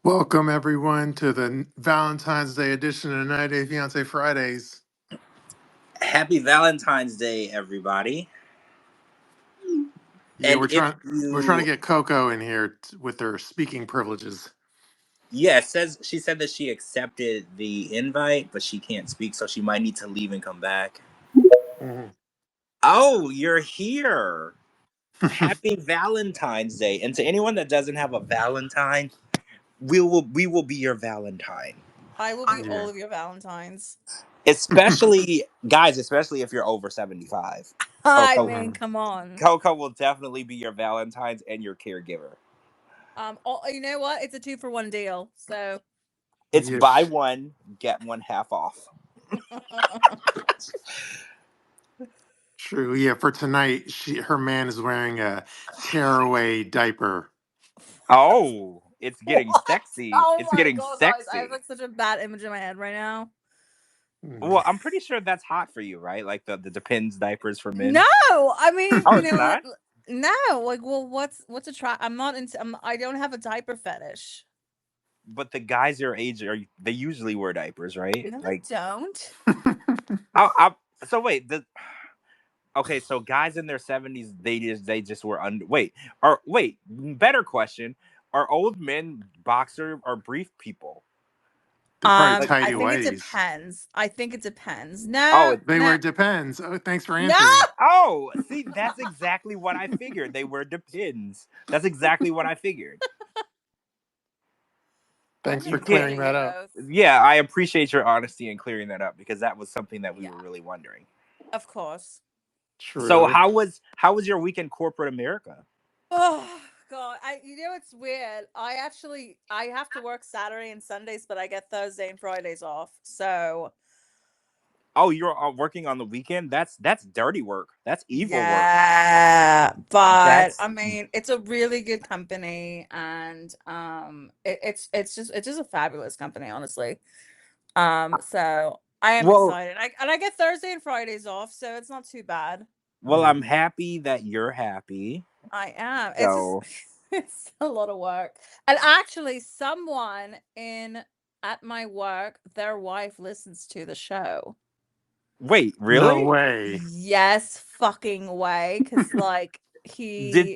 Welcome everyone to the Valentine's Day edition of 90 Day Fiance Fridays. Happy Valentine's Day, everybody. Yeah, And we're if trying to you, get Coco in here with her speaking privileges. she said that she accepted the invite, but she can't speak, so she might need to leave and come back. Mhm. Oh, you're here. Happy Valentine's Day. And to anyone that doesn't have a Valentine, we will be your Valentine. I will be Yeah. all of your Valentines. Especially guys, especially if you're over 75. I Coco mean, come on. Coco will definitely be your Valentine's and your caregiver. You know what? It's a 2-for-1 deal. So It's Yeah, buy one, get one half off. true. Yeah, for tonight, her man is wearing a tearaway diaper. Oh, it's getting what? sexy. Oh It's my getting god, guys! I have sexy. like such a bad image in my head right now. Well, I'm pretty sure that's hot for you, right? Like the Depends diapers for men. No, I mean, Oh, you it's know what? not? No, like, well, what's a try? I'm not into. I don't have a diaper fetish. But the guys your age they usually wear diapers, right? No, Like, they don't. so wait, okay, so guys in their 70s, they just wear better question: are old men boxer or brief people? They're probably Like, I tighty think it whities. depends. I think it depends. oh, No, They no, wear Depends. Oh, thanks for no. answering. oh, see, that's exactly what I figured. They were Depends. That's exactly what I figured. I'm Thanks You for just can't. clearing kidding that you up. both. Yeah, I appreciate your honesty in clearing that up because that was something that we were Yeah, really wondering. of course. So True. how was your weekend corporate America? Oh God, you know it's weird. I have to work Saturday and Sundays, but I get Thursday and Fridays off. So Oh, you're working on the weekend? That's dirty work. That's evil work. yeah, but That's I mean it's a really good company, and it's just a fabulous company, honestly. So I am well, excited. I get Thursday and Fridays off, so it's not too bad. I'm happy that you're happy. I am. It's just So, it's a lot of work. And actually someone in at my work, their wife listens to the show. wait, No really? way. Yes, fucking way. Cause like Did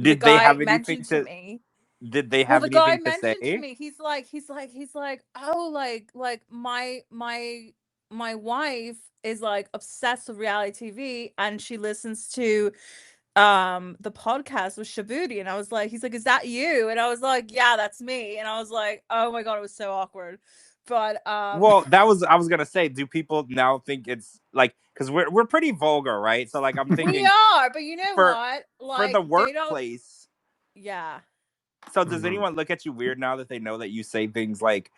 the did they guy have anything mentioned to to me. did they Well, have the guy anything to mentioned to say? me, he's like, oh, like my wife is like obsessed with reality TV, and she listens to the podcast with Shabooty, and I was like, he's like, is that you? And I was like, yeah, that's me. And I was like, oh my god, it was so awkward. But Well, I was gonna say, do people now think it's like because we're pretty vulgar, right? So like I'm we thinking are, but you know for what? for the Like they don't. workplace. Yeah. So does Mhm. anyone look at you weird now that they know that you say things like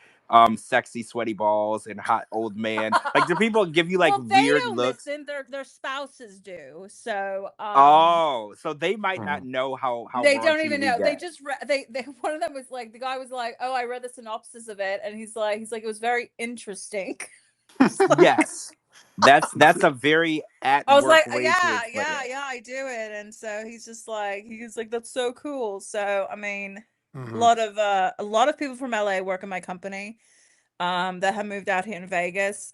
sexy sweaty balls and hot old man? Like do people give you like Well, they weird don't looks? listen. Their spouses do. So Oh, so they might not Mhm. know how they don't raunchy even we know. They get. just they one of them was like, the guy was like, oh, I read the synopsis of it, and he's like it was very interesting. It's like, Yes. That's a very at I was work like, way to yeah, explain yeah, it. yeah, I do it. And so he's like, that's so cool. So I mean, Mhm. a lot of people from LA work in my company, that have moved out here in Vegas.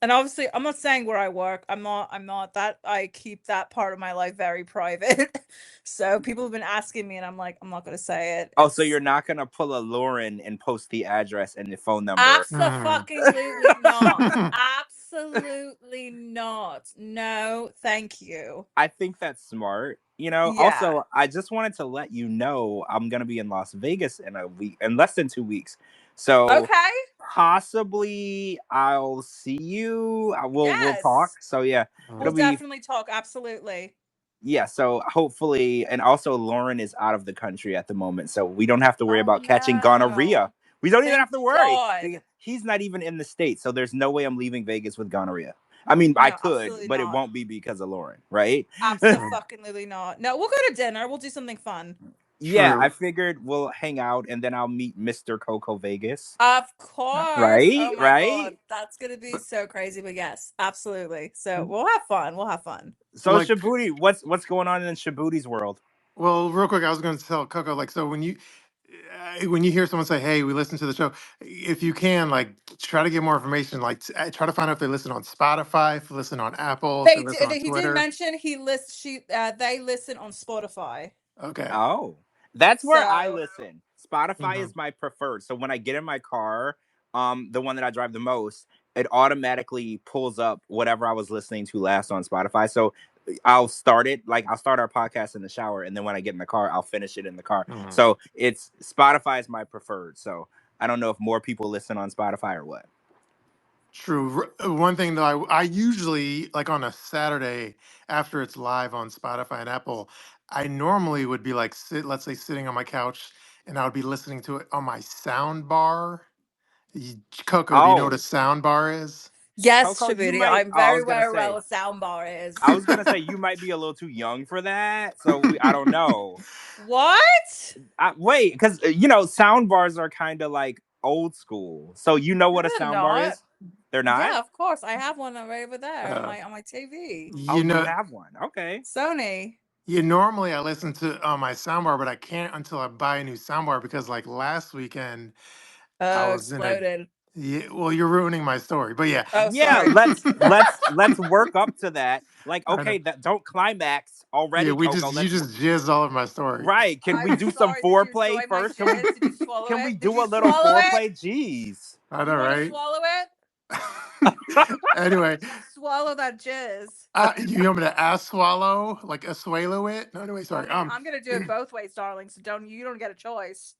And obviously I'm not saying where I work. I'm not that. I keep that part of my life very private. So people have been asking me, and I'm like, I'm not gonna say it. Oh, so It's you're not gonna pull a Lauren and post the address and the phone number. Mhm. absolutely not. Absolutely not. No, thank you. I think that's smart. You know, Yeah. also, I just wanted to let you know I'm going to be in Las Vegas in less than 2 weeks. So Okay. possibly I'll see you. We'll talk. Yes. So yeah, We'll it'll Mhm. be, definitely talk. Absolutely. yeah. So hopefully, and also Lauren is out of the country at the moment. So we don't have to worry Oh about catching gonorrhea. no. We don't even Thank have to worry. God. He's not even in the States. So there's no way I'm leaving Vegas with gonorrhea. I mean, I No, could, absolutely but it not. won't be because of Lauren, right? Mhm. Absolutely not. No, we'll go to dinner. We'll do something fun. Yeah, I True. figured we'll hang out and then I'll meet Mr. Coco Vegas. Of course. Right? Oh my Right? God. That's gonna be so crazy. But yes, absolutely. So Mm. we'll have fun. We'll have fun. So Like, Shabooty, what's going on in Shabooty's world? well, real quick, I was going to tell Coco, like, so when when you hear someone say, "Hey, we listened to the show," if you can, like, try to get more information. Like, try to find out if they listen on Spotify, if they listen on Apple, if they listen on He did Twitter. mention they listen on Spotify. Okay. Oh, that's where I So listen. Spotify Mhm. is my preferred. So when I get in my car, the one that I drive the most, it automatically pulls up whatever I was listening to last on Spotify. So I'll start it, like I'll start our podcast in the shower, and then when I get in the car, I'll finish it in the car. Mhm. So it's Spotify is my preferred. So I don't know if more people listen on Spotify or what. True. One thing though, I usually, like, on a Saturday after it's live on Spotify and Apple, I normally would be like, let's say, sitting on my couch, and I would be listening to it on my sound bar. Coco, do you know what a Oh, sound bar is? yes, Coco, you Shabooty, might. I'm Oh, I very was gonna well aware say. what soundbar is. I was gonna say you might be a little too young for that. So I don't know. What? Wait, because you know, sound bars are kind of like old school. So you know No, what a they're sound bar not. is? They're not. Yeah, of course. I have one right over there Uh, on my TV. Oh, you you know, have one. Okay. Sony. normally I listen to on my soundbar, but I can't until I buy a new soundbar because, like, last weekend I Oh, was in a. exploded. Yeah, well, you're ruining my story, but yeah. Oh, Yeah, sorry. let's work up to that. Like, I know. okay, that don't climax Yeah, already, Coco. you just jizzed all over my story. Right. Can we I'm do some sorry. Did you foreplay enjoy my first? Can we jizz? Did you swallow can we it? Did do you a little swallow it? foreplay? Jeez. I Do you know, want to right? swallow it? Anyway, Swallow that jizz. you want me to ass swallow, like a swallow it? No, anyway, I sorry. mean, I'm gonna do it both ways, darling. So you don't get a choice.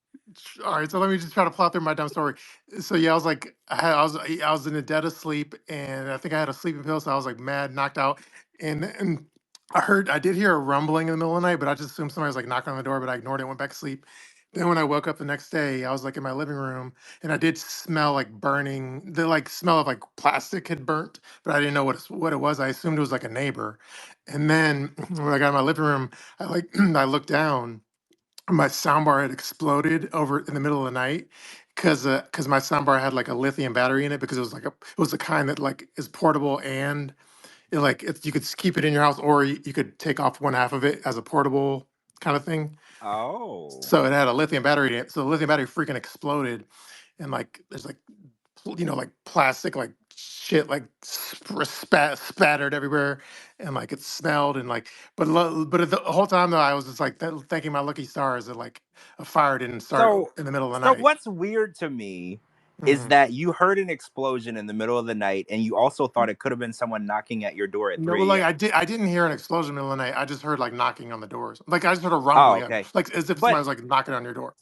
All right, so let me just try to plot through my dumb story. So yeah, I was like, I was in a dead of sleep, and I think I had a sleeping pill, so I was like mad, knocked out, and I did hear a rumbling in the middle of the night, but I just assumed somebody was like knocking on the door, but I ignored it, went back to sleep. Then when I woke up the next day, I was like in my living room, and I did smell like burning, the like smell of like plastic had burnt, but I didn't know what it was. I assumed it was like a neighbor, and then when I got in my living room, I like I looked down, my soundbar had exploded over in the middle of the night because my soundbar had like a lithium battery in it, because it was the kind that like is portable, and you could keep it in your house, or you could take off one half of it as a portable kind of thing. Oh. So it had a lithium battery in it. So the lithium battery freaking exploded, and like there's like like plastic, like shit, like spattered everywhere, and like it smelled, and like, but the whole time though, I was just like thanking my lucky stars that like a fire didn't start So in the middle of the so night. what's weird to me is Mhm. that you heard an explosion in the middle of the night and you also thought it could have been someone knocking at your door at No, but 3 like a.m. I didn't hear an explosion in the middle of the night. I just heard like knocking on the doors. Like I just heard a Oh, rumbling, okay. like as if somebody But was like knocking on your door.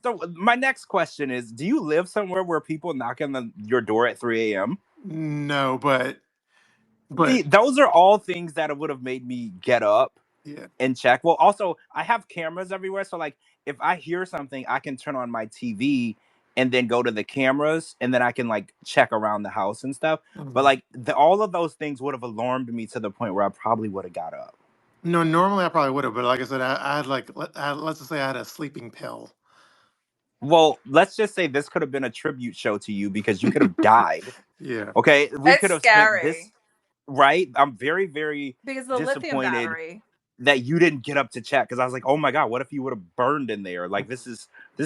so my next question is, do you live somewhere where people knock on your door at 3 a.m.? No, but See, those are all things that would have made me get up yeah. and check. Well, also, I have cameras everywhere. So, like, if I hear something, I can turn on my TV and then go to the cameras and then I can, like, check around the house and stuff. But, Mhm. like, all of those things would have alarmed me to the point where I probably would have got up. No, normally I probably would have, but like I said, I had like let's just say I had a sleeping pill. Well, let's just say this could have been a tribute show to you because you could have died. Yeah. Okay. We It's could have spent this, scary right? I'm very, very because the lithium disappointed battery. that you didn't get up to check because I was like, oh my god, what if you would have burned in there? Like this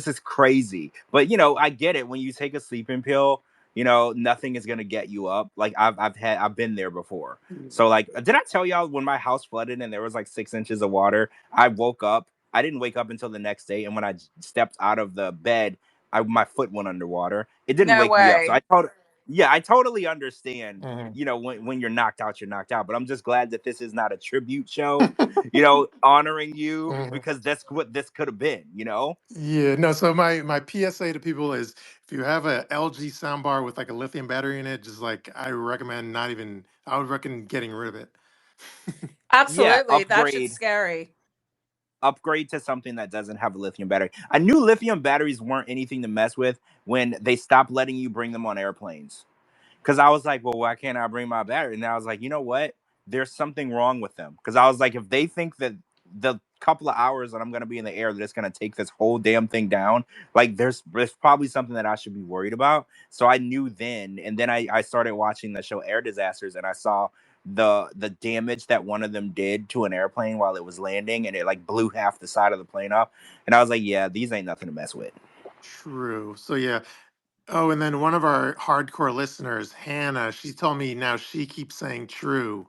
is crazy. But you know, I get it. When you take a sleeping pill, you know, nothing is gonna get you up. Like I've been there before. So like, did I tell y'all when my house flooded and there was like 6 inches of water? I woke up. I didn't wake up until the next day, and when I stepped out of the bed, my foot went underwater. It didn't No wake me up. So way. I totally understand. Mhm. You know, when you're knocked out, you're knocked out. But I'm just glad that this is not a tribute show, you know, honoring you Mhm. because that's what this could have been, you know? Yeah, no. So my PSA to people is, if you have a LG soundbar with like a lithium battery in it, just like I recommend not even. I would recommend getting rid of it. Yeah, Absolutely. That shit's scary. upgrade to something that doesn't have a lithium battery. I knew lithium batteries weren't anything to mess with when they stopped letting you bring them on airplanes. Because I was like, well, why can't I bring my battery? And I was like, you know what? There's something wrong with them. Because I was like, if they think that the couple of hours that I'm going to be in the air, that it's going to take this whole damn thing down, like there's probably something that I should be worried about. So I knew then. And then I started watching the show Air Disasters, and I saw the damage that one of them did to an airplane while it was landing, and it like blew half the side of the plane up. And I was like, yeah, these ain't nothing to mess with. True. So yeah. Oh, and then one of our hardcore listeners, Hannah, she told me now she keeps saying true.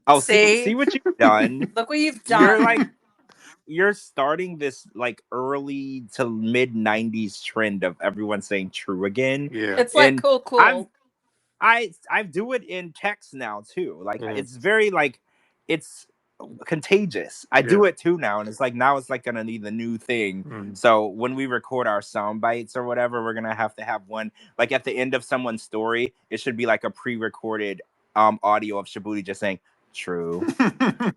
Oh, see See? what you've done. Look what you've You're done. like you're starting this like early to mid 90s trend of everyone saying true again. Yeah. It's like And cool. I do it in text now too. Like Mhm. it's very like it's contagious. I Yeah. do it too now, and it's like now it's like gonna need the new thing. Mhm. So when we record our sound bites or whatever, we're gonna have to have one like at the end of someone's story. It should be like a pre-recorded audio of Shabooty just saying true,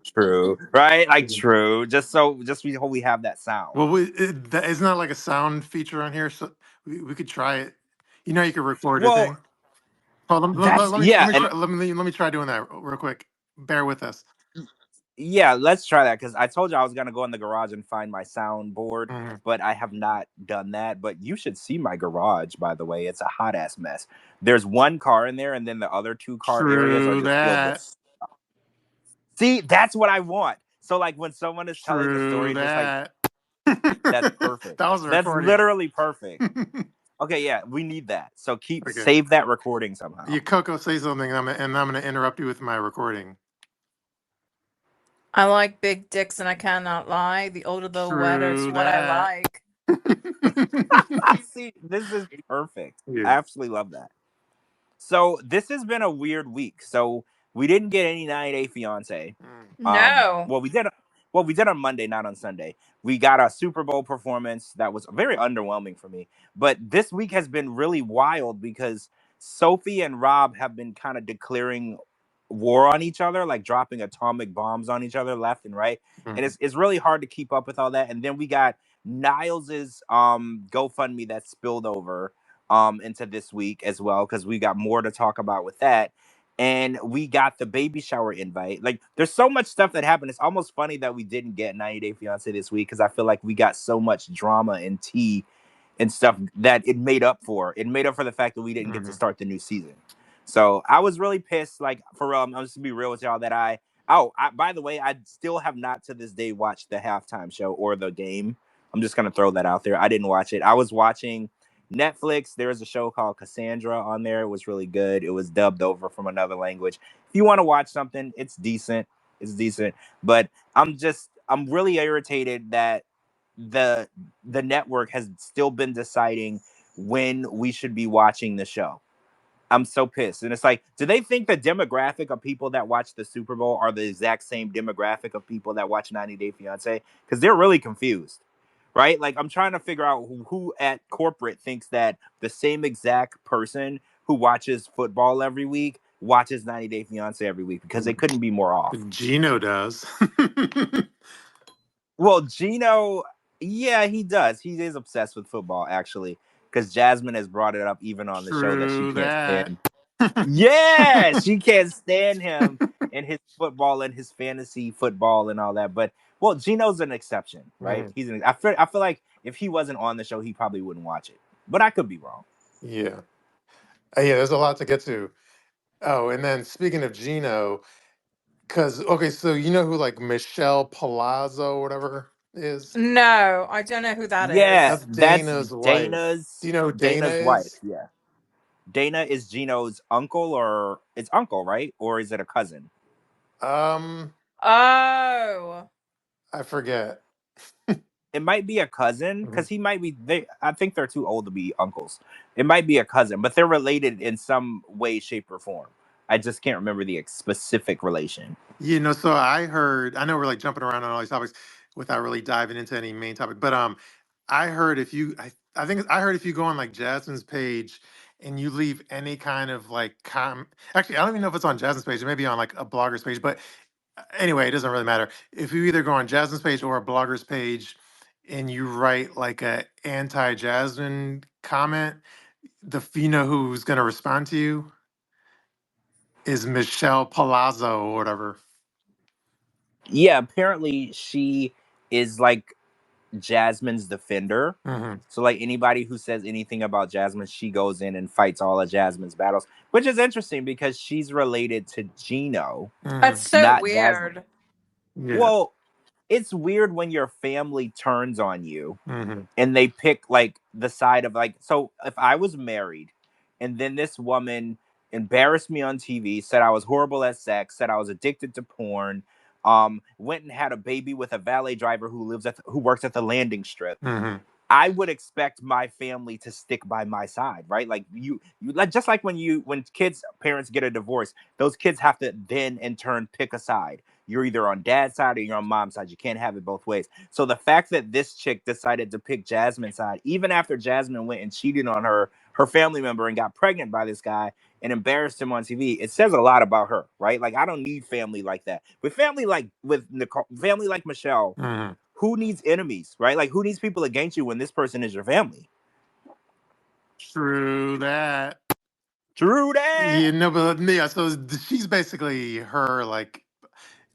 true, right? Like true. Just we hope we have that sound. Well, isn't that like a sound feature on here? So we could try it. You know, you could record your Well, thing. Oh, that's let yeah, me and try, let me try doing that real quick. Bear with us. yeah, let's try that because I told you I was gonna go in the garage and find my soundboard, Mhm. but I have not done that. But you should see my garage, by the way. It's a hot ass mess. There's one car in there, and then the other two car areas are True just filled with. that. See, that's what I want. So like when someone is telling the True story, just like that. that's perfect. That was a That's recording. literally perfect. Okay, yeah, we need that. So Okay. save that recording somehow. You Coco say something, and I'm gonna interrupt you with my recording. I like big dicks, and I cannot lie. The older the wetter is True what I that. like. See, this is perfect. I Yeah. absolutely love that. So this has been a weird week. So we didn't get any 90 Day Fiance. No. Well, we did. Well, we did on Monday, not on Sunday. We got a Super Bowl performance that was very underwhelming for me. But this week has been really wild because Sophie and Rob have been kind of declaring war on each other, like dropping atomic bombs on each other left and right. And Mhm. it's really hard to keep up with all that. And then we got Niles's GoFundMe that spilled over into this week as well because we got more to talk about with that. And we got the baby shower invite. Like, there's so much stuff that happened. It's almost funny that we didn't get 90 Day Fiance this week because I feel like we got so much drama and tea and stuff that it made up for. It made up for the fact that we didn't get to Mhm. start the new season. So I was really pissed. Like, for real, I'm just gonna be real with y'all that by the way, I still have not to this day watched the halftime show or the game. I'm just gonna throw that out there. I didn't watch it. I was watching Netflix. There was a show called Cassandra on there. It was really good. It was dubbed over from another language. If you want to watch something, it's decent. It's decent. But I'm really irritated that the the network has still been deciding when we should be watching the show. I'm so pissed. And it's like, do they think the demographic of people that watch the Super Bowl are the exact same demographic of people that watch 90 Day Fiance? Because they're really confused, right? Like, I'm trying to figure out who at corporate thinks that the same exact person who watches football every week watches 90 Day Fiance every week because they couldn't be more off. Gino does. Well, Gino, yeah, he does. He is obsessed with football, actually, because Jasmine has brought it up even on the show that she True can't that. stand. Yeah, she can't stand him and his football and his fantasy football and all that. But well, Gino's an exception, right? Mhm. I feel like if he wasn't on the show, he probably wouldn't watch it. But I could be wrong. Yeah. Yeah, there's a lot to get to. Oh, and then speaking of Gino, because okay, so you know who like Michelle Palazzo or whatever is? No, I don't know who that Yeah, That's is. that's Dana's wife. Do you know who Dana Dana's wife. is? Yeah, Dana is Gino's uncle, or it's uncle, right? Or is it a cousin? Um, Oh. I forget. It might be a cousin Mhm. because he might be. I think they're too old to be uncles. It might be a cousin, but they're related in some way, shape, or form. I just can't remember the specific relation. You know, so I heard. I know we're like jumping around on all these topics without really diving into any main topic, but I heard if you, I think I heard if you go on like Jasmine's page and you leave any kind of like actually, I don't even know if it's on Jasmine's page. It may be on like a blogger's page, but anyway, it doesn't really matter. If you either go on Jasmine's page or a blogger's page and you write like a anti-Jasmine comment, you know who's going to respond to you is Michelle Palazzo or whatever. Yeah, apparently she is like Jasmine's defender. So like anybody who says anything about Jasmine, she goes in and fights all of Jasmine's battles, which is interesting because she's related to Gino. That's so not weird. Jasmine. Yeah. Well, it's weird when your family turns on you and they pick like the side of like, so if I was married and then this woman embarrassed me on TV, said I was horrible at sex, said I was addicted to porn, went and had a baby with a valet driver who works at the landing strip. I would expect my family to stick by my side, right? Like you like just like when kids parents get a divorce, those kids have to then in turn pick a side. You're either on dad's side or you're on mom's side. You can't have it both ways. So the fact that this chick decided to pick Jasmine's side, even after Jasmine went and cheated on her family member and got pregnant by this guy and embarrassed him on TV, it says a lot about her, right? Like I don't need family like that. With family like with Nicole, family like Michelle, who needs enemies, right? Like who needs people against you when this person is your family? True that. True that. You know, but yeah, so she's basically her like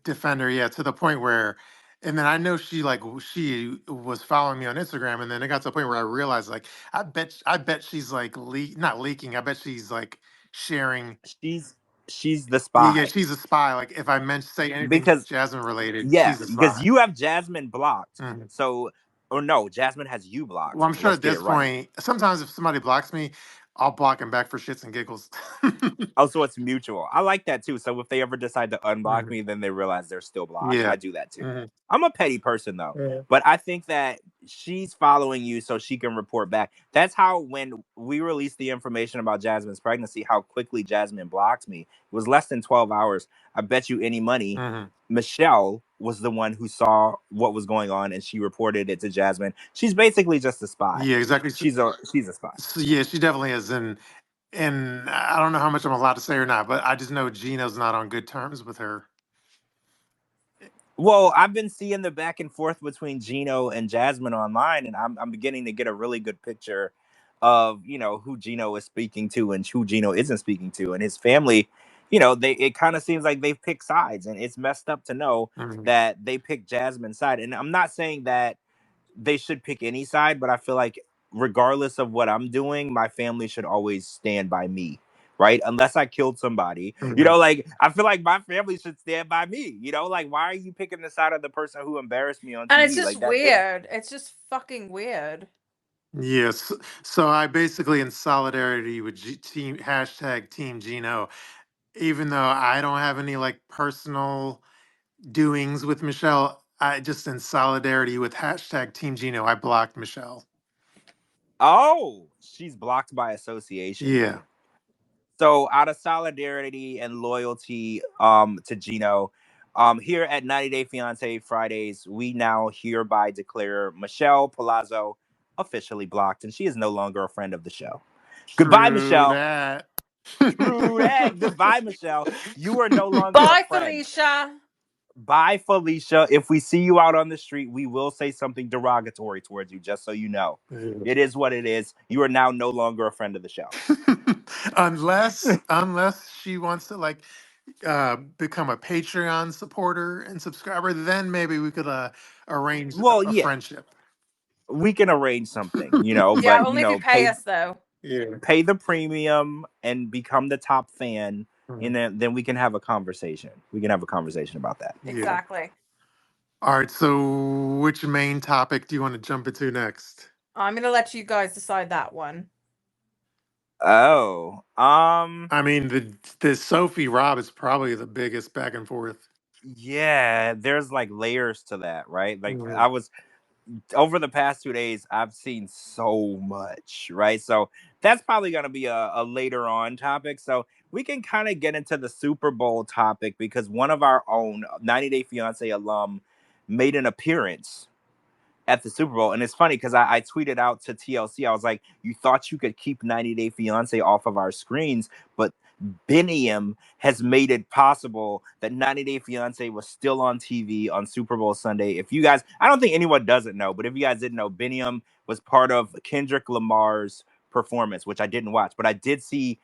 defender, yeah, to the point where, and then I know she she was following me on Instagram, and then it got to the point where I realized like I bet she's like not leaking. I bet she's like sharing. She's the Yeah, spy. she's a spy. Like if I say anything Because Jasmine related, yeah, she's a because spy. you have Jasmine blocked. So or no, Jasmine has you blocked. Well, I'm sure Let's at get it this right. point, sometimes if somebody blocks me, I'll block him back for shits and giggles. Oh, so it's mutual. I like that too. So if they ever decide to unblock me, then they realize they're still blocked. Yeah. I do that too. I'm a petty person though, but I think that she's following you so she can report back. That's how when we released the information about Jasmine's pregnancy, how quickly Jasmine blocked me. It was less than 12 hours. I bet you any money. Michelle was the one who saw what was going on and she reported it to Jasmine. She's basically just a spy. Yeah, exactly. She's a spy. So, yeah, she definitely is. And I don't know how much I'm allowed to say or not, but I just know Gino's not on good terms with her. Well, I've been seeing the back and forth between Gino and Jasmine online, and I'm beginning to get a really good picture of who Gino is speaking to and who Gino isn't speaking to, and his family. It kind of seems like they've picked sides, and it's messed up to know that they picked Jasmine's side. And I'm not saying that they should pick any side, but I feel like regardless of what I'm doing, my family should always stand by me. Right? Unless I killed somebody. Like I feel like my family should stand by me. Like why are you picking the side of the person who embarrassed me on TV? And it's just like that, weird. It's just fucking weird. Yes. So I basically, in solidarity with team #Team Gino, even though I don't have any like personal doings with Michelle, I just in solidarity with #Team Gino, I blocked Michelle. Oh, she's blocked by association. Yeah. So out of solidarity and loyalty to Gino, here at 90 Day Fiance Fridays, we now hereby declare Michelle Palazzolo officially blocked, and she is no longer a friend of the show. Goodbye, Michelle. That. True that. Goodbye, Michelle. You are no longer Bye, a friend. Felicia. Bye, Felicia. If we see you out on the street, we will say something derogatory towards you, just so you know. It is what it is. You are now no longer a friend of the show. unless she wants to become a Patreon supporter and subscriber, then maybe we could arrange a friendship. We can arrange something, Yeah, but only if you pay us though. Yeah. Pay the premium and become the top fan, and then we can have a conversation. We can have a conversation about that. Exactly. All right, so which main topic do you want to jump into next? I'm gonna let you guys decide that one. Oh, I mean, the Sophie Rob is probably the biggest back and forth. Yeah, there's like layers to that, right? Like I was over the past 2 days, I've seen so much, right? So that's probably going to be a later on topic. So we can kind of get into the Super Bowl topic because one of our own 90 Day Fiance alum made an appearance at the Super Bowl. And it's funny because I tweeted out to TLC, I was like, you thought you could keep 90 Day Fiance off of our screens, but Bini has made it possible that 90 Day Fiance was still on TV on Super Bowl Sunday. If you guys, I don't think anyone doesn't know, but if you guys didn't know, Bini was part of Kendrick Lamar's performance, which I didn't watch, but I did see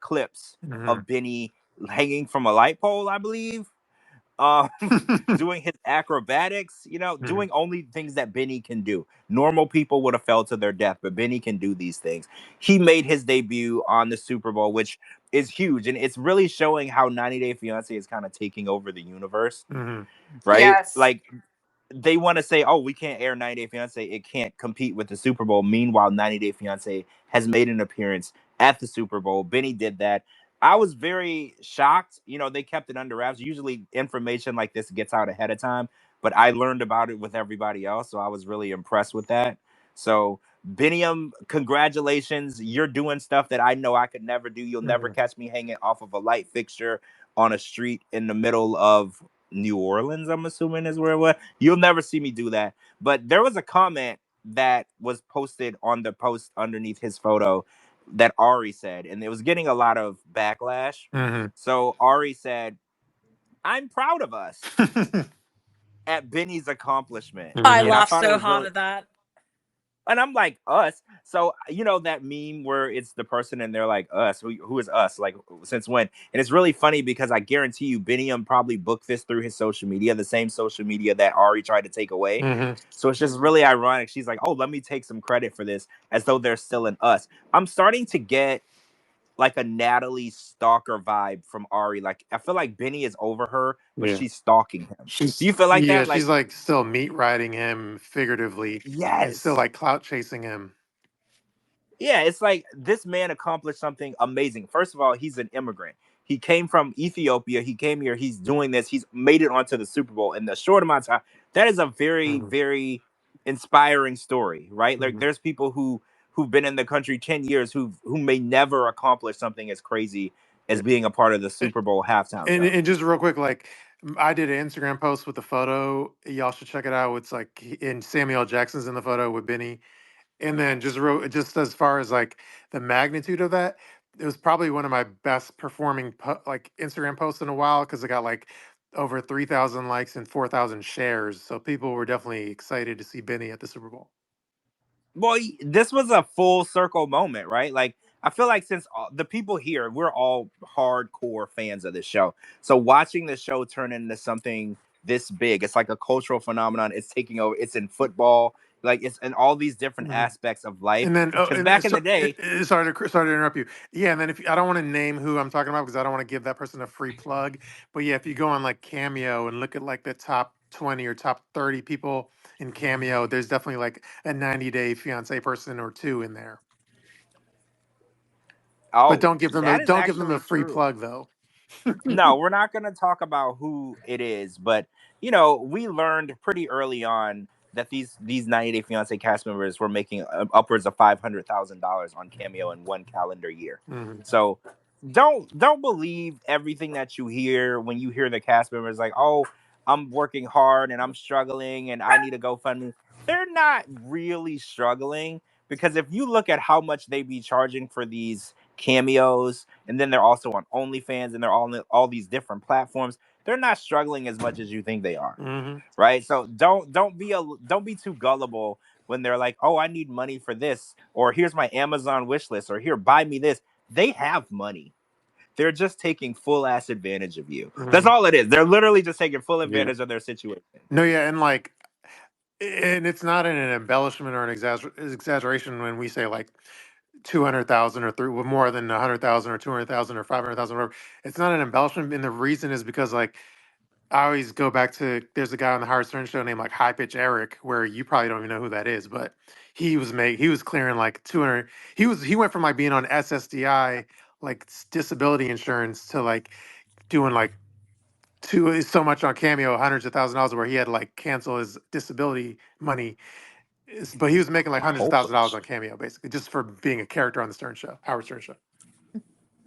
clips of Bini hanging from a light pole, I believe. doing his acrobatics, doing only things that Bini can do. Normal people would have fell to their death, but Bini can do these things. He made his debut on the Super Bowl, which is huge, and it's really showing how 90 Day Fiance is kind of taking over the universe, right? Yes. Like, they want to say, oh, we can't air 90 Day Fiance. It can't compete with the Super Bowl. Meanwhile, 90 Day Fiance has made an appearance at the Super Bowl. Bini did that. I was very shocked. They kept it under wraps. Usually information like this gets out ahead of time, but I learned about it with everybody else. So I was really impressed with that. So, Biniam, congratulations. You're doing stuff that I know I could never do. You'll never catch me hanging off of a light fixture on a street in the middle of New Orleans, I'm assuming is where it was. You'll never see me do that. But there was a comment that was posted on the post underneath his photo that Ari said, and it was getting a lot of backlash. So Ari said, "I'm proud of us at Bini's accomplishment." I And laughed thought it so was hard really, at that. and I'm like, us. So, that meme where it's the person and they're like, us. Who is us? Like, since when? And it's really funny because I guarantee you, Biniam probably booked this through his social media, the same social media that Ari tried to take away. So it's just really ironic. She's like, oh, let me take some credit for this, as though they're still in us. I'm starting to get like a Natalie stalker vibe from Ari. Like, I feel like Bini is over her, but she's stalking him. Do you feel like that? Like, she's like still meat riding him figuratively and still yes. like clout chasing him. Yeah, it's like this man accomplished something amazing. First of all, he's an immigrant. He came from Ethiopia. He came here. He's doing this. He's made it onto the Super Bowl in the short amount of time. That is a very, very inspiring story, right? Like, there's people who've been in the country 10 years who may never accomplish something as crazy as being a part of the Super Bowl halftime show. And just real quick, like I did an Instagram post with the photo. Y'all should check it out. It's like in Samuel Jackson's in the photo with Bini. And then just as far as like the magnitude of that, it was probably one of my best performing like Instagram posts in a while because it got like over 3,000 likes and 4,000 shares. So people were definitely excited to see Benny at the Super Bowl. Well, this was a full circle moment, right? Like, I feel like since the people here, we're all hardcore fans of this show. So watching the show turn into something this big, it's like a cultural phenomenon. It's taking over. It's in football, like it's in all these different aspects of life. And then, Because back in the day, sorry to interrupt you. Yeah, and then if I don't want to name who I'm talking about because I don't want to give that person a free plug. But yeah, if you go on like Cameo and look at like the top 20 or top 30 people in Cameo, there's definitely like a 90 Day Fiance person or two in there. But oh, don't give them that is a actually free true. plug though. No, we're not going to talk about who it is, but we learned pretty early on that these 90 Day Fiance cast members were making upwards of $500,000 on Cameo in one calendar year. So don't believe everything that you hear when you hear the cast members like, oh, I'm working hard and I'm struggling and I need a GoFundMe. They're not really struggling, because if you look at how much they be charging for these cameos, and then they're also on OnlyFans, and they're all these different platforms, they're not struggling as much as you think they are, right? So don't be too gullible when they're like, oh, I need money for this, or here's my Amazon wish list, or here, buy me this. They have money. They're just taking full ass advantage of you. That's all it is. They're literally just taking full advantage of their situation. No, yeah, and like, and it's not an embellishment or an exaggeration when we say like 200,000 or three, with more than 100,000 or 200,000 or 500,000, whatever. It's not an embellishment, and the reason is because like I always go back to there's a guy on the Howard Stern show named like High Pitch Eric, where you probably don't even know who that is, but he was clearing like 200. He went from like being on SSDI like disability insurance to like doing like so much on Cameo, hundreds of $1,000s, where he had to like cancel his disability money. But he was making like hundreds of $1,000s on Cameo, basically, just for being a character on the Stern show, Howard Stern show.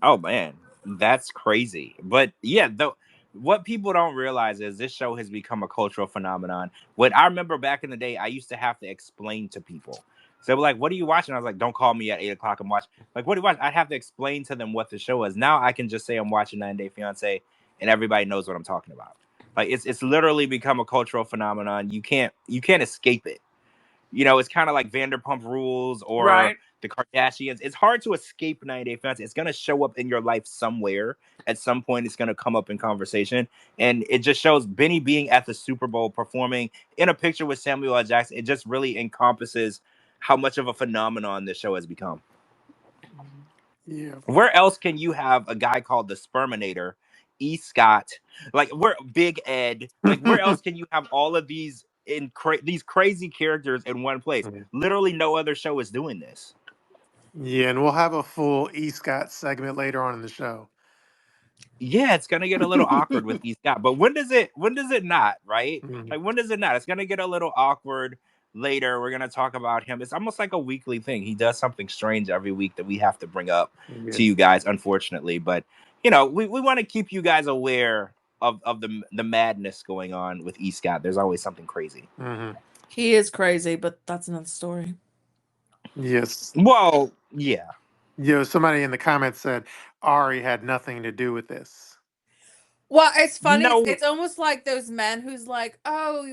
Oh man, that's crazy. But yeah, what people don't realize is this show has become a cultural phenomenon. When I remember back in the day, I used to have to explain to people. So they were like, "What are you watching?" I was like, "Don't call me at 8 o'clock. I'm watching." Like, "What do you watch?" I'd have to explain to them what the show is. Now I can just say I'm watching 90 Day Fiance, and everybody knows what I'm talking about. Like, it's literally become a cultural phenomenon. You can't escape it. It's kind of like Vanderpump Rules or the Kardashians. It's hard to escape 90 Day Fiance. It's gonna show up in your life somewhere. At some point, it's gonna come up in conversation, and it just shows Bini being at the Super Bowl, performing in a picture with Samuel L. Jackson. It just really encompasses how much of a phenomenon this show has become. Yeah. Where else can you have a guy called the Sperminator, EScott, like where Big Ed, like where else can you have all of these these crazy characters in one place? Literally, no other show is doing this. Yeah, and we'll have a full EScott segment later on in the show. Yeah, it's gonna get a little awkward with EScott, but when does it not, right? Like when does it not? It's gonna get a little awkward later. We're gonna talk about him. It's almost like a weekly thing. He does something strange every week that we have to bring up to you guys, unfortunately. But you know, we want to keep you guys aware of the madness going on with EScott. There's always something crazy. He is crazy, but that's another story. Yes. Well, yeah. Somebody in the comments said Ari had nothing to do with this. Well, it's funny. No. It's almost like those men who's like, oh,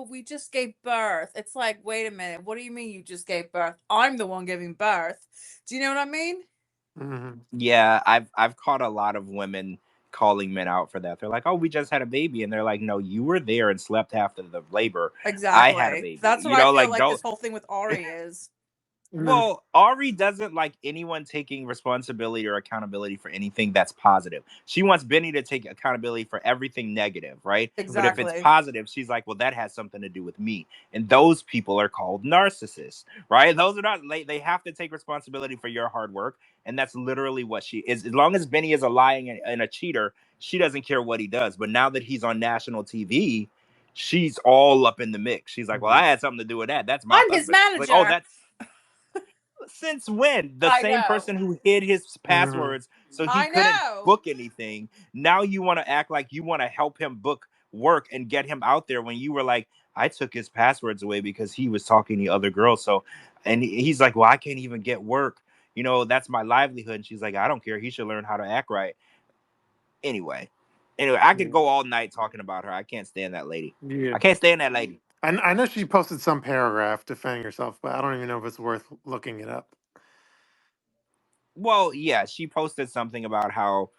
we just gave birth. It's like, wait a minute. What do you mean you just gave birth? I'm the one giving birth. Do you know what I mean? Yeah, I've caught a lot of women calling men out for that. They're like, oh, we just had a baby. And they're like, no, you were there and slept half of the labor. Exactly. I had a baby. That's what I feel like this whole thing with Ari is. Well, Ari doesn't like anyone taking responsibility or accountability for anything that's positive. She wants Bini to take accountability for everything negative, right? Exactly. But if it's positive, she's like, well, that has something to do with me. And those people are called narcissists, right? Those are not, they have to take responsibility for your hard work. And that's literally what she is. As long as Bini is a lying and a cheater, she doesn't care what he does. But now that he's on national TV, she's all up in the mix. She's like, well, I had something to do with that. That's my husband. His manager. Like, oh, that's since when? The same person who hid his passwords so he couldn't book anything. Now you want to act like you want to help him book work and get him out there when you were like, I took his passwords away because he was talking to other girls. So, and he's like, well, I can't even get work. You know, that's my livelihood. And she's like, I don't care. He should learn how to act right. Anyway, I could go all night talking about her. I can't stand that lady. I can't stand that lady. I know she posted some paragraph defending herself, but I don't even know if it's worth looking it up. Well, yeah, she posted something about how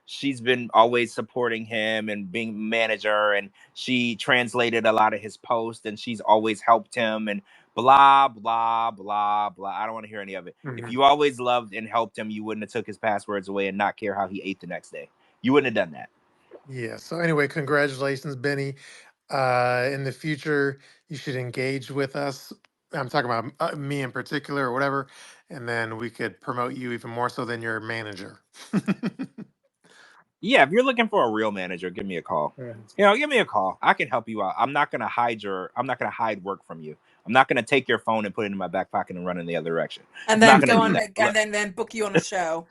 she's been always supporting him and being manager, and she translated a lot of his posts, and she's always helped him, and blah blah blah blah. I don't want to hear any of it. If you always loved and helped him, you wouldn't have took his passwords away and not care how he ate the next day. You wouldn't have done that. Yeah. So anyway, congratulations, Bini. In the future, you should engage with us. I'm talking about me in particular or whatever, and then we could promote you even more so than your manager. Yeah, if you're looking for a real manager, give me a call. You know, give me a call. I can help you out. I'm not gonna hide work from you. I'm not gonna take your phone and put it in my back pocket and run in the other direction. And then go on and then book you on a show.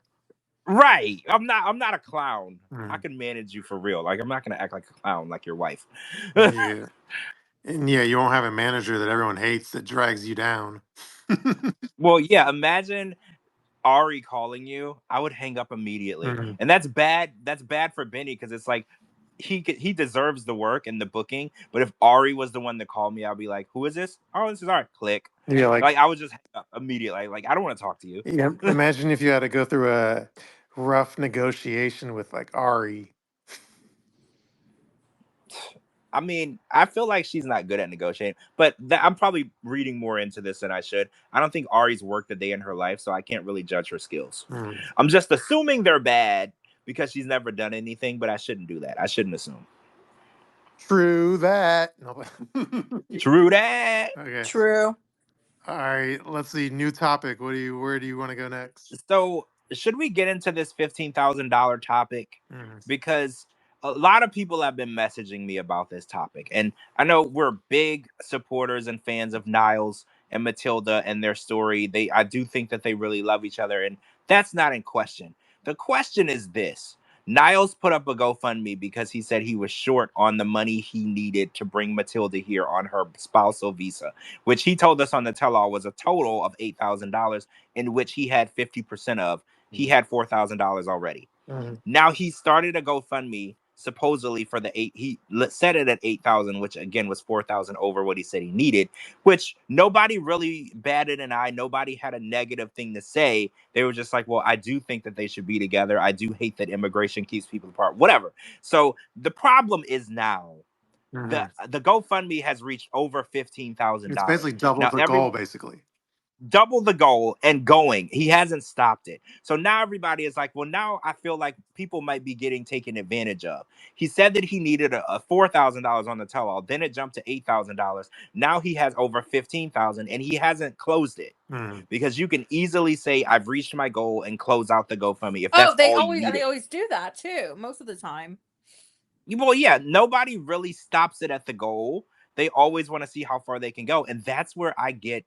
Right. I'm not a clown. I can manage you for real. Like, I'm not gonna act like a clown like your wife. Yeah. And yeah, you won't have a manager that everyone hates that drags you down. Well, yeah, imagine Ari calling you. I would hang up immediately. And that's bad. That's bad for Bini because it's like he deserves the work and the booking. But if Ari was the one that called me, I'd be like, who is this? Oh, this is Ari. Click. Yeah, like I would just hang up immediately. Like, I don't want to talk to you. Yeah, imagine if you had to go through a rough negotiation with like Ari. I mean, I feel like she's not good at negotiating, but I'm probably reading more into this than I should. I don't think Ari's worked a day in her life, so I can't really judge her skills. I'm just assuming they're bad because she's never done anything, but I shouldn't do that. I shouldn't assume. True that. True that. Okay. True. All right, let's see. New topic. Where do you want to go next? So, should we get into this $15,000 topic? Because a lot of people have been messaging me about this topic. And I know we're big supporters and fans of Niles and Matilda and their story. I do think that they really love each other. And that's not in question. The question is this. Niles put up a GoFundMe because he said he was short on the money he needed to bring Matilda here on her spousal visa, which he told us on the tell-all was a total of $8,000, in which he had 50% of. He had $4,000 already. Now he started a GoFundMe supposedly for the he set it at 8,000, which again was 4,000 over what he said he needed, which nobody really batted an eye. Nobody had a negative thing to say. They were just like, well, I do think that they should be together. I do hate that immigration keeps people apart, whatever. So the problem is now the GoFundMe has reached over $15,000. It's basically double Now the goal, basically. double the goal and going. He hasn't stopped it. So now everybody is like, well, now I feel like people might be getting taken advantage of. He said that he needed a $4,000 on the tell-all. Then it jumped to $8,000. Now he has over 15,000 and he hasn't closed it. Because you can easily say, I've reached my goal and close out the GoFundMe if that's all you need. They always do that too, most of the time. Well, yeah, nobody really stops it at the goal. They always want to see how far they can go. And that's where I get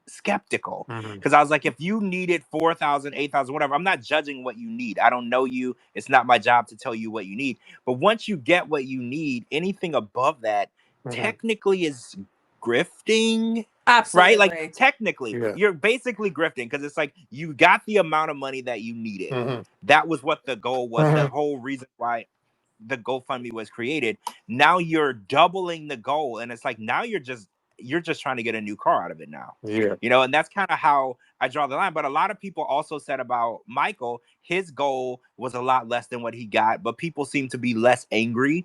skeptical, because I was like, if you needed 4,000, 8,000, whatever, I'm not judging what you need. I don't know you. It's not my job to tell you what you need. But once you get what you need, anything above that technically is grifting. Absolutely. Right? Like technically, you're basically grifting, because it's like you got the amount of money that you needed. That was what the goal was. The whole reason why the GoFundMe was created. Now you're doubling the goal, and it's like now you're just trying to get a new car out of it now. You know, and that's kind of how I draw the line. But a lot of people also said about Michael, his goal was a lot less than what he got, but people seem to be less angry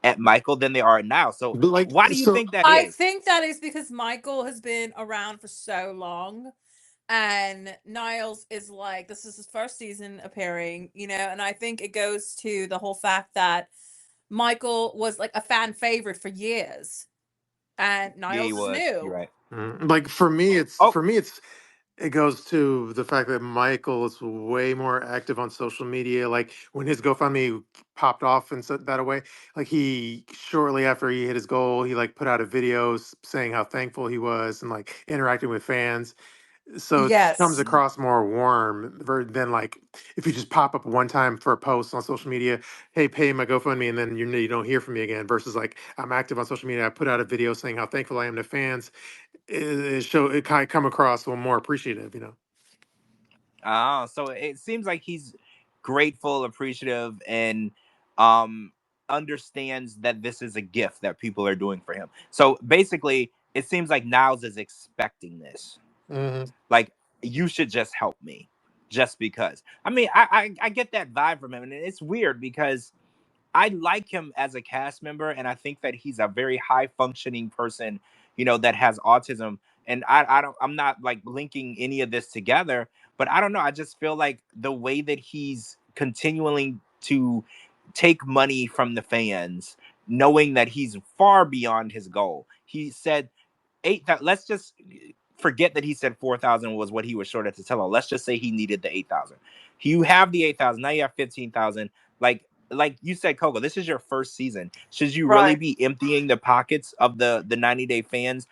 at Michael than they are now. So like, why do you think that is? I think that is because Michael has been around for so long. And Niles is like, this is his first season appearing, you know, and I think it goes to the whole fact that Michael was like a fan favorite for years. And Niles is new. You're right. Like for me, it goes to the fact that Michael is way more active on social media. Like when his GoFundMe popped off and said that away, like he shortly after he hit his goal, he like put out a video saying how thankful he was and like interacting with fans. So it comes across more warm than like if you just pop up one time for a post on social media, hey, pay my GoFundMe, and then you don't hear from me again. Versus like I'm active on social media, I put out a video saying how thankful I am to fans. It kind of come across more appreciative, you know. So it seems like he's grateful, appreciative, and understands that this is a gift that people are doing for him. So basically, it seems like Niles is expecting this. Like, you should just help me, just because. I mean, I get that vibe from him, and it's weird because I like him as a cast member, and I think that he's a very high functioning person, you know, that has autism. And I'm not like linking any of this together, but I don't know. I just feel like the way that he's continuing to take money from the fans, knowing that he's far beyond his goal. He said let's just forget that he said 4,000 was what he was short at the tell-all. Let's just say he needed the 8,000. You have the 8,000. Now you have 15,000. Like you said, Coco, this is your first season. Should you really be emptying the pockets of the 90-day fans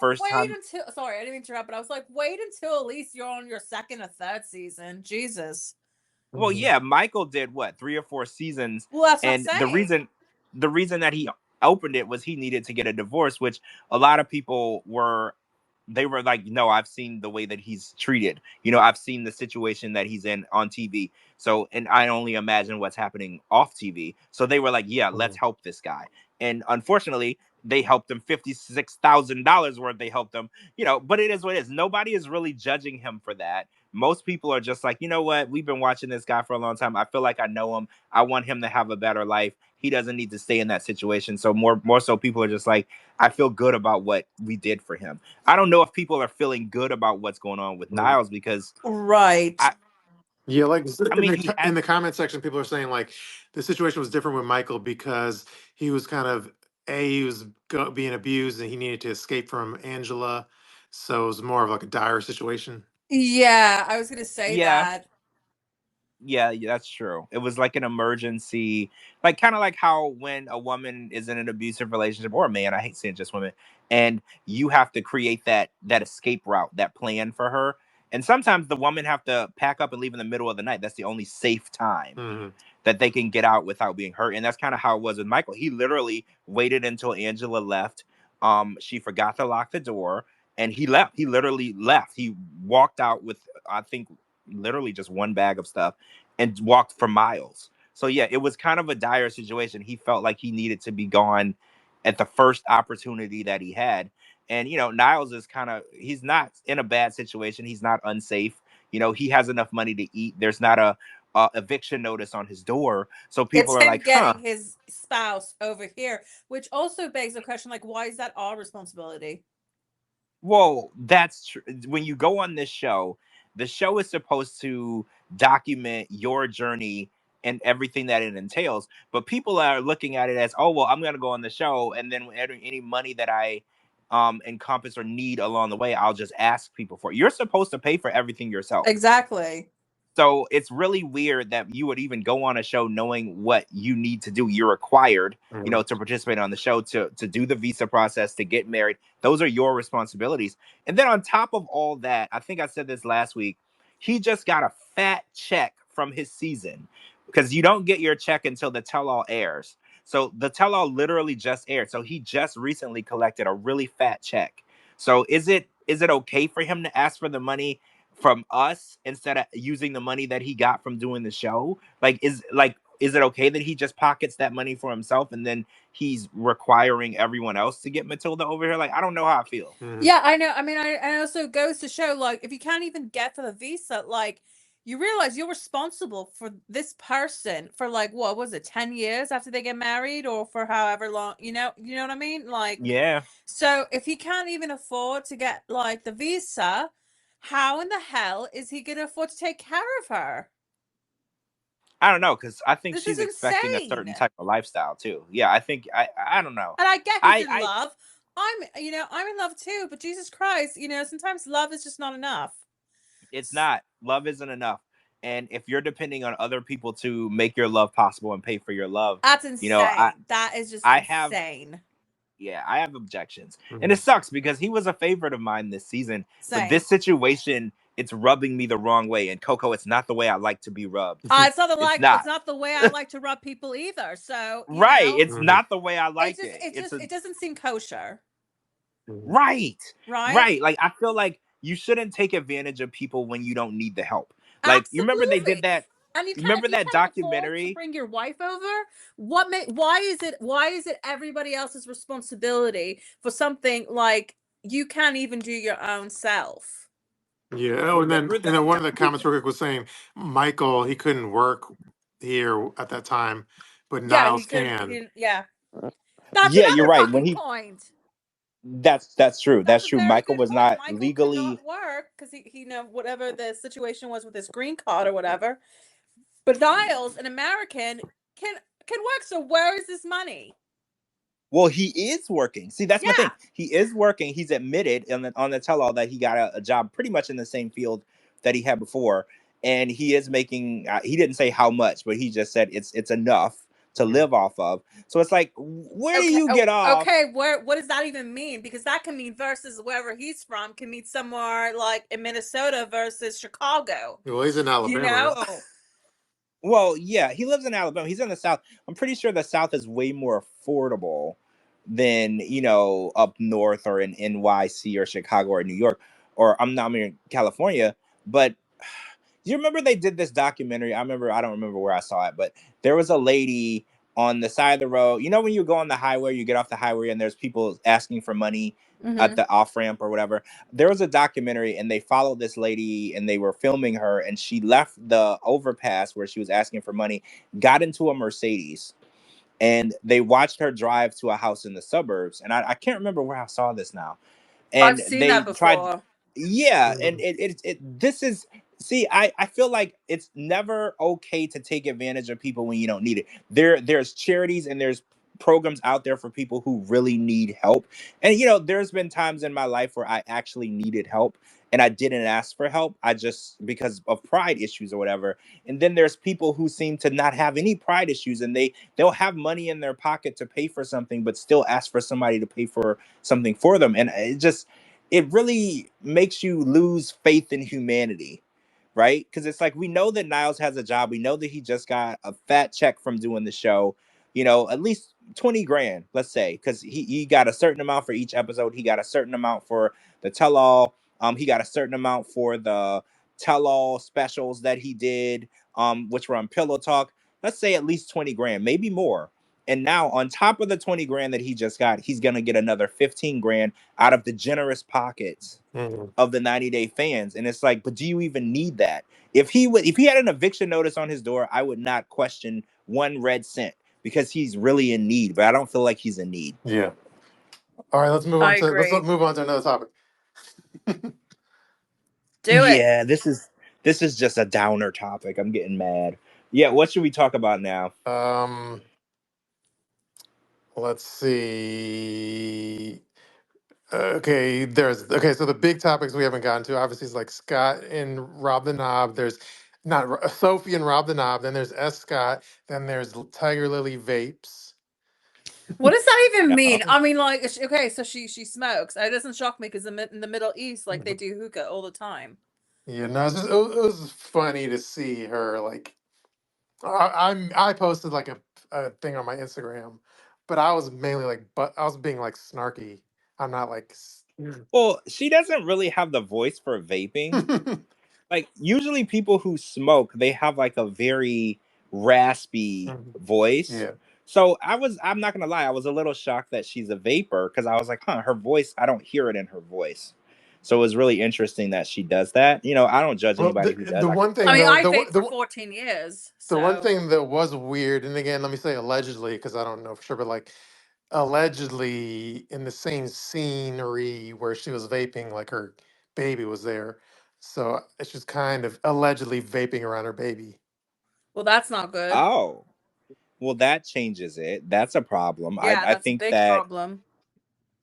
first time? Sorry, I didn't mean to interrupt, but I was like, wait until at least you're on your second or third season. Jesus. Well, yeah, Michael did what, 3 or 4 seasons. Well, that's and what I'm saying. The reason that he opened it was he needed to get a divorce, which a lot of people were like, no, I've seen the way that he's treated. You know, I've seen the situation that he's in on TV. So, and I only imagine what's happening off TV. So they were like, yeah, let's help this guy. And unfortunately, they helped him $56,000 worth. They helped him, you know, but it is what it is. Nobody is really judging him for that. Most people are just like, you know what? We've been watching this guy for a long time. I feel like I know him. I want him to have a better life. He doesn't need to stay in that situation. So more so people are just like, I feel good about what we did for him. I don't know if people are feeling good about what's going on with Niles because Yeah, like in the he comment section, people are saying like the situation was different with Michael because he was kind of he was being abused and he needed to escape from Angela, so it was more of like a dire situation. Yeah, I was gonna say that. Yeah, that's true. It was like an emergency, like kind of like how when a woman is in an abusive relationship, or a man, I hate saying just women, and you have to create that escape route, that plan for her. And sometimes the woman have to pack up and leave in the middle of the night. That's the only safe time that they can get out without being hurt. And that's kind of how it was with Michael. He literally waited until Angela left. She forgot to lock the door, and he left. He literally left. He walked out with, I think, literally just one bag of stuff and walked for miles. So yeah, it was kind of a dire situation. He felt like he needed to be gone at the first opportunity that he had. And Niles is he's not in a bad situation. He's not unsafe. He has enough money to eat. There's not a eviction notice on his door. So people It's are him like, huh. getting his spouse over here, which also begs the question, like, why is that our responsibility? Well, that's true. When you go on this show, the show is supposed to document your journey and everything that it entails. But people are looking at it as, oh, well, I'm going to go on the show, and then any money that I encompass or need along the way, I'll just ask people for. You're supposed to pay for everything yourself. Exactly. So it's really weird that you would even go on a show knowing what you need to do. You're required, to participate on the show, to do the visa process, to get married. Those are your responsibilities. And then on top of all that, I think I said this last week, he just got a fat check from his season, because you don't get your check until the tell-all airs. So the tell-all literally just aired. So he just recently collected a really fat check. So is it okay for him to ask for the money from us instead of using the money that he got from doing the show? Is it okay that he just pockets that money for himself, and then he's requiring everyone else to get Matilda over here? I don't know how I feel. Yeah, I know. I mean, I also goes to show, like, if you can't even get for the visa, like, you realize you're responsible for this person for, like, what was it, 10 years after they get married, or for however long, you know what I mean? Like, Yeah. So if he can't even afford to get, like, the visa, how in the hell is he gonna afford to take care of her? I don't know, because I think This she's is expecting a insane. certain type of lifestyle too. Yeah, I think I don't know. And I get he's in I love. I'm in love too, but Jesus Christ, sometimes love is just not enough. It's not. Love isn't enough. And if you're depending on other people to make your love possible and pay for your love, That's insane. That is just I have insane. yeah, I have objections. And it sucks because he was a favorite of mine this season. Same. But this situation, it's rubbing me the wrong way. And Coco, it's not the way I like to be rubbed. It's not not. it's not the way I like to rub people either. So Right. It's not the way I like it doesn't seem kosher. Right. Right. Right. Like, I feel like you shouldn't take advantage of people when you don't need the help. Like, you remember they did that? And you remember that documentary? To bring your wife over? Why is it everybody else's responsibility for something like you can't even do your own self? Yeah. Oh, and then one of the comments real quick was saying Michael, he couldn't work here at that time, but Niles can. Yeah. That's Yeah, you're right. fucking point. That's true. That's true. a very Michael good was point. not Michael legally cannot work because he whatever the situation was with his green card or whatever. But Niles, an American, can work. So where is this money? Well, he is working. See, that's my thing. He is working. He's admitted on the tell-all that he got a job pretty much in the same field that he had before, and he is making. He didn't say how much, but he just said it's enough to live off of. So it's like, where do you get off? Okay, what does that even mean? Because that can mean versus wherever he's from can mean somewhere like in Minnesota versus Chicago. Well, he's in Alabama. Well, yeah, he lives in Alabama. He's in the South. I'm pretty sure the South is way more affordable than, up north or in NYC or Chicago or New York, or I'm in California. But you remember they did this documentary? I don't remember where I saw it, but there was a lady on the side of the road. You know, when you go on the highway, you get off the highway and there's people asking for money at the off ramp or whatever. There was a documentary and they followed this lady and they were filming her, and she left the overpass where she was asking for money, got into a Mercedes, and they watched her drive to a house in the suburbs. And I can't remember where I saw this now. And I've seen they that before. yeah, and this is, see, I feel like it's never okay to take advantage of people when you don't need it. There's charities and there's programs out there for people who really need help. And there's been times in my life where I actually needed help and I didn't ask for help. I just, because of pride issues or whatever. And then there's people who seem to not have any pride issues, and they'll have money in their pocket to pay for something but still ask for somebody to pay for something for them. And it really makes you lose faith in humanity, right? Because it's like, we know that Niles has a job. We know that he just got a fat check from doing the show, at least 20 grand, let's say, because he got a certain amount for each episode. He got a certain amount for the tell-all. He got a certain amount for the tell-all specials that he did, which were on Pillow Talk. let's say at least 20 grand, maybe more. And now on top of the 20 grand that he just got, he's gonna get another 15 grand out of the generous pockets of the 90-day fans. And it's like, but do you even need that? If he had an eviction notice on his door, I would not question one red cent because he's really in need, but I don't feel like he's in need. Yeah. All right, let's move on I to agree. another topic. Do it. Yeah, this is just a downer topic. I'm getting mad. Yeah, what should we talk about now? Let's see. Okay, so the big topics we haven't gotten to obviously is like Scott and Rob the Knob. There's not Sophie and Rob the Knob. Then there's Scott. Then there's TigerLily vapes. What does that even mean? Oh. I mean, like, okay, so she smokes. It doesn't shock me because in the Middle East, like, they do hookah all the time. Yeah, no, it was funny to see her like. I posted like a thing on my Instagram, but I was mainly like, but I was being like snarky. I'm not like. Well, she doesn't really have the voice for vaping. Like usually people who smoke, they have like a very raspy voice. Yeah. So I'm not gonna lie, I was a little shocked that she's a vapor because I was like, huh, her voice, I don't hear it in her voice. So it was really interesting that she does that. You know, I don't judge Well, anybody who does. the one thing I mean, though, I vaped for 14 years. the one So thing that was weird, and again, let me say allegedly because I don't know for sure, but like allegedly in the same scenery where she was vaping, like her baby was there, so she's kind of allegedly vaping around her baby. well, that's not good. Oh, well, that changes it. That's a problem. Yeah, I that's a think big that problem.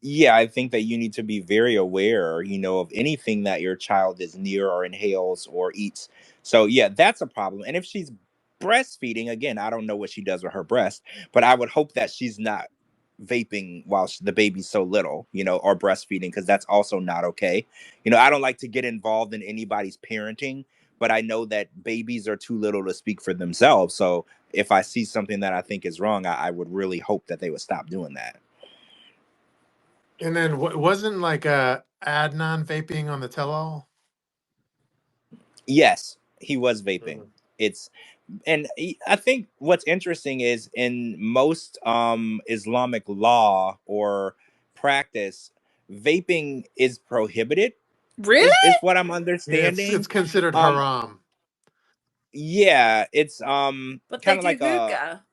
yeah, I think that you need to be very aware, you know, of anything that your child is near or inhales or eats. So, yeah, that's a problem. And if she's breastfeeding, again, I don't know what she does with her breast, but I would hope that she's not vaping while the baby's so little, you know, or breastfeeding, because that's also not okay. You know, I don't like to get involved in anybody's parenting, but I know that babies are too little to speak for themselves. So, if I see something that I think is wrong, I would really hope that they would stop doing that. And then wasn't like Adnan vaping on the tell-all? Yes, he was vaping. It's and I think what's interesting is in most Islamic law or practice, vaping is prohibited. Really? Is what I'm Yeah, understanding. it's considered Um, haram. yeah, it's But they kind of do like a hookah.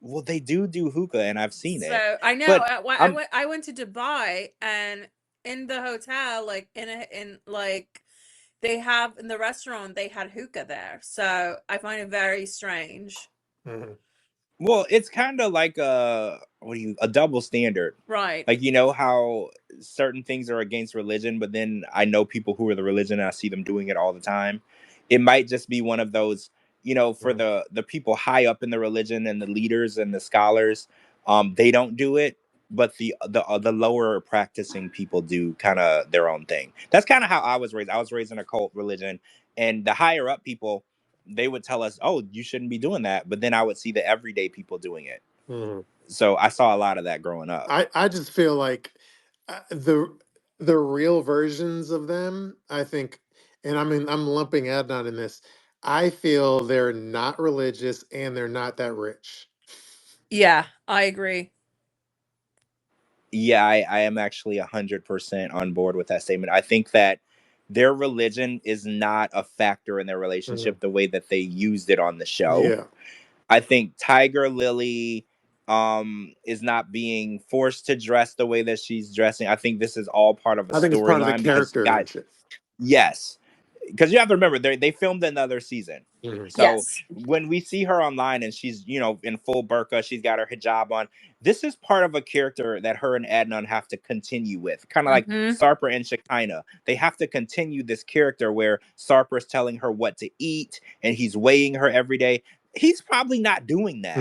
well, they do hookah, and I've seen it, So I know. but I went to Dubai, and in the hotel, like in like they have in the restaurant, they had hookah there. So I find it very strange. well, it's kind of like a double standard. Right. Like, you know how certain things are against religion, but then I know people who are the religion and I see them doing it all the time. It might just be one of those, you know, for the people high up in the religion and the leaders and the scholars, they don't do it, but the lower practicing people do kind of their own thing. That's kind of how I was raised. I was raised in a cult religion, and the higher up people, they would tell us, "Oh, you shouldn't be doing that," but then I would see the everyday people doing it. So I saw a lot of that growing up. I just feel like the real versions of them, I think, and I mean I'm lumping Adnan in this. I feel they're not religious and they're not that rich. Yeah, I agree. Yeah, I am actually 100% on board with that statement. I think that their religion is not a factor in their relationship the way that they used it on the show. Yeah. I think TigerLily is not being forced to dress the way that she's dressing. I think this is all part of a I think it's part of the storyline because character guys, and shit. yes, because you have to remember they filmed another season. So Yes. when we see her online and she's, you know, in full burqa, she's got her hijab on. This is part of a character that her and Adnan have to continue with, kind of like Sarper and Shekinah. They have to continue this character where Sarper's telling her what to eat and he's weighing her every day. He's probably not doing that.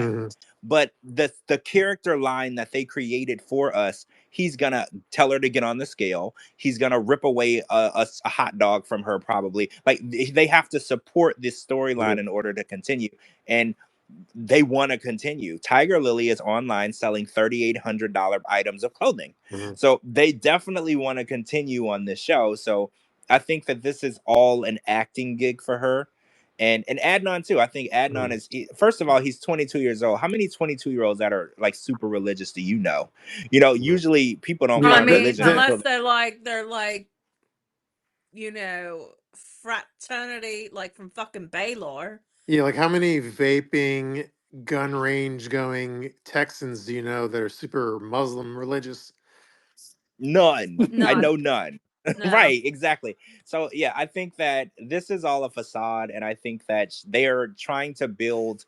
But the character line that they created for us, he's gonna tell her to get on the scale. He's gonna rip away a hot dog from her, probably. Like they have to support this storyline in order to continue, and they want to continue. TigerLily is online selling $3,800 items of clothing, so they definitely want to continue on this show. So I think that this is all an acting gig for her. And Adnan too. I think Adnan is first of all, he's 22 years old. How many 22-year-olds that are like super religious do you know? You know, usually people don't Yeah, I find mean, religion unless until they're like, you know, fraternity, like from fucking Baylor. yeah, like how many vaping, gun range going Texans do you know that are super Muslim religious? none. I None. know none. No. Right, exactly. So yeah, I think that this is all a facade, and I think that they are trying to build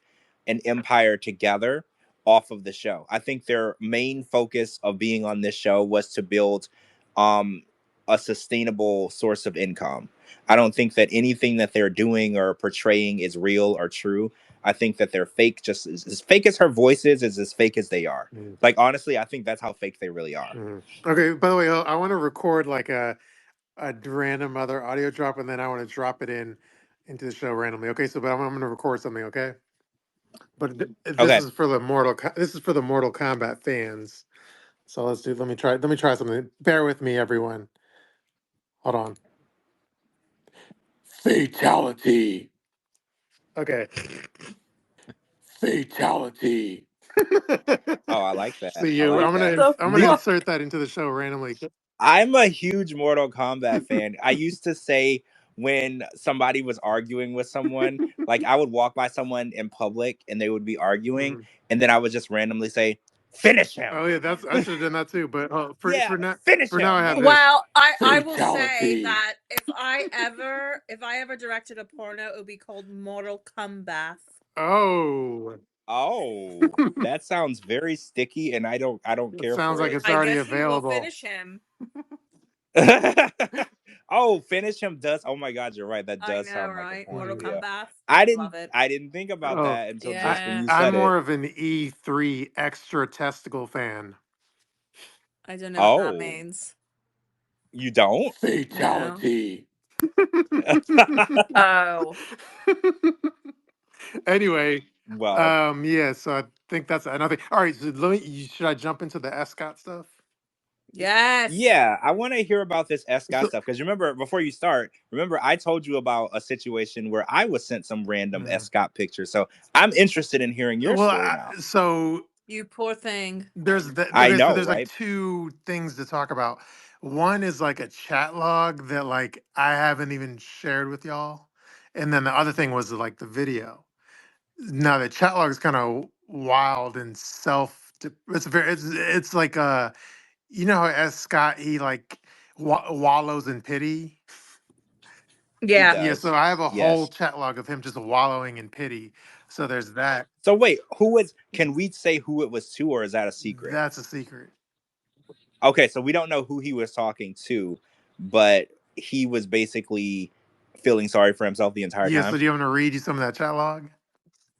an empire together off of the show. I think their main focus of being on this show was to build um a sustainable source of income. I don't think that anything that they're doing or portraying is real or true. I think that they're fake, just as fake as her voice is as fake as they are. Like honestly, I think that's how fake they really are. Okay, by the way, I want to record like a random other audio drop, and then I want to drop it into the show randomly. Okay, so but I'm going to record something. Okay, but this Okay. is for the this is for the Mortal Kombat fans. So let's do. Let me try something. Bear with me, everyone. Hold on. Fatality. Okay. Fatality. Oh, I like that. So I you, like that. I'm gonna insert that into the show randomly. I'm a huge Mortal Kombat fan. I used to say when somebody was arguing with someone, like I would walk by someone in public and they would be arguing, Mhm. and then I would just randomly say, "Finish him." Oh yeah, I should have done that too. But Yeah, finish for now I him. have Like, this. Well, I will say Fatality. that if I ever directed a porno, it would be called Mortal Kombat. Oh, oh, that sounds very sticky, and I don't it care sounds for like it. it's I already guess you will available. finish him. Oh, finish him does. Oh my God, you're right. That I does know, sound like a right? Mortal porno. Yeah, Kombat. I Love didn't. it. I didn't think about Oh, that until just when Yeah. you I'm said it. more of an E3 extra testicle fan. I don't know what that Oh, means. you don't? Fatality. Oh. Anyway, Well, yeah. So I think that's another. All right, so should I jump into the EScott stuff? Yes. yeah, I want to hear about this EScott So, stuff because remember, before you start, remember I told you about a situation where I was sent some random mm. EScott pictures. So I'm interested in hearing your well, story now. so You poor thing. there's that. I Okay, so know, there's like right? two things to talk about. One is like a chat log that like I haven't even shared with y'all, and then the other thing was like the video. Now the chat log is kind of wild and it's very it's like you know how S Scott he like wallows in pity. He Yeah. Yeah, so does. I have a whole Yes. chat log of him just wallowing in pity. So there's that. So wait, who was? Can we say who it was to, or is that a secret? That's a secret. Okay, so we don't know who he was talking to, but he was basically feeling sorry for himself the entire Yeah, so time. do you want me to read you some of that chat log?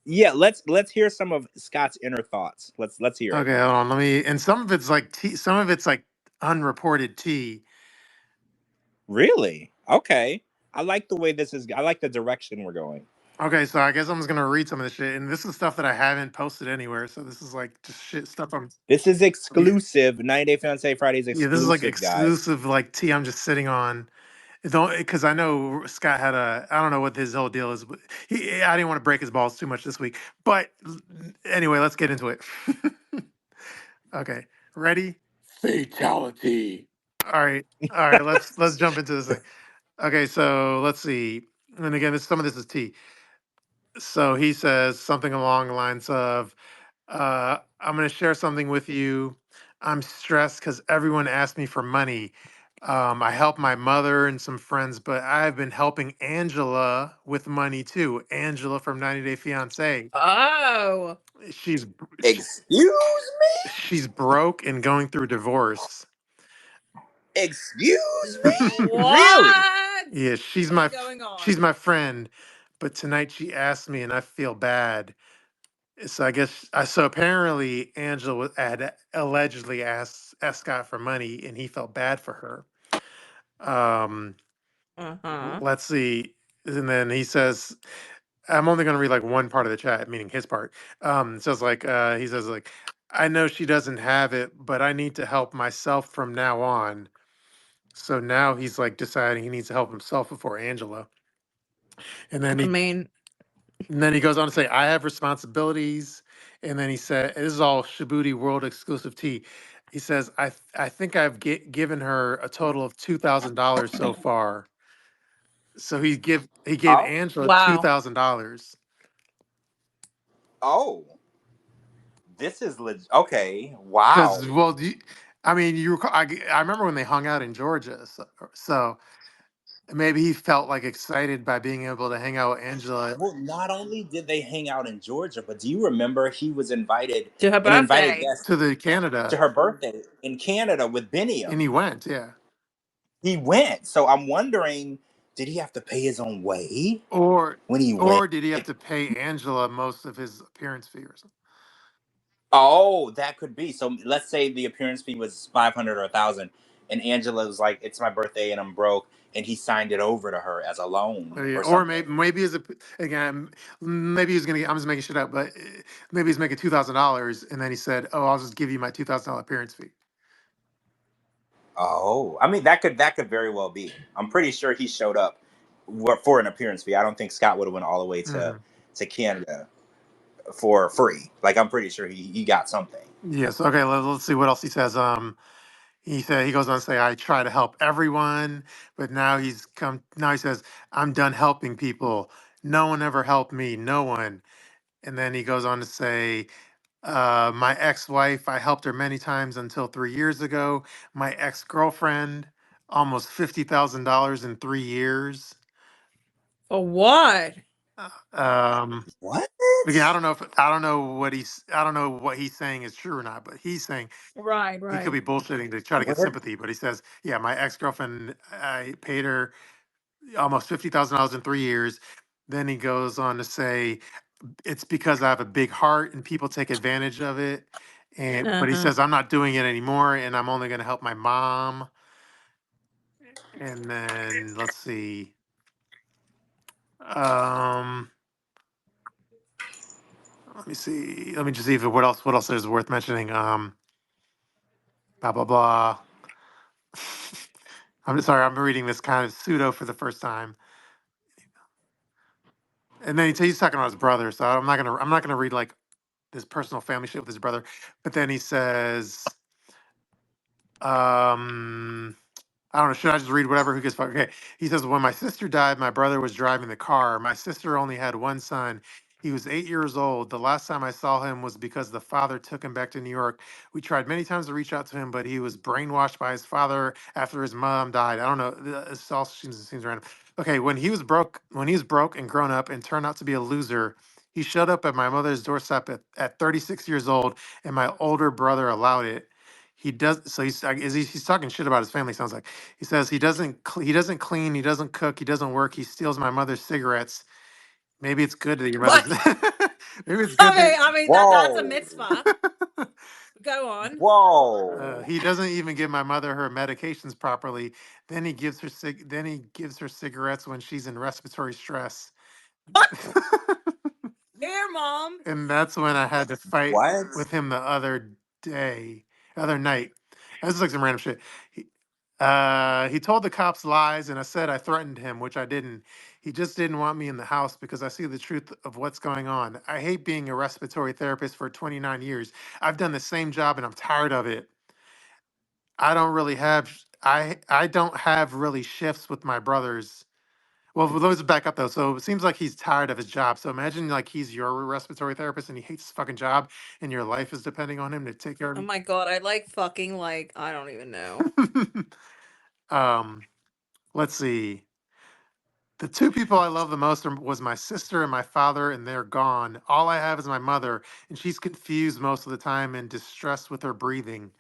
Yeah, let's hear some of Scott's inner thoughts. Let's hear it. Okay, hold on. Let me. And some of it's like tea. Some of it's like unreported tea. Really? Okay. I like the way this is. I like the direction we're going. Okay, so I guess I'm just gonna read some of the shit, and this is stuff that I haven't posted anywhere. So this is like just shit stuff. This is Yeah, exclusive. 90 Day Fiance Fridays yeah. This is like exclusive, guys. exclusive like tea. I'm just sitting on. Don't because I know Scott had a. I don't know what his whole deal is, but I didn't want to break his balls too much this week. But anyway, let's get into it. Okay, ready? Fatality. All right. Let's jump into this thing. Okay, so let's see. And again, some of this is tea. So he says something along the lines of, I'm going to share something with you. I'm stressed because everyone asked me for money. I helped my mother and some friends, but I've been helping Angela with money too. Angela from 90 Day Fiance. Oh. She's Excuse she's broke and going through divorce. me? Excuse me? Really? What? Yeah, What's going on? she's my friend, but tonight she asked me, and I feel bad. So I guess so. Apparently, Angela had allegedly asked Escott for money, and he felt bad for her. Um, Uh-huh. let's see, and then he says, "I'm only going to read like one part of the chat, meaning his part." It says like he says like, "I know she doesn't have it, but I need to help myself from now on." So now he's like deciding he needs to help himself before Angela. And then I he mean, And then he goes on to say, I have responsibilities. And then he said, this is all Shabooty world exclusive tea. He says, I think I've given her a total of $2,000 so far. So he gave Oh, Angela Wow. $2,000 oh, this is legit. Okay, because, wow. well, I mean, I remember when they hung out in Georgia. So maybe he felt like excited by being able to hang out with Angela Well, not only did they hang out in Georgia, but do you remember he was invited, To her an invited birthday. guest to the to Canada, her birthday in Canada with and he Binium? went. Yeah. He went. So I'm wondering, did he have to pay his own way Or when he went? or did he have to pay Angela most of his appearance fee or something? Oh, that could be. So let's say the appearance fee was 500 or 1,000, and Angela was like, "It's my birthday and I'm broke," and he signed it over to her as a loan Yeah, or or something. maybe as a again, maybe he's gonna. I'm just making shit up, but maybe he's making $2,000, and then he said, "Oh, I'll just give you my $2,000 appearance fee." Oh, I mean that could very well be. I'm pretty sure he showed up for an appearance fee. I don't think Scott would have went all the way Hmm. to Canada for free. Like I'm pretty sure he got something. Yes. Okay. Let's see what else he says. He goes on to say, "I try to help everyone, but now he's come. Now he says, I'm done helping people. No one ever helped me. No one." And then he goes on to say, my ex-wife, I helped her many times until 3 years ago. My ex-girlfriend, almost $50,000 in 3 years. For what? Um, What? Again, I don't know I don't know what he's saying is true or not, but he's saying Right, he could right. be bullshitting to try to get Where? sympathy. But he says, yeah, my ex-girlfriend, I paid her almost $50,000 in 3 years. Then he goes on to say, it's because I have a big heart and people take advantage of it. And but he Uh-huh. says I'm not doing it anymore, and I'm only going to help my mom. And then let's see. Um, Let me see. Let me just see if what else is worth mentioning. Blah blah blah. I'm sorry. I'm reading this kind of pseudo for the first time. And then he's talking about his brother, so I'm not gonna read like this personal family shit with his brother. But then he says, um, I don't know. Should I just read whatever? Who gives a fuck? Okay. He says, when my sister died, my brother was driving the car. My sister only had one son. He was 8 years old. The last time I saw him was because the father took him back to New York. We tried many times to reach out to him, but he was brainwashed by his father after his mom died. I don't know. This all seems random. Okay, when he was broke and grown up and turned out to be a loser, he showed up at my mother's doorstep at 36 years old, and my older brother allowed it. He does so. He's talking shit about his family. Sounds like he says he doesn't clean, he doesn't cook, he doesn't work. He steals my mother's cigarettes. Maybe it's good that your mother's. What? Maybe it's good I mean that's a Whoa! mitzvah. that. Go on. Whoa! He doesn't even give my mother her medications properly. Then he gives her cigarettes when she's in respiratory stress. What? Here, mom. And that's when I had to fight What? with him the other night. This is like some random shit. He told the cops lies, and I said I threatened him, which I didn't. He just didn't want me in the house because I see the truth of what's going on. I hate being a respiratory therapist for 29 years. I've done the same job, and I'm tired of it. I don't have really shifts with my brothers. Well, let me back up though. So it seems like he's tired of his job. So imagine like he's your respiratory therapist and he hates his fucking job, and your life is depending on him to take care of Oh you. my god, I like fucking like I don't even know. um, let's see. The two people I love the most was my sister and my father, and they're gone. All I have is my mother, and she's confused most of the time and distressed with her breathing.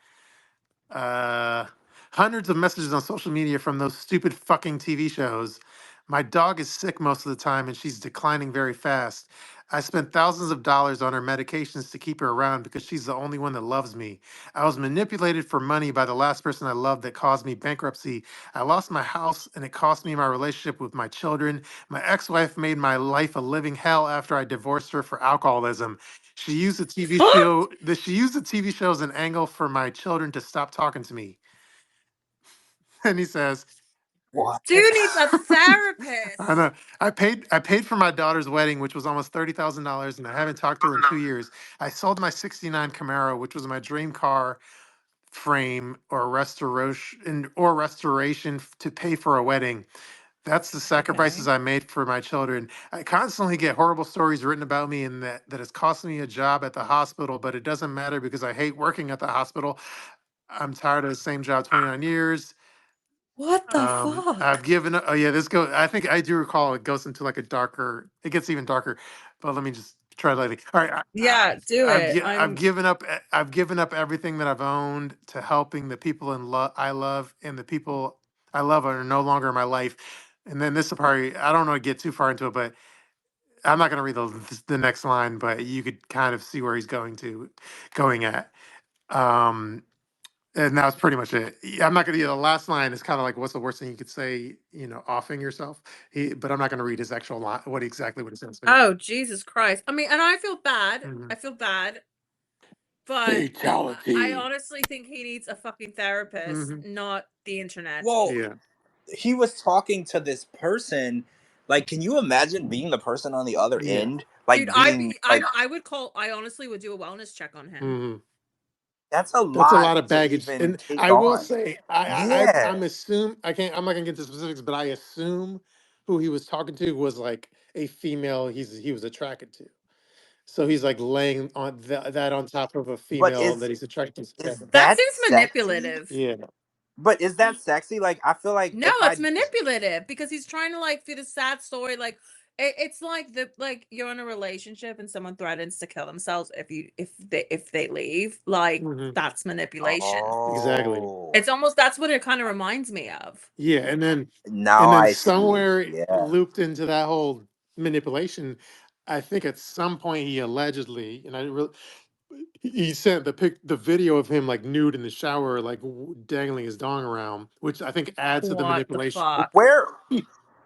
Uh, Hundreds of messages on social media from those stupid fucking TV shows. My dog is sick most of the time and she's declining very fast. I spent thousands of dollars on her medications to keep her around because she's the only one that loves me. I was manipulated for money by the last person I loved that caused me bankruptcy. I lost my house and it cost me my relationship with my children. My ex wife made my life a living hell after I divorced her for alcoholism. She used the TV show as an angle for my children to stop talking to me. And he says, What? Dude needs a therapist. I know. I paid for my daughter's wedding, which was almost $30,000, and I haven't talked to her in 2 years. I sold my '69 Camaro, which was my dream car frame or restoration to pay for a wedding. That's the sacrifices Okay. I made for my children. I constantly get horrible stories written about me, and that it's cost me a job at the hospital, but it doesn't matter because I hate working at the hospital. I'm tired of the same job 29 years. What the I've fuck? given up. Oh yeah, this go. I think I do recall it goes into like a darker. It gets even darker. But let me just try lightly. All right, Yeah, do it. I've given up. I've given up everything that I've owned to helping the people in love I love, and the people I love are no longer in my life. And then this will probably, I don't want to get too far into it, but I'm not going to read the next line, but you could kind of see where he's going at. Um, and that's pretty much it. I'm not gonna. The last line is kind of like, "What's the worst thing you could say?" Offing yourself. But I'm not gonna read his actual line. What he says. Oh, Jesus Christ. I mean, and I feel bad. Mhm. I feel bad. But I honestly think he needs a fucking therapist, Mhm. not the internet. Well, Yeah. he was talking to this person. Like, can you imagine being the person on the other Yeah. end? Like, Dude, being like, I honestly would do a wellness check on him. hmm that's a That's a lot lot of to baggage. even And take I will on. say, Yeah. I'm assume I can't. I'm not gonna get into specifics, but I assume who he was talking to was like a female. He was attracted to. So he's like laying on that on top of a But female that he's attracted to. is That that seems sexy? manipulative. Yeah. But is that sexy? Like, I feel like No, if it's I manipulative because he's trying to like feed a sad story. Like it's like you're in a relationship and someone threatens to kill themselves if they leave. Like hmm that's manipulation. Exactly. oh, It's almost that's what it kind of reminds me of. Yeah, and then now I see. somewhere Yeah. looped into that whole manipulation, I think at some point he allegedly, and I didn't really, he sent the video of him like nude in the shower, like dangling his dong around, which I think adds to the What the manipulation. fuck?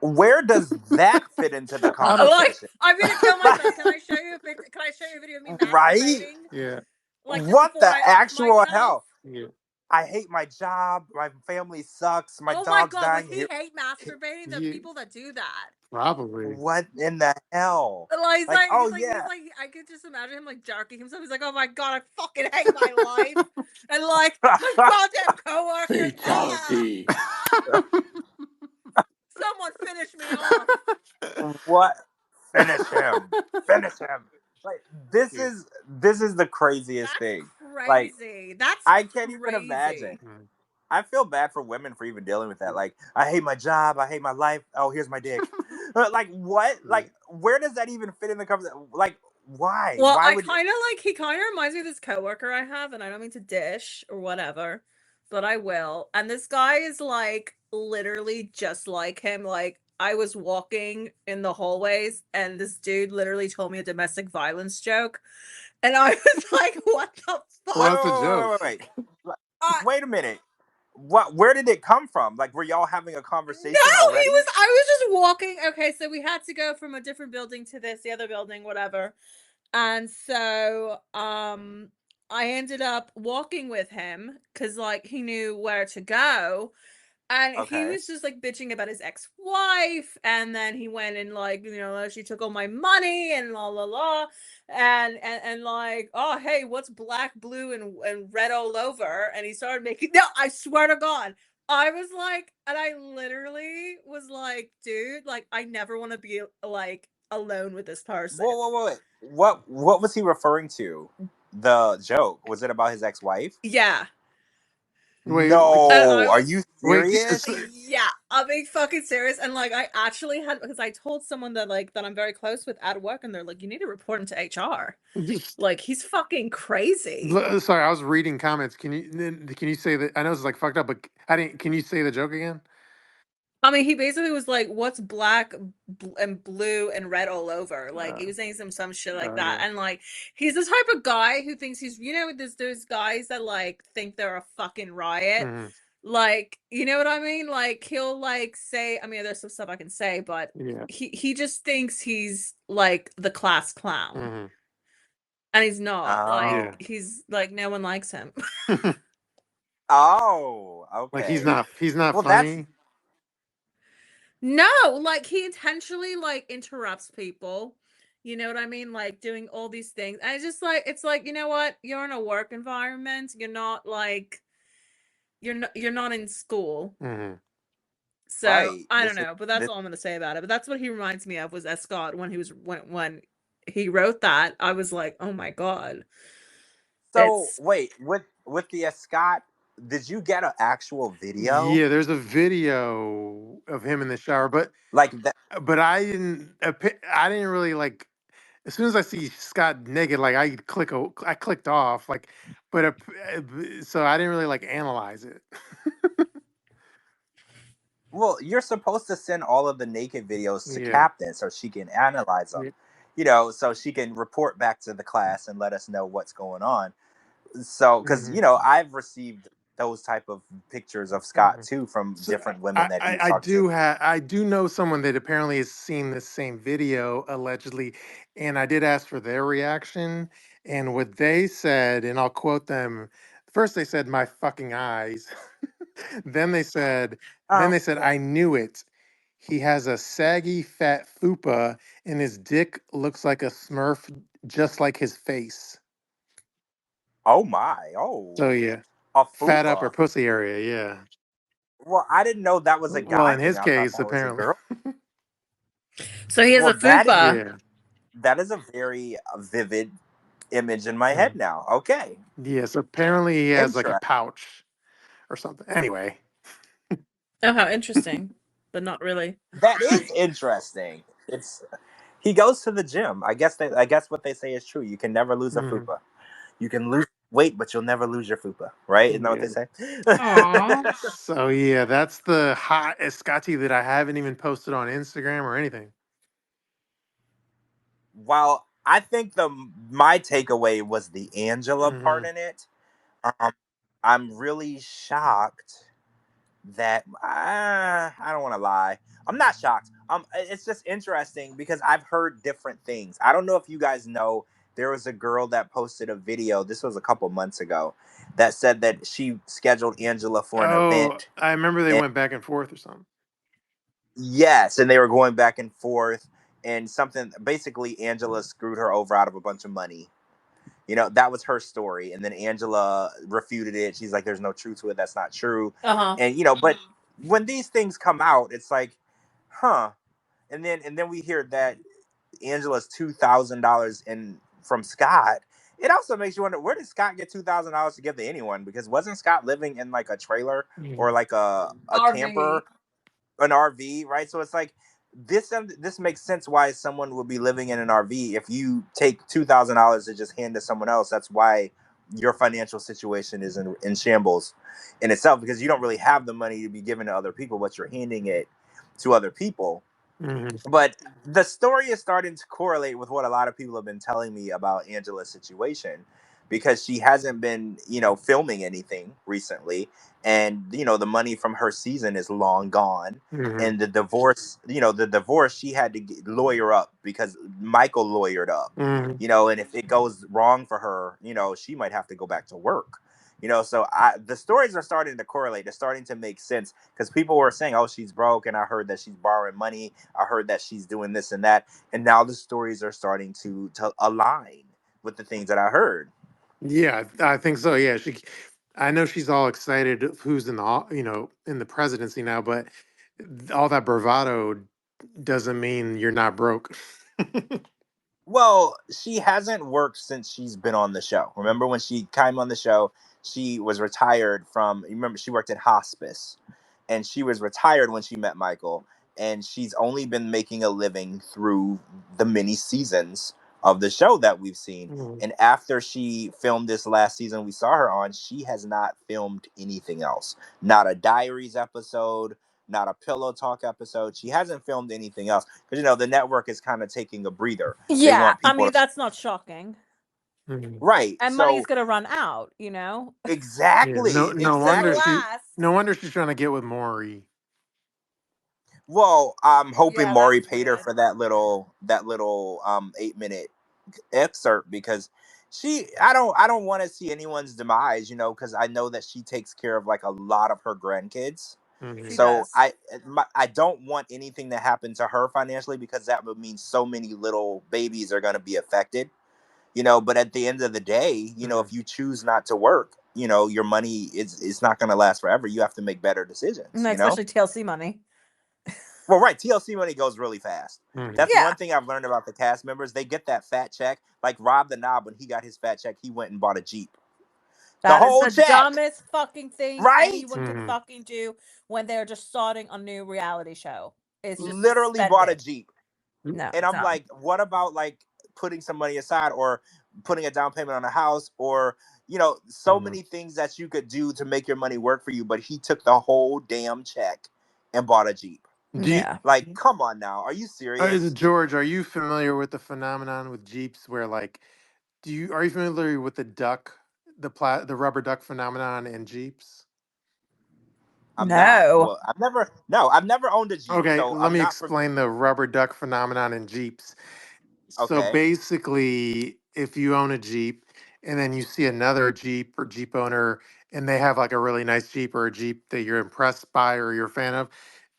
Where does that fit into the I don't, Like conversation? I'm gonna kill myself. Can I show you a pic? Can I show you a video of me Right? masturbating? yeah, Like just What before the I off actual myself? hell? yeah, I hate my job. My family sucks. My Oh my dog's god, would dying he here. hate masturbating? There are yeah, people that do that. probably. What in the hell? Like he's Like, like oh he's like he's yeah. like I could just imagine him like jerking himself. He's like, oh my god, I fucking hate my life. And like this goddamn coworker. Fatality. Someone finish me off. What? Finish him. Finish him. Like, Yeah. this is the craziest That's thing. Like, crazy. That's I can't even imagine. crazy. Mm. I feel bad for women for even dealing with that. Like, I hate my job. I hate my life. Oh, here's my dick. Like, what? Yeah. Like, where does that even fit in the conversation? Like, why? Well, Why I would? kind of like he kind of reminds me of this coworker I have, and I don't mean to dish or whatever, but I will. And this guy is like literally just like him. Like I was walking in the hallways, and this dude literally told me a domestic violence joke, and I was like, "What the Wait, fuck?" What's a joke? Wait a minute. What? Where did it come from? Like, were y'all having a conversation No, already? I was just walking. Okay, so we had to go from a different building to the other building, whatever. And so I ended up walking with him cuz like he knew where to go. And he Okay. was just like bitching about his ex-wife, and then he went and like, she took all my money and la la la, and like, oh hey, what's black, blue, and red all over? And he started making no, I swear to God, I was like, and I literally was like, dude, like I never want to be like alone with this person. Whoa. What was he referring to? The joke, was it about his ex-wife? Yeah. Wait, No, are you wait. serious? Yeah, I'm being fucking serious. And like I actually had, because I told someone that like that I'm very close with at work, and they're like, you need to report him to HR. Like he's fucking crazy. Sorry, I was reading comments. Can you say that? I know it's like fucked up, but I didn't. Can you say the joke again? I mean, he basically was like, "What's black and blue and red all over?" Like Uh, he was saying some shit like that, yeah. and like he's the type of guy who thinks he's, there's those guys that like think they're a fucking riot. Mhm. Like, you know what I mean? Like he'll like say, I mean, there's some stuff I can say, but Yeah. he just thinks he's like the class clown, Mhm. and he's not. Oh. Like Yeah. he's like no one likes him. Oh, Like okay. he's not Well, that's funny. No, like he intentionally like interrupts people. You know what I mean? Like doing all these things. And it's like, you know what? You're in a work environment. You're not like you're not in school. Mm-hmm. So Right. I don't This is know, but that's this. all I'm gonna say about it. But that's what he reminds me of was EScott when he wrote that. I was like, oh my god, So it's wait, with the Scott, did you get an actual video Yeah, there's a video of him in the shower, like that? but I didn't really like. As soon as I see Scott naked, like I clicked off, like, so I didn't really like analyze it. Well, you're supposed to send all of the naked videos to Yeah. Captain so she can analyze them. Yeah. So she can report back to the class and let us know what's going on. So, because Hmm. I've received those type of pictures of Scott Hmm. too from So different women that he was I talking to. I do know someone that apparently has seen this same video allegedly, and I did ask for their reaction, and what they said, and I'll quote them. First, they said, "My fucking eyes." then they said, then Oh, they said, "I knew it. He has a saggy, fat fupa, and his dick looks like a Smurf, just like his face." oh my, oh, So yeah, a fat upper fupa. pussy area. Yeah. Well, I didn't know that was a Well, guy in thing. his I thought case, that was a apparently. girl. so he has Well, a fupa. Yeah. that is a very vivid image in my head Mm. now. Okay, Yes, apparently he has like a interesting. pouch or something. Anyway. Oh, how interesting, but not really. That is interesting. It's He goes to the gym. I guess what they say is true. You can never lose a Mhm. fupa. You can lose weight, but you'll never lose your fupa. Right? Isn't that what they Yeah. say? Aw. So yeah, that's the hot escati that I haven't even posted on Instagram or anything. While I think my takeaway was the Angela part Hmm. in it. Um, I'm really shocked that I don't want to lie. I'm not shocked. It's just interesting because I've heard different things. I don't know if you guys know. There was a girl that posted a video. This was a couple months ago, that said that she scheduled Angela for an Oh, event. I remember they And went back and forth or something. yes, and they were going back and forth, and something basically Angela screwed her over out of a bunch of money. That was her story. And then Angela refuted it. She's like, there's no truth to it. That's not true. Uh-huh. And, but when these things come out, it's like, huh. And then we hear that Angela's $2,000 in from Scott. It also makes you wonder, where did Scott get $2,000 to give to anyone? Because wasn't Scott living in like a trailer or Mhm. like a RV. camper, an RV, right? So it's like this makes sense why someone would be living in an RV. If you take $2,000 to just hand to someone else, that's why your financial situation is in shambles in itself, because you don't really have the money to be given to other people, but you're handing it to other people. Mhm. But the story is starting to correlate with what a lot of people have been telling me about Angela's situation, because she hasn't been, filming anything recently. And, the money from her season is long gone. Mhm. And the divorce, she had to lawyer up because Michael lawyered up, Mhm. and if it goes wrong for her, she might have to go back to work. So the stories are starting to correlate. They're starting to make sense because people were saying, "Oh, she's broke," and I heard that she's borrowing money. I heard that she's doing this and that, and now the stories are starting to align with the things that I heard. Yeah, I think so. Yeah, I know she's all excited of who's in in the presidency now, but all that bravado doesn't mean you're not broke. Well, she hasn't worked since she's been on the show. Remember when she came on the show, she was retired from, you remember she worked at hospice, and she was retired when she met Michael, and she's only been making a living through the mini seasons of the show that we've seen. Mhm. And after she filmed this last season we saw her on, she has not filmed anything else. Not a Diaries episode, not a Pillow Talk episode. She hasn't filmed anything else because the network is kind of taking a breather. They Yeah, want I people mean to that's not shocking. Mhm. right. And money's So gonna run out. Yeah, exactly, Who's gonna exactly. last? no wonder she's trying to get with Maury. Well, I'm hoping Yeah, Maury that's paid her weird. for that little 8-minute excerpt, because I don't want to see anyone's demise, because I know that she takes care of like a lot of her grandkids. Mhm. So does. I don't want anything to happen to her financially, because that would mean so many little babies are going to be affected. But at the end of the day, if you choose not to work, your money is not going to last forever. You have to make better decisions. Especially TLC money. Well, right, TLC money goes really fast. Mhm. That's Yeah. one thing I've learned about the cast members. They get that fat check. Like Rob the Knob, when he got his fat check, he went and bought a Jeep. That is whole the check, dumbest fucking thing right? anyone can Mhm. fucking do when they're just starting a new reality show. It's just Literally spend bought a it. Jeep. No, And I'm dumb. like, what about like putting some money aside, or putting a down payment on a house, or so Mhm. many things that you could do to make your money work for you. But he took the whole damn check and bought a Jeep. Do you, Yeah. Like, come on now, are you serious? George, are you familiar with the phenomenon with Jeeps where like are you familiar with the the rubber duck phenomenon in Jeeps? I'm not. No. Well, I've never owned a Jeep, Okay, so let I'm me not. explain the rubber duck phenomenon in Jeeps. So Okay. basically, if you own a Jeep and then you see another Jeep or Jeep owner and they have like a really nice Jeep or a Jeep that you're impressed by or you're a fan of,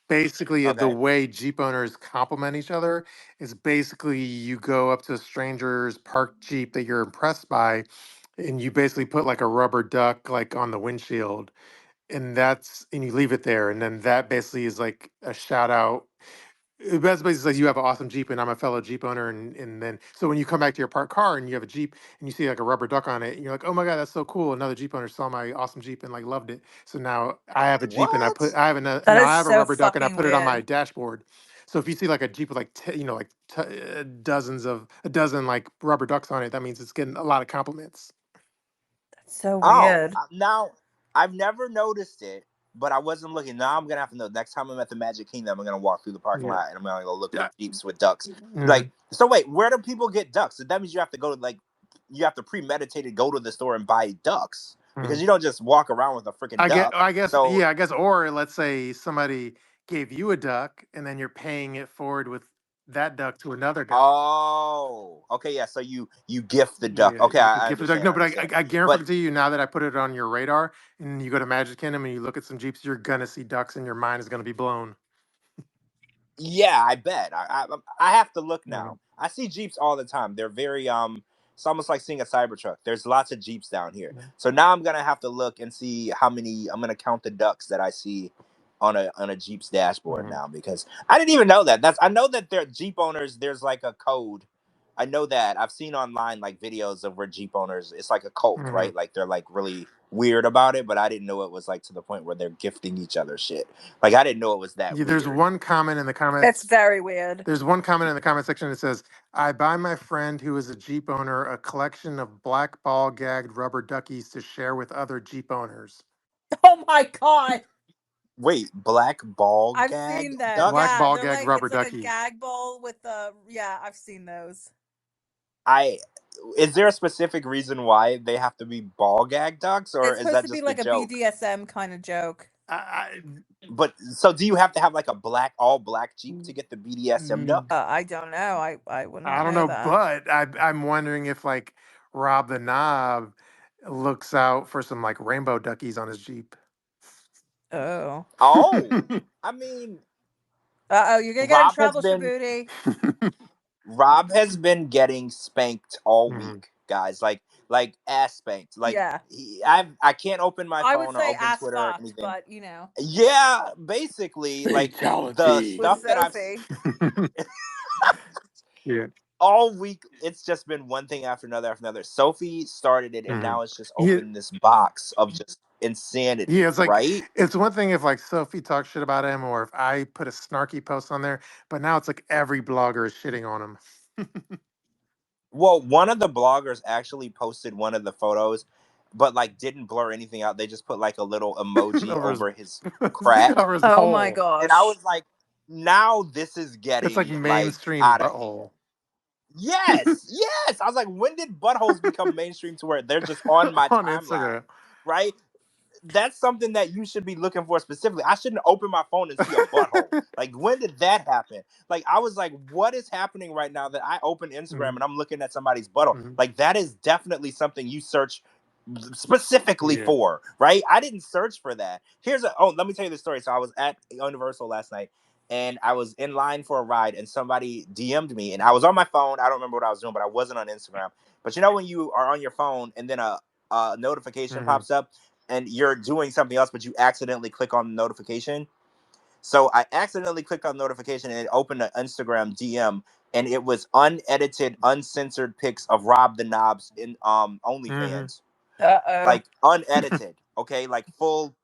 basically the Okay. way Jeep owners compliment each other is basically you go up to a stranger's parked Jeep that you're impressed by and you basically put like a rubber duck like on the windshield and you leave it there and then that basically is like a shout out. That's basically like you have an awesome Jeep and I'm a fellow Jeep owner and then so when you come back to your parked car and you have a Jeep and you see like a rubber duck on it and you're like, oh my God, that's so cool. Another Jeep owner saw my awesome Jeep and like loved it. So now I have a Jeep and What? That is I have a so rubber duck and I fucking put it on my weird. dashboard. So if you see like a Jeep with like a dozen like rubber ducks on it, that means it's getting a lot of compliments. That's so Oh, weird. now I've never noticed it, but I wasn't looking. Now I'm gonna have to know. Next time I'm at the Magic Kingdom, I'm gonna walk through the parking Yeah. lot and I'm gonna go look for Yeah. Jeeps with ducks. Mhm. Like, so wait, where do people get ducks? So that means you have to go to you have to premeditate go to the store and buy ducks, because Mhm. you don't just walk around with a freaking duck. So, I guess, or let's say somebody gave you a duck and then you're paying it forward with that duck to another guy. oh, okay, yeah. So you gift the duck. Yeah, Okay, like a I gift of duck. understand. No, I but understand. I But guarantee you now that I put it on your radar and you go to Magic Kingdom and you look at some Jeeps, you're gonna see ducks and your mind is gonna be blown. yeah, I bet. I have to look Mhm. now. I see Jeeps all the time. They're very It's almost like seeing a Cybertruck. There's lots of Jeeps down here. Mhm. So now I'm gonna have to look and see how many. I'm gonna count the ducks that I see on a Jeep's dashboard Mhm. now, because I didn't even know that. I know that there Jeep owners. There's like a code. I know that. I've seen online like videos of where Jeep owners. It's like a cult, Mhm. right? Like they're like really weird about it. But I didn't know it was like to the point where they're gifting each other shit. Like I didn't know it was that Yeah, weird. It's very weird. there's one comment in the comment section that says, I buy my friend who is a Jeep owner a collection of black ball gagged rubber duckies to share with other Jeep owners. Oh my God. Wait, black ball I've gag seen them. ducks? Black Yeah, ball they're gagged like rubber it's like a duckies. gag ball with the yeah, I've seen those. I Is there a specific reason why they have to be ball gag ducks, or It's is supposed that to be just a like a joke? BDSM kind of joke. I, But so do you have to have like a all black Jeep to get the BDSM duck? I don't know. I would I not don't know know, that. but I'm wondering if like Rob the Knob looks out for some like rainbow duckies on his Jeep. Oh. Oh, I mean, Uh-oh, you're gonna get in Rob has trouble, been Shabooty. Rob has been getting spanked all Mhm. week, guys. Like ass spanked. Like Yeah. I can't open my I would phone or say open ass Twitter or fucked, anything. but you know. Yeah, basically, like the With stuff that Sophie. Yeah. all week, it's just been one thing after another after another. Sophie started it, and Mhm. now it's just Yeah. opened this box of just insanity, Yeah, it's like right? it's one thing if like Sophie talks shit about him or if I put a snarky post on there, but now it's like every blogger is shitting on him. Well, one of the bloggers actually posted one of the photos, but like didn't blur anything out. They just put like a little emoji over his over his crack, over his Oh my hole. and I gosh. was like, now this is It's like getting like mainstream out of hand. butthole. Yes, yes. I was like, when did buttholes become mainstream to where they're just on my On timeline, Instagram. right? That's something that you should be looking for specifically. I shouldn't open my phone and see a butthole. Like, when did that happen? Like, I was like, what is happening right now that I open Instagram Mhm. and I'm looking at somebody's butthole? Mhm. Like, that is definitely something you search specifically Yeah. for, right? I didn't search for that. Let me tell you the story. So I was at Universal last night and I was in line for a ride and somebody DM'd me and I was on my phone. I don't remember what I was doing, but I wasn't on Instagram. But you know when you are on your phone and then a notification Hmm. pops up and you're doing something else, but you accidentally click on the notification? So I accidentally clicked on notification and it opened an Instagram DM and it was unedited, uncensored pics of Rob the Knobs in Hmm. OnlyFans, Uh-oh. like unedited, okay, like full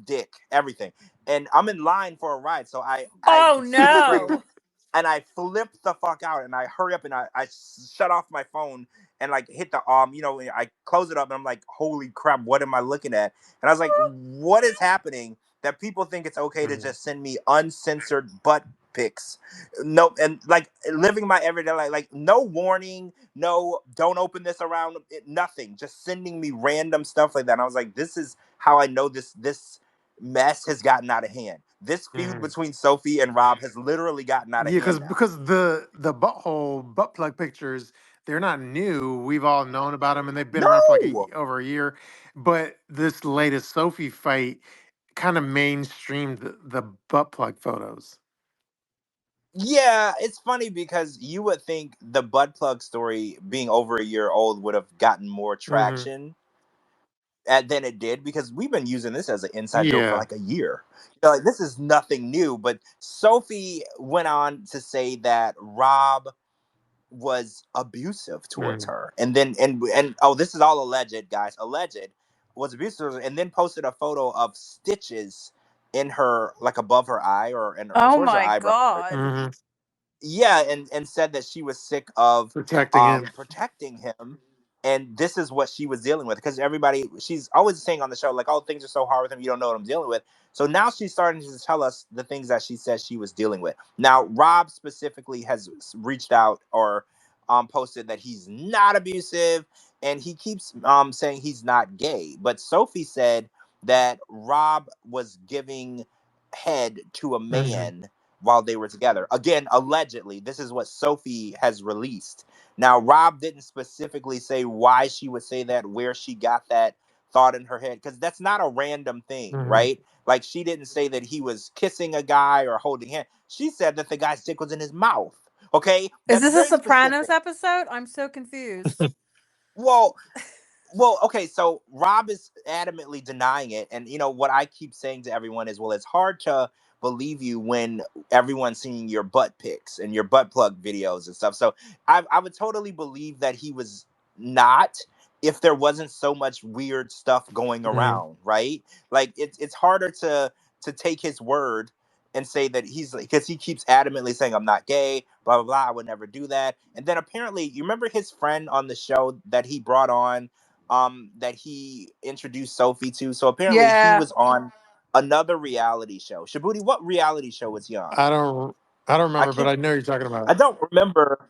dick, everything. And I'm in line for a ride, so I Oh see the screen no. and I flip the fuck out and I hurry up and I shut off my phone and like hit the I close it up and I'm like, holy crap, what am I looking at? And I was like, what is happening that people think it's okay to Hmm. just send me uncensored butt pics? No, and like living my everyday life, like no warning, no, don't open this around it, nothing, just sending me random stuff like that. And I was like, this is how I know this mess has gotten out of hand. This feud Hmm. between Sophie and Rob has literally gotten out of Yeah, hand now. because the butt plug pictures, they're not new. We've all known about them, and they've been around for like No. over a year. But this latest Sophie fight kind of mainstreamed the butt plug photos. Yeah, it's funny because you would think the butt plug story being over a year old would have gotten more Hmm. traction than it did because we've been using this as an inside joke for Yeah. like a year. You know, like this is nothing new. But Sophie went on to say that Rob was abusive towards Mm. her, and then and oh, this is all alleged, guys. Alleged was abusive, towards her, and then posted a photo of stitches in her, like above her eye or Oh towards her my eyebrow. god. Hmm. Yeah, and said that she was sick of Protecting him. protecting him, and this is what she was dealing with because everybody, she's always saying on the show like, oh, things are so hard with him, you don't know what I'm dealing with. So now she's starting to tell us the things that she says she was dealing with. Now Rob specifically has reached out or posted that he's not abusive, and he keeps saying he's not gay, but Sophie said that Rob was giving head to a Hmm. man while they were together. Again, allegedly, this is what Sophie has released. Now, Rob didn't specifically say why she would say that, where she got that thought in her head, because that's not a random thing, Hmm. right? Like, she didn't say that he was kissing a guy or holding hand. She said that the guy's dick was in his mouth. Okay, Is that's this a very Sopranos specific. episode? I'm so confused. Well, okay, so Rob is adamantly denying it, and you know what I keep saying to everyone is, well, it's hard to believe you when everyone's seeing your butt pics and your butt plug videos and stuff. So I would totally believe that he was not, if there wasn't so much weird stuff going Hmm. around, right? Like it's harder to take his word and say that he's, because he keeps adamantly saying I'm not gay, blah blah blah. I would never do that. And then apparently, you remember his friend on the show that he brought on, that he introduced Sophie to. So apparently he Yeah. was on another reality show. Shabooty, what reality show was he on? I don't. I don't I remember, but can't. I know you're talking about. I don't remember.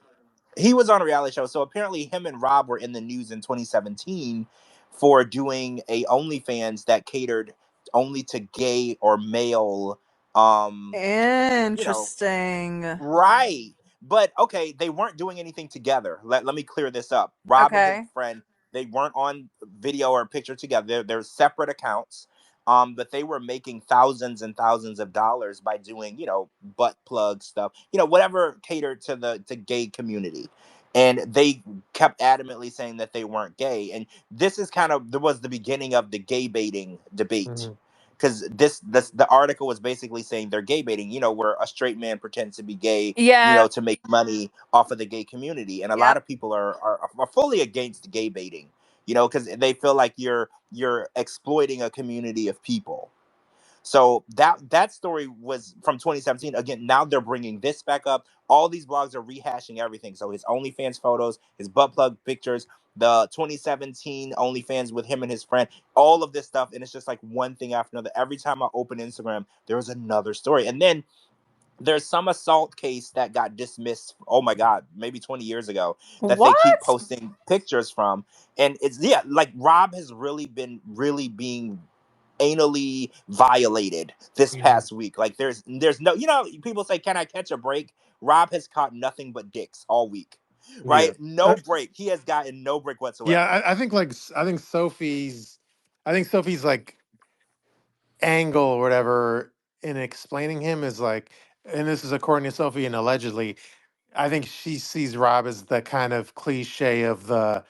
He was on a reality show. So apparently him and Rob were in the news in 2017 for doing a OnlyFans that catered only to gay or male, you know, Interesting. right. But okay, they weren't doing anything together. Let me clear this up. Rob and his Okay. friend, they weren't on video or picture together. They're separate accounts. But they were making thousands and thousands of dollars by doing, butt plug stuff, whatever catered to the gay community. And they kept adamantly saying that they weren't gay. And this is kind of, there was the beginning of the gay baiting debate, Hmm. because this the article was basically saying they're gay baiting, where a straight man pretends to be gay, Yeah. to make money off of the gay community, and a lot Yep. of people are fully against gay baiting, because they feel like you're exploiting a community of people. So that story was from 2017. Again, now they're bringing this back up. All these blogs are rehashing everything. So his OnlyFans photos, his butt plug pictures, the 2017 OnlyFans with him and his friend, all of this stuff, and it's just like one thing after another. Every time I open Instagram, there was another story, and then there's some assault case that got dismissed, oh my god, maybe 20 years ago, that they keep What? posting pictures from. And it's, yeah, like Rob has really being anally violated this Hmm. past week. Like there's no, people say, can I catch a break? Rob has caught nothing but dicks all week. right? Yeah. No break. He has gotten no break whatsoever. Yeah, I think Sophie's like angle or whatever in explaining him is like, and this is according to Sophie and allegedly, I think she sees Rob as the kind of cliche of the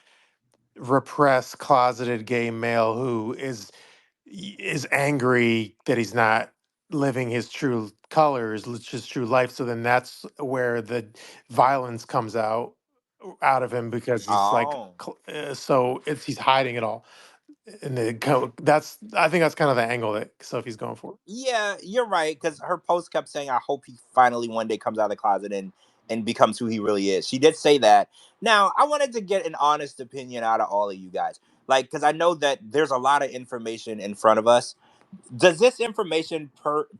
repressed, closeted gay male who is angry that he's not living his true colors, his true life. So then that's where the violence comes out of him because he's like, Oh. so it's he's hiding it all. And that's I think that's kind of the angle that Sophie's going for. Yeah, you're right. Because her post kept saying, "I hope he finally one day comes out of the closet and becomes who he really is." She did say that. Now, I wanted to get an honest opinion out of all of you guys, like, because I know that there's a lot of information in front of us. Does this information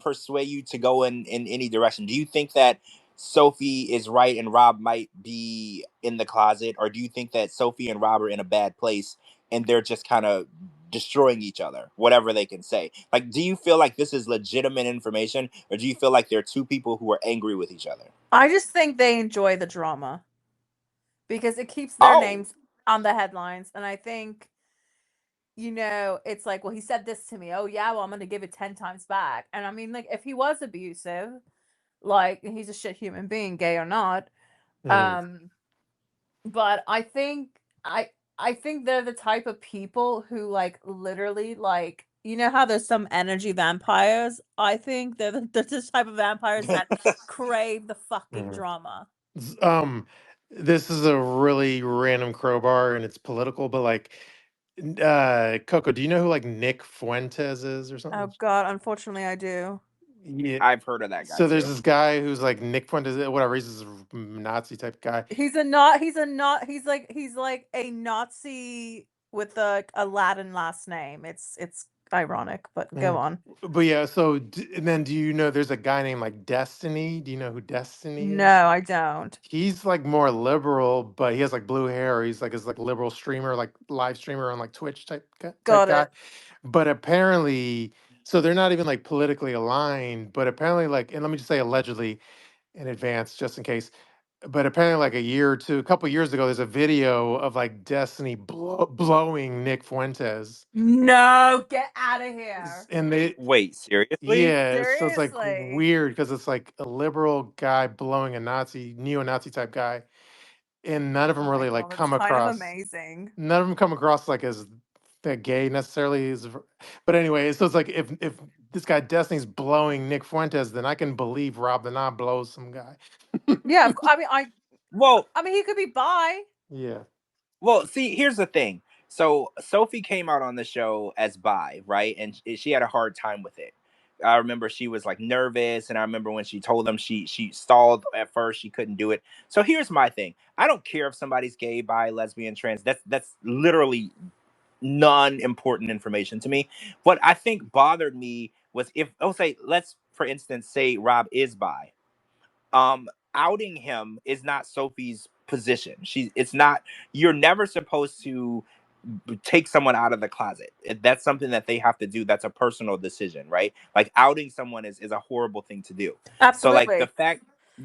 persuade you to go in any direction? Do you think that Sophie is right and Rob might be in the closet, or do you think that Sophie and Rob are in a bad place and they're just kind of destroying each other, whatever they can say? Like, do you feel like this is legitimate information, or do you feel like they're two people who are angry with each other? I just think they enjoy the drama because it keeps their Oh, names on the headlines. And I think, it's like, well, he said this to me. Oh, yeah, well, I'm going to give it 10 times back. And I mean, like, if he was abusive, like, he's a shit human being, gay or not. Mm. Um, but I think they're the type of people who like literally like how there's some energy vampires. I think they're this type of vampires that crave the fucking Mhm. drama. Um, this is a really random crowbar and it's political, but like, Coco, do you know who like Nick Fuentes is or something? Oh God, unfortunately I do. Yeah. I've heard of that guy So there's too. this guy who's like Nick Fuentes, whatever. He's this Nazi type guy. He's like a Nazi with a Latin last name. It's ironic, but go Mm. on. But yeah, so and then do you know there's a guy named like Destiny? Do you know who Destiny is? No, I don't. He's like more liberal, but he has like blue hair. He's like liberal streamer, like live streamer on like Twitch type Got guy. it. But apparently, so they're not even like politically aligned. But apparently, like, and let me just say allegedly in advance, just in case. But apparently, like a couple years ago, there's a video of like Destiny blowing Nick Fuentes, No, get out of here. and they Wait, seriously? yeah, so it's like Seriously. weird because it's like a liberal guy blowing a neo-Nazi type guy, and none of them Oh my really like God, that's kind of amazing. none of them come across like as that gay necessarily is. But anyway, so it's like if this guy Destiny's blowing Nick Fuentes, then I can believe Rob the Knob blows some guy. Yeah, I mean, Well, he could be bi. Yeah. Well, see, here's the thing. So Sophie came out on the show as bi, right? And she had a hard time with it. I remember she was like nervous, and I remember when she told them she stalled at first, she couldn't do it. So here's my thing. I don't care if somebody's gay, bi, lesbian, trans. That's literally non-important information to me. What I think bothered me was if, oh, say, let's for instance say Rob is bi. Outing him is not Sophie's position. It's not, you're never supposed to take someone out of the closet. That's something that they have to do. That's a personal decision, right? Like outing someone is a horrible thing to do. So like Absolutely. the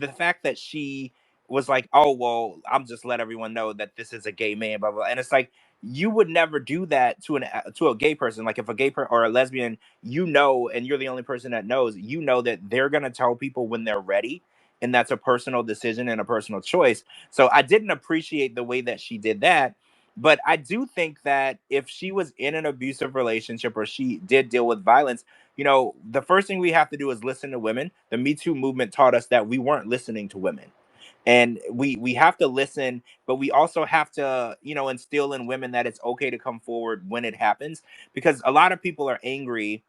fact that she was like, "Oh, well, I'm just let everyone know that this is a gay man," blah blah. And it's like you would never do that to a gay person. Like if a gay or a lesbian, and you're the only person that knows, that they're going to tell people when they're ready, and that's a personal decision and a personal choice. So I didn't appreciate the way that she did that. But I do think that if she was in an abusive relationship or she did deal with violence, the first thing we have to do is listen to women. The Me Too movement taught us that we weren't listening to women. And we have to listen, but we also have to, instill in women that it's okay to come forward when it happens, because a lot of people are angry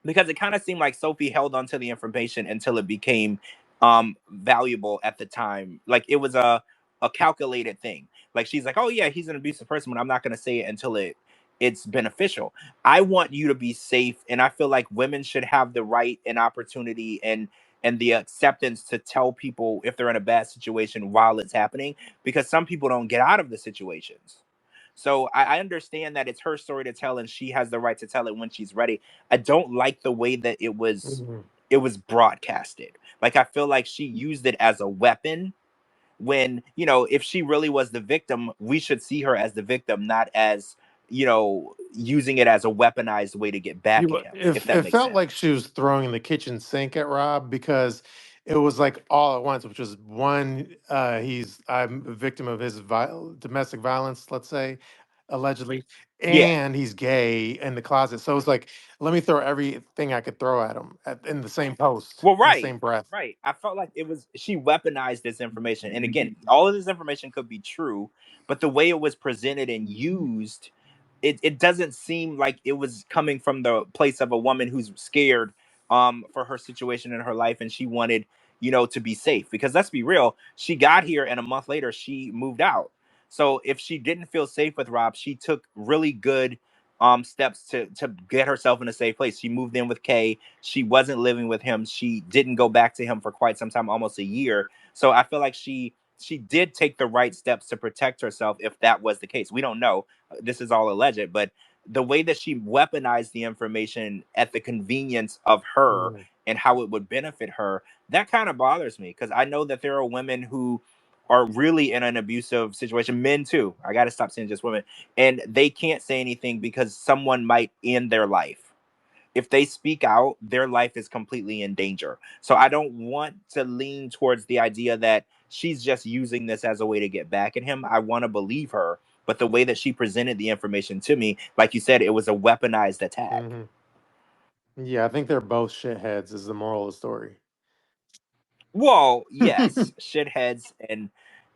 because it kind of seemed like Sophie held onto the information until it became valuable at the time. Like it was a calculated thing. Like she's like, "Oh yeah, he's an abusive person, but I'm not going to say it until it's beneficial." I want you to be safe, and I feel like women should have the right and opportunity and the acceptance to tell people if they're in a bad situation while it's happening, because some people don't get out of the situations. So I understand that it's her story to tell, and she has the right to tell it when she's ready. I don't like the way that Mhm. it was broadcasted. Like I feel like she used it as a weapon, when, you know, if she really was the victim, we should see her as the victim, not as, you know, using it as a weaponized way to get back at him, if that It makes felt sense. like she was throwing the kitchen sink at Rob because it was like all at once, which was one, I'm a victim of his domestic violence, let's say, allegedly, Yeah. and he's gay in the closet. So it's like, let me throw everything I could throw at him in the same post, Well, in the right, same breath. right. I felt like it was she weaponized this information, and again, all of this information could be true, but the way it was presented and used, it doesn't seem like it was coming from the place of a woman who's scared for her situation in her life, and she wanted, you know, to be safe. Because let's be real, she got here, and a month later she moved out. So if she didn't feel safe with Rob, she took really good steps to get herself in a safe place. She moved in with Kay. She wasn't living with him. She didn't go back to him for quite some time, almost a year. So I feel like she did take the right steps to protect herself, if that was the case. We don't know. This is all alleged, but the way that she weaponized the information at the convenience of her Mhm. and how it would benefit her, that kind of bothers me, because I know that there are women who are really in an abusive situation, men too. I got to stop saying just women, and they can't say anything because someone might end their life. If they speak out, their life is completely in danger. So I don't want to lean towards the idea that she's just using this as a way to get back at him. I want to believe her, but the way that she presented the information to me, like you said, it was a weaponized attack. Mhm. Yeah, I think they're both shitheads, is the moral of the story. Well, yes, shitheads, and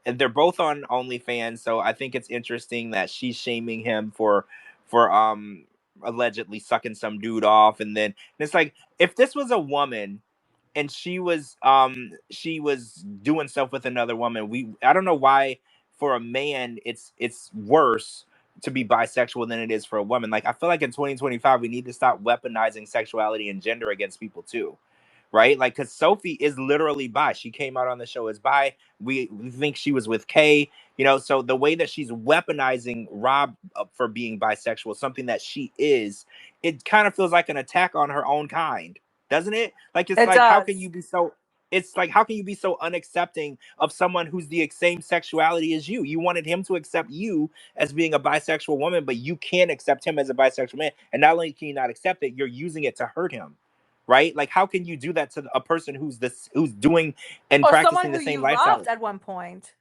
they're both on OnlyFans, so I think it's interesting that she's shaming him for allegedly sucking some dude off, and then it's like, if this was a woman and she was doing stuff with another woman, I don't know why for a man it's worse to be bisexual than it is for a woman. Like, I feel like in 2025 we need to stop weaponizing sexuality and gender against people too, right? Like, because Sophie is literally bi. She came out on the show as bi. We think she was with Kay, you know. So the way that she's weaponizing Rob for being bisexual, something that she is, it kind of feels like an attack on her own kind, doesn't it? Like, it's It like, how can does. you be so? It's like, how can you be so unaccepting of someone who's the same sexuality as you? You wanted him to accept you as being a bisexual woman, but you can't accept him as a bisexual man. And not only can you not accept it, you're using it to hurt him, right? Like, how can you do that to a person who's doing and Or someone practicing the who same you lifestyle? loved at one point.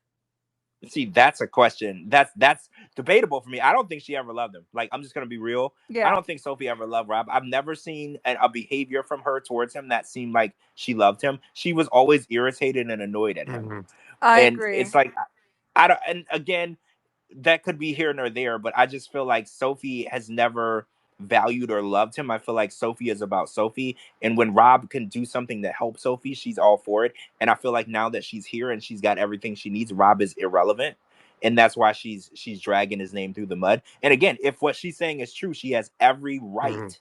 See, that's a question. That's debatable for me. I don't think she ever loved him. Like, I'm just gonna be real. I Yeah, don't think Sophie ever loved Rob. I've never seen a behavior from her towards him that seemed like she loved him. She was always irritated and annoyed at him. Mhm. I And agree. it's like, I don't. And again, that could be here nor there, but I just feel like Sophie has never valued or loved him. I feel like Sophie is about Sophie, and when Rob can do something to help Sophie, she's all for it. And I feel like now that she's here and she's got everything she needs, Rob is irrelevant, and that's why she's dragging his name through the mud. And again, if what she's saying is true, she has every Mhm. right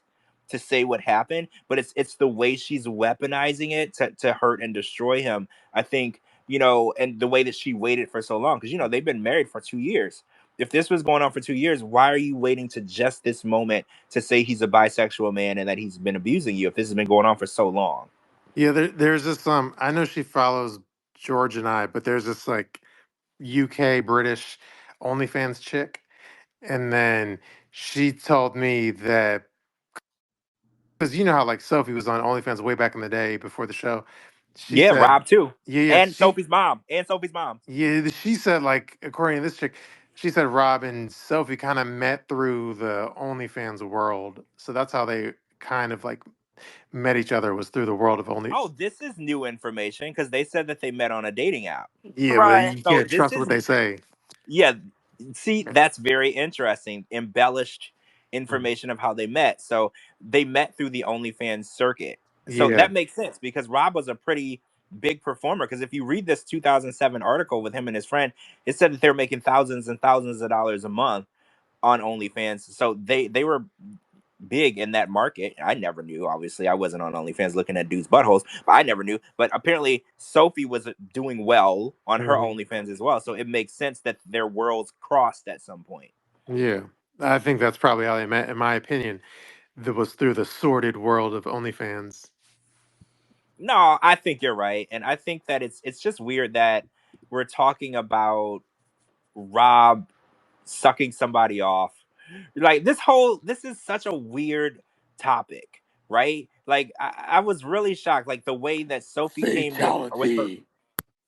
to say what happened, but it's the way she's weaponizing it to hurt and destroy him. I think, you know, and the way that she waited for so long, because, you know, they've been married for 2 years. If this was going on for 2 years, why are you waiting to just this moment to say he's a bisexual man and that he's been abusing you if this has been going on for so long? Yeah, there's this I know she follows George and I, but there's this like UK British OnlyFans chick, and then she told me that, because you know how like Sophie was on OnlyFans way back in the day before the show. She Yeah, said, Rob too. yeah, yeah, And Sophie's mom. And Sophie's mom. she said, like, according to this chick, she said Rob and Sophie kind of met through the OnlyFans world, so that's how they kind of like met each other, was through the world of Only. Oh, this is new information because they said that they met on a dating app. Yeah, but Right. you So can't this trust is, what they say. yeah, see, that's very interesting. Embellished Mhm. information of how they met. So they met through the OnlyFans circuit. So Yeah. that makes sense because Rob was a pretty big performer. Because if you read this 2007 article with him and his friend, it said that they're making thousands and thousands of dollars a month on OnlyFans. So they were big in that market. I never knew. Obviously, I wasn't on OnlyFans looking at dudes' buttholes, but I never knew. But apparently, Sophie was doing well on her Mhm. OnlyFans as well. So it makes sense that their worlds crossed at some point. Yeah. I think that's probably how they met, in my opinion. That was through the sordid world of OnlyFans. No, I think you're right, and I think that it's just weird that we're talking about Rob sucking somebody off. Like this is such a weird topic, right? Like I was really shocked, like the way that Sophie came with her Fatality.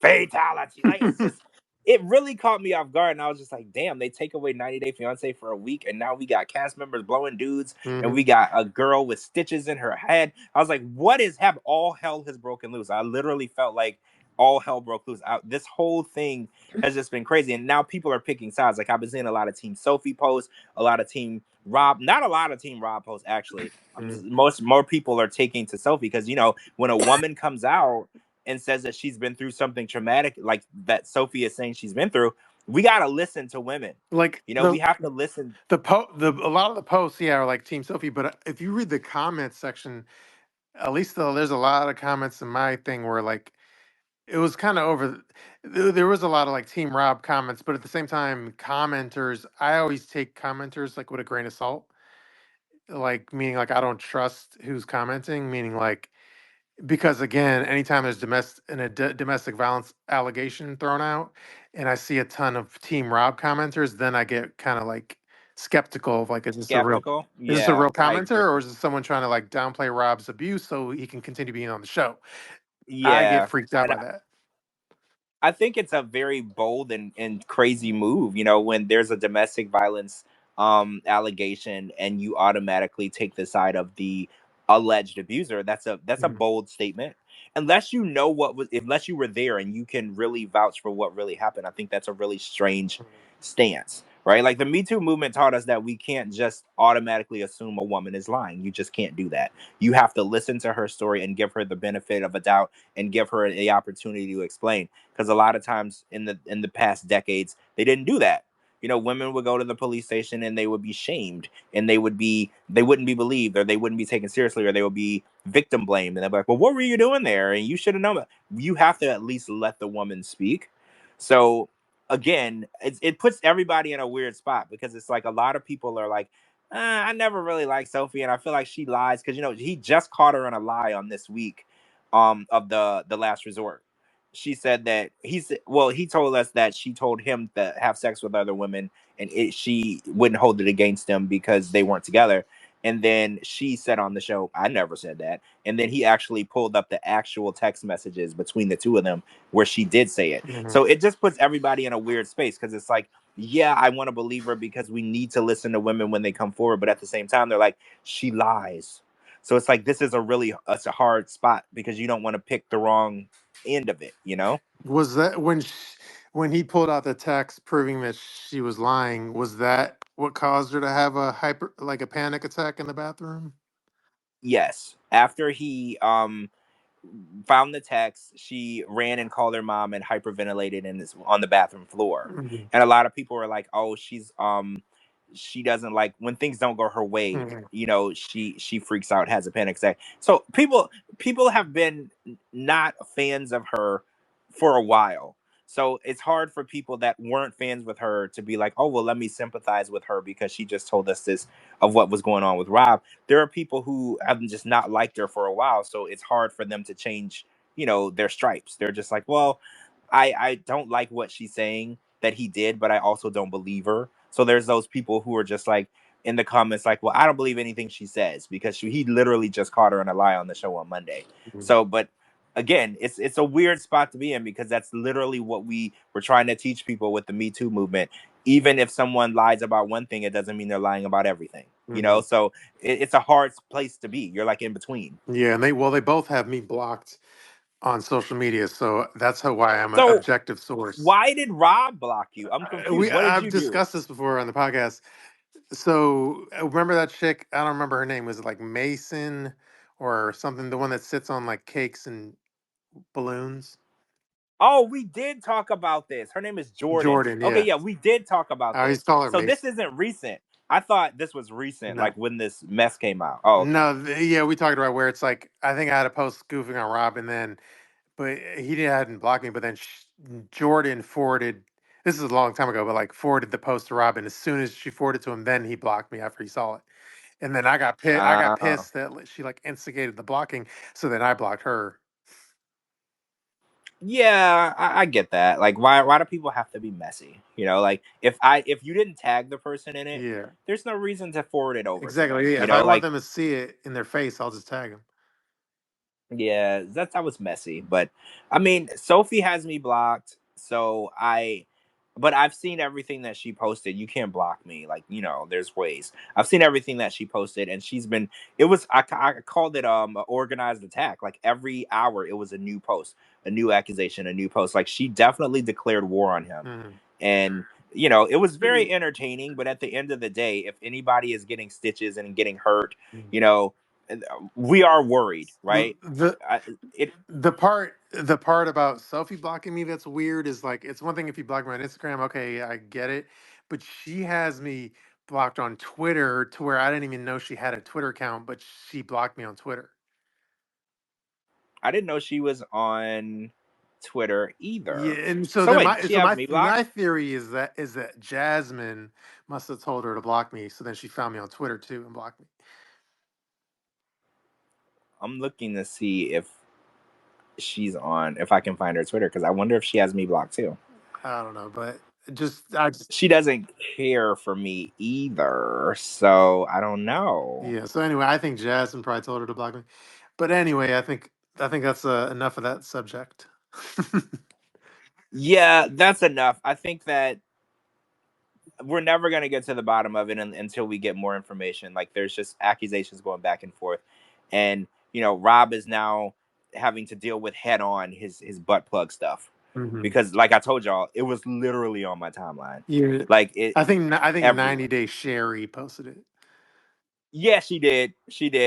fatality. Like it's just it really caught me off guard, and I was just like, damn, they take away 90 Day Fiance for a week, and now we got cast members blowing dudes, and we got a girl with stitches in her head. I was like, what is happening? All hell has broken loose. I literally felt like all hell broke loose. This whole thing has just been crazy, and now people are picking sides. Like I've been seeing a lot of Team Sophie posts, a lot of Team Rob, not a lot of Team Rob posts actually. More people are taking to Sophie because when a woman comes out and says that she's been through something traumatic, like that Sophie is saying she's been through, we gotta listen to women. Like We have to listen. a lot of the posts, yeah, are like Team Sophie, but if you read the comments section, at least though, there's a lot of comments in my thing where like it was kind of over. There was a lot of like Team Rob comments, but at the same time, commenters. I always take commenters like with a grain of salt, like meaning like I don't trust who's commenting, meaning like because again, anytime there's domestic violence allegation thrown out, and I see a ton of Team Rob commenters, then I get kind of like skeptical of like, Skeptical. is this a Yeah, real I agree. commenter, or is this someone trying to like downplay Rob's abuse so he can continue being on the show? I get Yeah. freaked out And by that. I think it's a very bold and crazy move, when there's a domestic violence allegation and you automatically take the side of the alleged abuser. That's a Mhm. bold statement. Unless you know unless you were there and you can really vouch for what really happened, I think that's a really strange stance. Right? Like the Me Too movement taught us that we can't just automatically assume a woman is lying. You just can't do that. You have to listen to her story and give her the benefit of a doubt and give her the opportunity to explain, because a lot of times in the past decades they didn't do that. Women would go to the police station and they would be shamed, and they wouldn't be believed, or they wouldn't be taken seriously, or they would be victim blamed, and they'd be like, well, what were you doing there, and you should have known that. You have to at least let the woman speak. So again, it puts everybody in a weird spot, because it's like a lot of people are like, I never really liked Sophie, and I feel like she lies, because he just caught her in a lie on this week of the last resort. She said that he told us that she told him to have sex with other women, and she wouldn't hold it against him because they weren't together. And then she said on the show, I never said that. And then he actually pulled up the actual text messages between the two of them where she did say it. Mhm. So it just puts everybody in a weird space, because it's like, yeah, I want to believe her because we need to listen to women when they come forward, but at the same time they're like, she lies. So it's like, this is it's a hard spot, because you don't want to pick the wrong end of it. Was that when he pulled out the text proving that she was lying? Was that what caused her to have a panic attack in the bathroom? Yes. After he found the text, she ran and called her mom and hyperventilated on the bathroom floor. Mhm. And a lot of people were like, "Oh, she doesn't like when things don't go her way. Mhm. She freaks out, has a panic attack." So people have been not fans of her for a while. So it's hard for people that weren't fans with her to be like, "Oh, well, let me sympathize with her because she just told us this of what was going on with Rob." There are people who have just not liked her for a while, so it's hard for them to change, their stripes. They're just like, well, I don't like what she's saying that he did, but I also don't believe her. So there's those people who are just like in the comments like, well, I don't believe anything she says because he literally just caught her in a lie on the show on Monday. So, but again, it's a weird spot to be in, because that's literally what we were trying to teach people with the Me Too movement. Even if someone lies about one thing, it doesn't mean they're lying about everything. Mhm. So it's a hard place to be. You're like in between. Yeah, and they both have me blocked on social media, so that's why I'm an So objective source. why did Rob block you? I'm confused. What did I've you do? discussed this before on the podcast. So remember that chick? I don't remember her name. Was it like Mason or something? The one that sits on like cakes and balloons. Oh, we did talk about this. Her name is Jordan. Jordan, Okay, yeah. yeah, we did talk about I always this. call her So this Mason. isn't recent. I thought this was recent, No, like when this mess came out. Oh, okay. no, yeah, we talked about where it's like I think I had a post goofing on Rob, and then but hadn't blocked me. But then Jordan forwarded. This is a long time ago, but like forwarded the post to Rob, and as soon as she forwarded to him, then he blocked me after he saw it. And then I got pissed. I got Uh, pissed that she like instigated the blocking, so then I blocked her. Yeah, I get that. Like, why do people have to be messy? You know, like if you didn't tag the person in it, Yeah, there's no reason to forward it over to them. exactly. Yeah, You if I know, want like them to see it in their face, I'll just tag them. yeah, that was messy. But I mean, Sophie has me blocked, but I've seen everything that she posted. You can't block me. Like, you know, there's ways. I've seen everything that she posted, and she's been. It was I called it a organized attack. Like every hour, it was a new post, a new accusation, a new post. Like she definitely declared war on him, Mm-hmm. and you know, it was very entertaining. But at the end of the day, if anybody is getting stitches and getting hurt, you know, we are worried, right? The I, it the part about Sophie blocking me that's weird is like it's one thing if you block me on Instagram, okay, I get it, but she has me blocked on Twitter to where I didn't even know she had a Twitter account, but she blocked me on Twitter. I didn't know she was on Twitter Yeah, either. and so So then wait, did she have me my blocked? theory is that Jasmine must have told her to block me, so then she found me on Twitter too and blocked me. I'm looking to see if if I can find her Twitter, because I wonder if she has me blocked too. I don't know, but I just She doesn't care for me either, so I don't know. yeah. So anyway, I think Jasmine probably told her to block me. But anyway, I think that's enough of that subject. Yeah, that's enough. I think that we're never going to get to the bottom of it until we get more information. Like there's just accusations going back and forth, and you know, Rob is now having to deal with head on his butt plug stuff, Hmm. because like I told y'all, it was literally on my timeline, Yeah, like it I think everywhere. 90 Day Sherry posted it. Yeah, she did,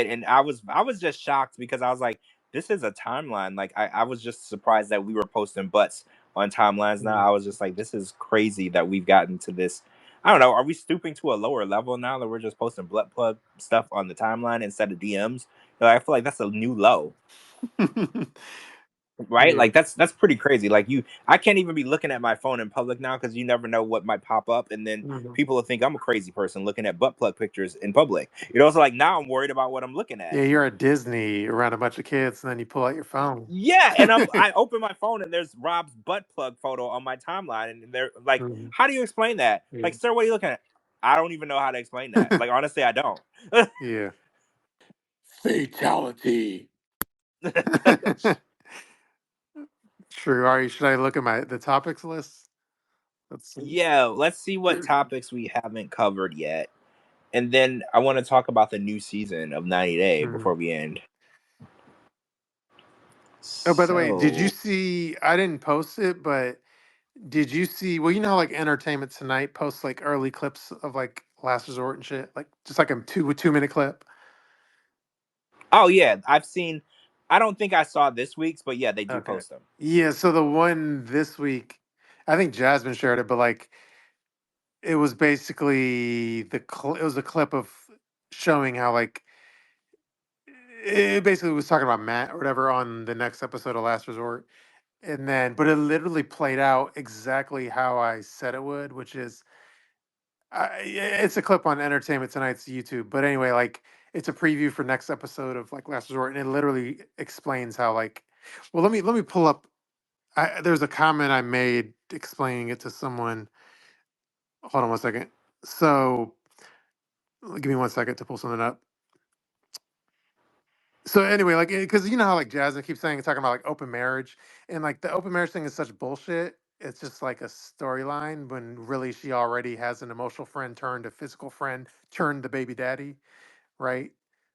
and I was just shocked because I was like, this is a timeline. Like I was just surprised that we were posting butts on timelines now. Mhm. I was just like, this is crazy that we've gotten to this. I don't know. Are we stooping to a lower level now that we're just posting butt plug stuff on the timeline instead of DMs? Like, I feel like that's a new low, right? Yeah. Like that's pretty crazy. Like I can't even be looking at my phone in public now because you never know what might pop up, and then Mhm. people will think I'm a crazy person looking at butt plug pictures in public. You know, so like now I'm worried about what I'm looking at. Yeah, you're at Disney around a bunch of kids, and then you pull out your phone. Yeah, and I open my phone and there's Rob's butt plug photo on my timeline, and they're like, Mhm. "How do you explain that?" Yeah. Like, sir, what are you looking at? I don't even know how to explain that. Like, honestly, I don't. Yeah. Fatality. True. All right, should I look at the topics list? Let's see. Yeah, let's see what topics we haven't covered yet, and then I want to talk about the new season of 90 Day Mhm. before we end. Oh, by the way, did you So, see? I didn't post it, but did you see? Well, you know how like Entertainment Tonight posts like early clips of like Last Resort and shit, like just like a 2 minute clip. oh yeah, I've seen. I don't think I saw this week's, but yeah, they do Okay. post them. Yeah. So the one this week, I think Jasmine shared it, but like it was basically it was a clip of showing how like it basically was talking about Matt or whatever on the next episode of Last Resort. And then, but it literally played out exactly how I said it would, which is, it's a clip on Entertainment Tonight's YouTube. But anyway, like it's a preview for next episode of like Last Resort, and it literally explains how like, well, let me pull up. There's a comment I made explaining it to someone. Hold on one second. So give me one second to pull something up. So anyway, like, because you know how like Jasmine keeps saying talking about like open marriage, and like the open marriage thing is such bullshit. It's just like a storyline when really she already has an emotional friend turned a physical friend turned the baby daddy, right?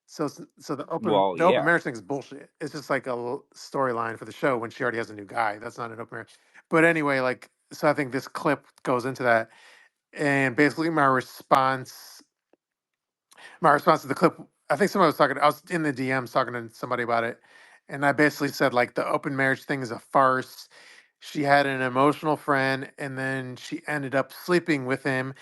So so Well, the open yeah. marriage thing is bullshit. It's just like a storyline for the show when she already has a new guy. That's not an open marriage. But anyway, like so I think this clip goes into that, and basically my response to the clip, I think somebody was talking, I was in the DMs talking to somebody about it. And I basically said, like, the open marriage thing is a farce. She had an emotional friend and then she ended up sleeping with him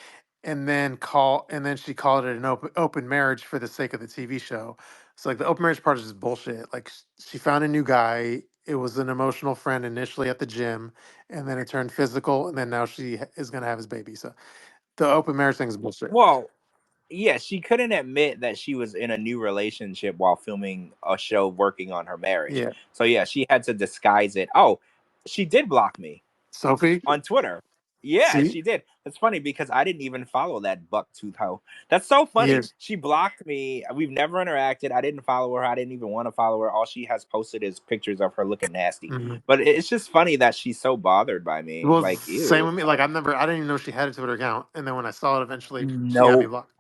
and then she called it an open marriage for the sake of the TV show. So like the open marriage part is just bullshit. Like she found a new guy. It was an emotional friend initially at the gym, and then it turned physical, and then now she is gonna have his baby. So the open marriage thing is bullshit. Well, yeah, she couldn't admit that she was in a new relationship while filming a show working on her marriage. Yeah. So yeah, she had to disguise it. Oh, She did block me Sophie? on Twitter. Yeah, See? she did. It's funny because I didn't even follow that bucktooth hoe. That's so funny. Yes. She blocked me. We've never interacted. I didn't follow her. I didn't even want to follow her. All she has posted is pictures of her looking nasty. Mm-hmm. But it's just funny that she's so bothered by me. Well, Like, same ew. with me. Like, I didn't even know she had a Twitter account. And then when I saw it eventually, she had me No, blocked.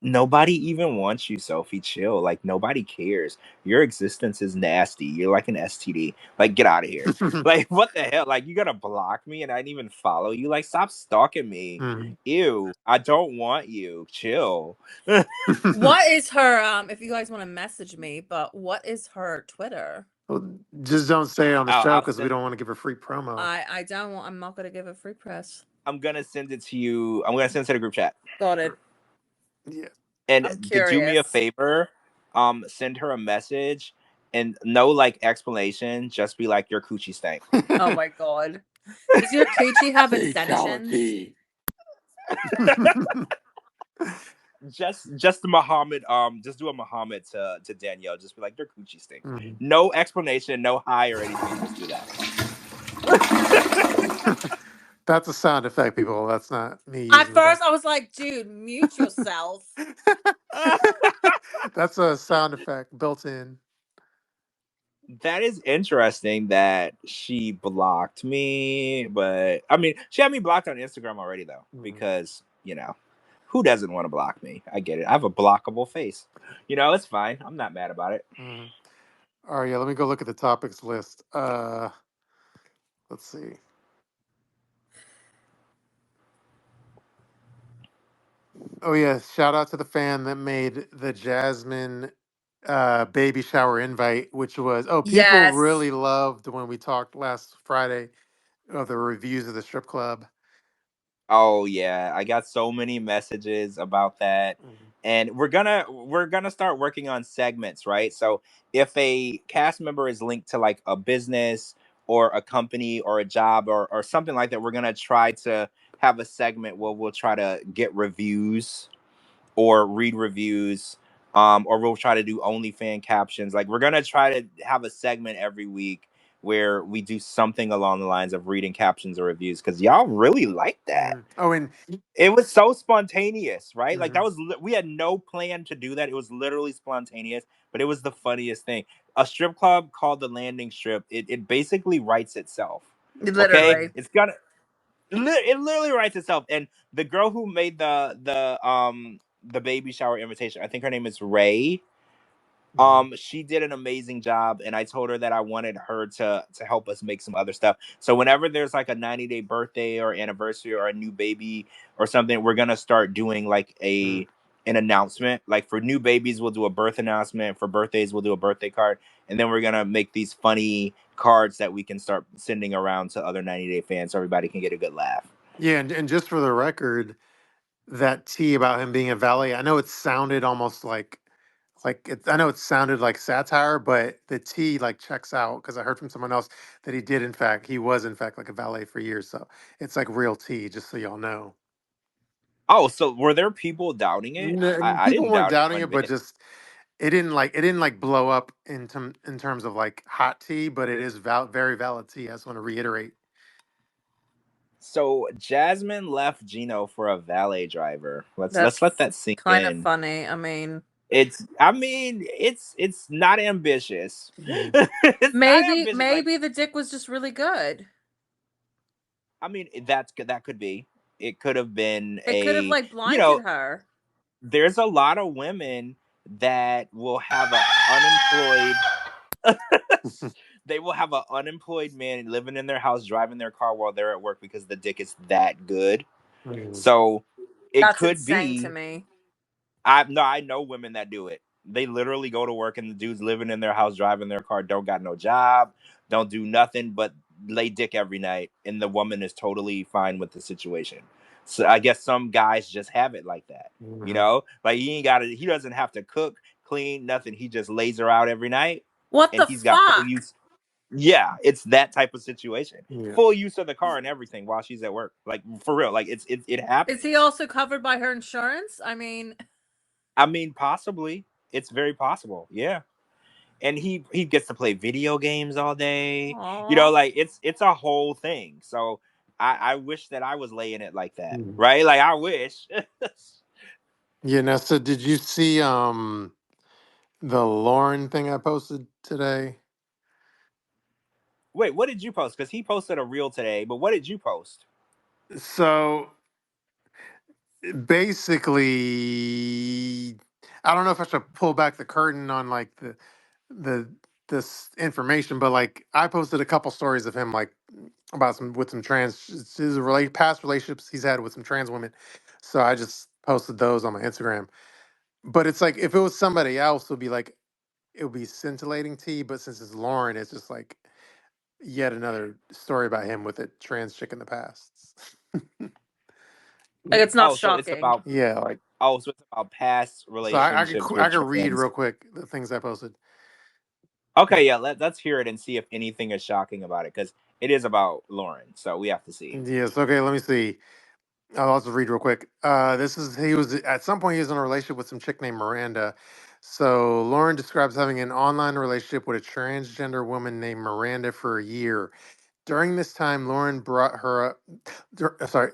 nobody even wants you, Sophie. Chill. Like, nobody cares. Your existence is nasty. You're like an STD. Like, get out of here. Like, what the hell? Like, you gotta block me and I didn't even follow you? Like, stop stalking me. Mm. Ew. I don't want you. Chill. What is her, if you guys want to message me, but what is her Twitter? Well, just don't say it on the show I'll because we send. don't want to give her free promo. I don't want. I'm not gonna give a free press. I'm gonna send it to you. I'm gonna send it to the group chat. Got it. Yeah. And I'm to do me a curious. favor, send her a message and no like explanation. Just be like, your coochie stank. Oh my god. Does your coochie have extensions? Fatality. Just Muhammad, just do a Muhammad to Danielle. Just be like, your coochie stink. Mhm. No explanation, no hi or anything. Just do that. That's a sound effect, people. That's not me. At Using first, I was like, dude, mute yourself. That's a sound effect built in. That is interesting that she blocked me, but I mean, she had me blocked on Instagram already though, because who doesn't want to block me? I get it. I have a blockable face. It's fine. I'm not mad about it. Mm-hmm. All right, yeah. Let me go look at the topics list. Let's see. Oh yeah, shout out to the fan that made the Jasmine baby shower invite, which was people Yes. really loved when we talked last Friday of the reviews of the strip club. Oh yeah, I got so many messages about that. Mm-hmm. And we're gonna start working on segments, right? So if a cast member is linked to like a business or a company or a job or something like that, we're gonna try to have a segment where we'll try to get reviews or read reviews, or we'll try to do OnlyFan captions. Like we're gonna try to have a segment every week where we do something along the lines of reading captions or reviews because y'all really like that. Mm-hmm. Oh, and It was so spontaneous, right? Like mm-hmm. we had no plan to do that. It was literally spontaneous, but it was the funniest thing. A strip club called the Landing Strip. It basically writes itself. Literally. Okay, it literally writes itself. And the girl who made the baby shower invitation, I think her name is Ray. She did an amazing job, and I told her that I wanted her to help us make some other stuff. So whenever there's like a 90-day birthday or anniversary or a new baby or something, we're gonna start doing like an announcement. Like for new babies, we'll do a birth announcement. For birthdays, we'll do a birthday card, and then we're gonna make these funny cards that we can start sending around to other 90-day fans, so everybody can get a good laugh. Yeah, and just for the record, that tea about him being a valet, I know it sounded almost like I know it sounded like satire, but the tea like checks out because I heard from someone else that he was in fact like a valet for years. So it's like real tea, just so y'all know. Oh, so were there people doubting it? I People didn't weren't doubt it doubting one it, but bit. just it didn't like blow up in terms of like hot tea, but it is very valid tea. I just want to reiterate. So Jasmine left Gino for a valet driver. Let's let That's that sink kind of in. funny. I mean, It's not ambitious. Mm. It's not ambitious. Like, maybe the dick was just really good. I mean, that could be. It could have been It could have a like you know. blinded her. There's a lot of women that will have an unemployed. They will have an unemployed man living in their house, driving their car while they're at work because the dick is that good. Mm. So it That's could insane be. to me. I know women that do it. They literally go to work and the dude's living in their house, driving their car, don't got no job, don't do nothing but lay dick every night, and the woman is totally fine with the situation. So I guess some guys just have it like that. Mhm. Like he doesn't have to cook, clean, nothing. He just lays her out every night What and the he's got full fuck? use. Yeah, it's that type of situation. Yeah. Full use of the car and everything while she's at work. Like for real. Like it happens. Is he also covered by her insurance? I mean, possibly. It's very possible. Yeah. and he gets to play video games all day. You Aw. know, like it's a whole thing. So I wish that I was laying it like that, Mhm. right? Like I wish. Yeah. Now, so did you see the Lauren thing I posted today? Wait, what did you post? Because he posted a reel today, but what did you post? So basically, I don't know if I should pull back the curtain on like the this information, but like I posted a couple stories of him like about some with some trans his past relationships he's had with some trans women. So I just posted those on my Instagram. But it's like if it was somebody else, it would be like it would be scintillating tea. But since it's Lauren, it's just like yet another story about him with a trans chick in the past. Like, it's not Oh, so it's shocking. about Yeah, like so it's about past so I could relationships I with could read trans. real quick the things I posted. Okay, yeah, let's hear it and see if anything is shocking about it, because it is about Lauren, so we have to see. Yes, okay, let me see. I'll also read real quick. This is he was at some point he was in a relationship with some chick named Miranda. So Lauren describes having an online relationship with a transgender woman named Miranda for a year. During this time, Lauren brought her.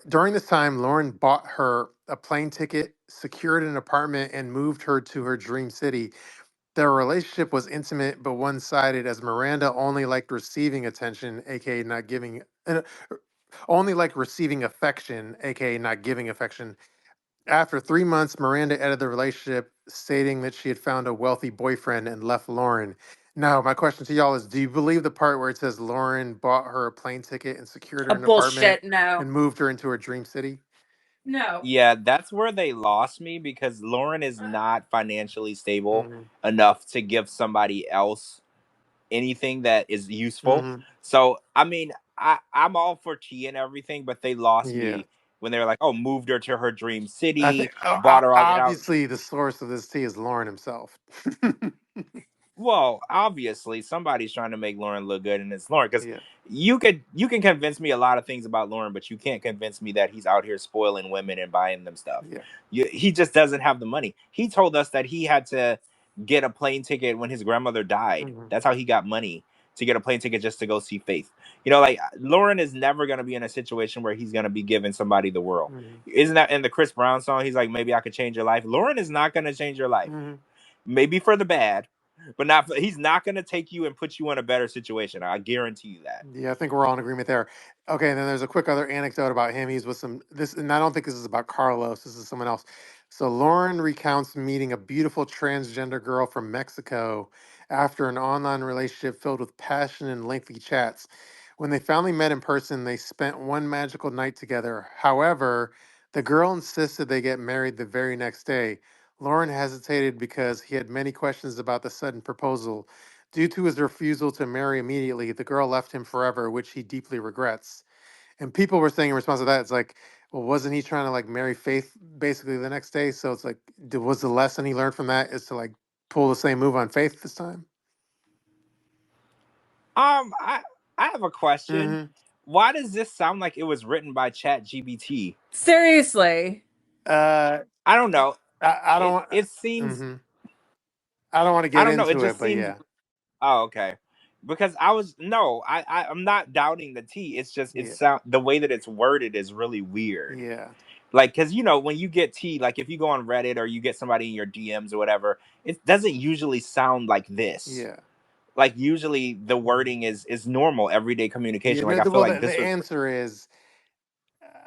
During this time, Lauren bought her a plane ticket, secured an apartment, and moved her to her dream city. Their relationship was intimate but one-sided, as Miranda only liked receiving attention, aka not giving. Only like receiving affection, aka not giving affection. After 3 months, Miranda ended the relationship, stating that she had found a wealthy boyfriend and left Lauren. Now, my question to y'all is: do you believe the part where it says Lauren bought her a plane ticket and secured her an apartment Bullshit. No. and moved her into her dream city? No. Yeah, that's where they lost me, because Lauren is not financially stable Hmm. enough to give somebody else anything that is useful. Hmm. So, I mean, I'm all for tea and everything, but they lost Yeah, me when they were like, "Oh, moved her to her dream I think city, bought her all out." obviously the source of this tea is Lauren himself. Well, obviously somebody's trying to make Lauren look good, and it's Lauren, because Yeah, you can convince me a lot of things about Lauren, but you can't convince me that he's out here spoiling women and buying them stuff. yeah. He just doesn't have the money. He told us that he had to get a plane ticket when his grandmother died. Hmm. That's how he got money to get a plane ticket, just to go see Faith. You know, like Lauren is never gonna be in a situation where he's gonna be giving somebody the world. Hmm. Isn't that in the Chris Brown song? He's like, maybe I could change your life. Lauren is not gonna change your life. Hmm. Maybe for the bad, but not for, he's not going to take you and put you in a better situation. I guarantee you that. Yeah, I think we're all in agreement there. Okay, and then there's a quick other anecdote about him. He's with some this, and I don't think this is about Carlos. This is someone else. So Lauren recounts meeting a beautiful transgender girl from Mexico after an online relationship filled with passion and lengthy chats. When they finally met in person, they spent one magical night together. However, the girl insisted they get married the very next day. Lauren hesitated because he had many questions about the sudden proposal. Due to his refusal to marry immediately, the girl left him forever, which he deeply regrets. And people were saying in response to that, it's like, well, wasn't he trying to like marry Faith basically the next day? So it's like, was the lesson he learned from that is to like pull the same move on Faith this time? I have a question. Mm-hmm. Why does this sound like it was written by Chat GBT? Seriously. Uh, I don't know. I It don't. it seems, Mm-hmm. I don't want to I get don't know. It into it, just but seems. yeah, Oh, okay. Because I was no, I'm not doubting the tea. It's just yeah, the way that it's worded is really weird. yeah, Like, because when you get tea, like if you go on Reddit or you get somebody in your DMs or whatever, it doesn't usually sound like this. yeah. Like usually the wording is normal everyday Yeah, communication. Like no, I feel well, like the this was. answer is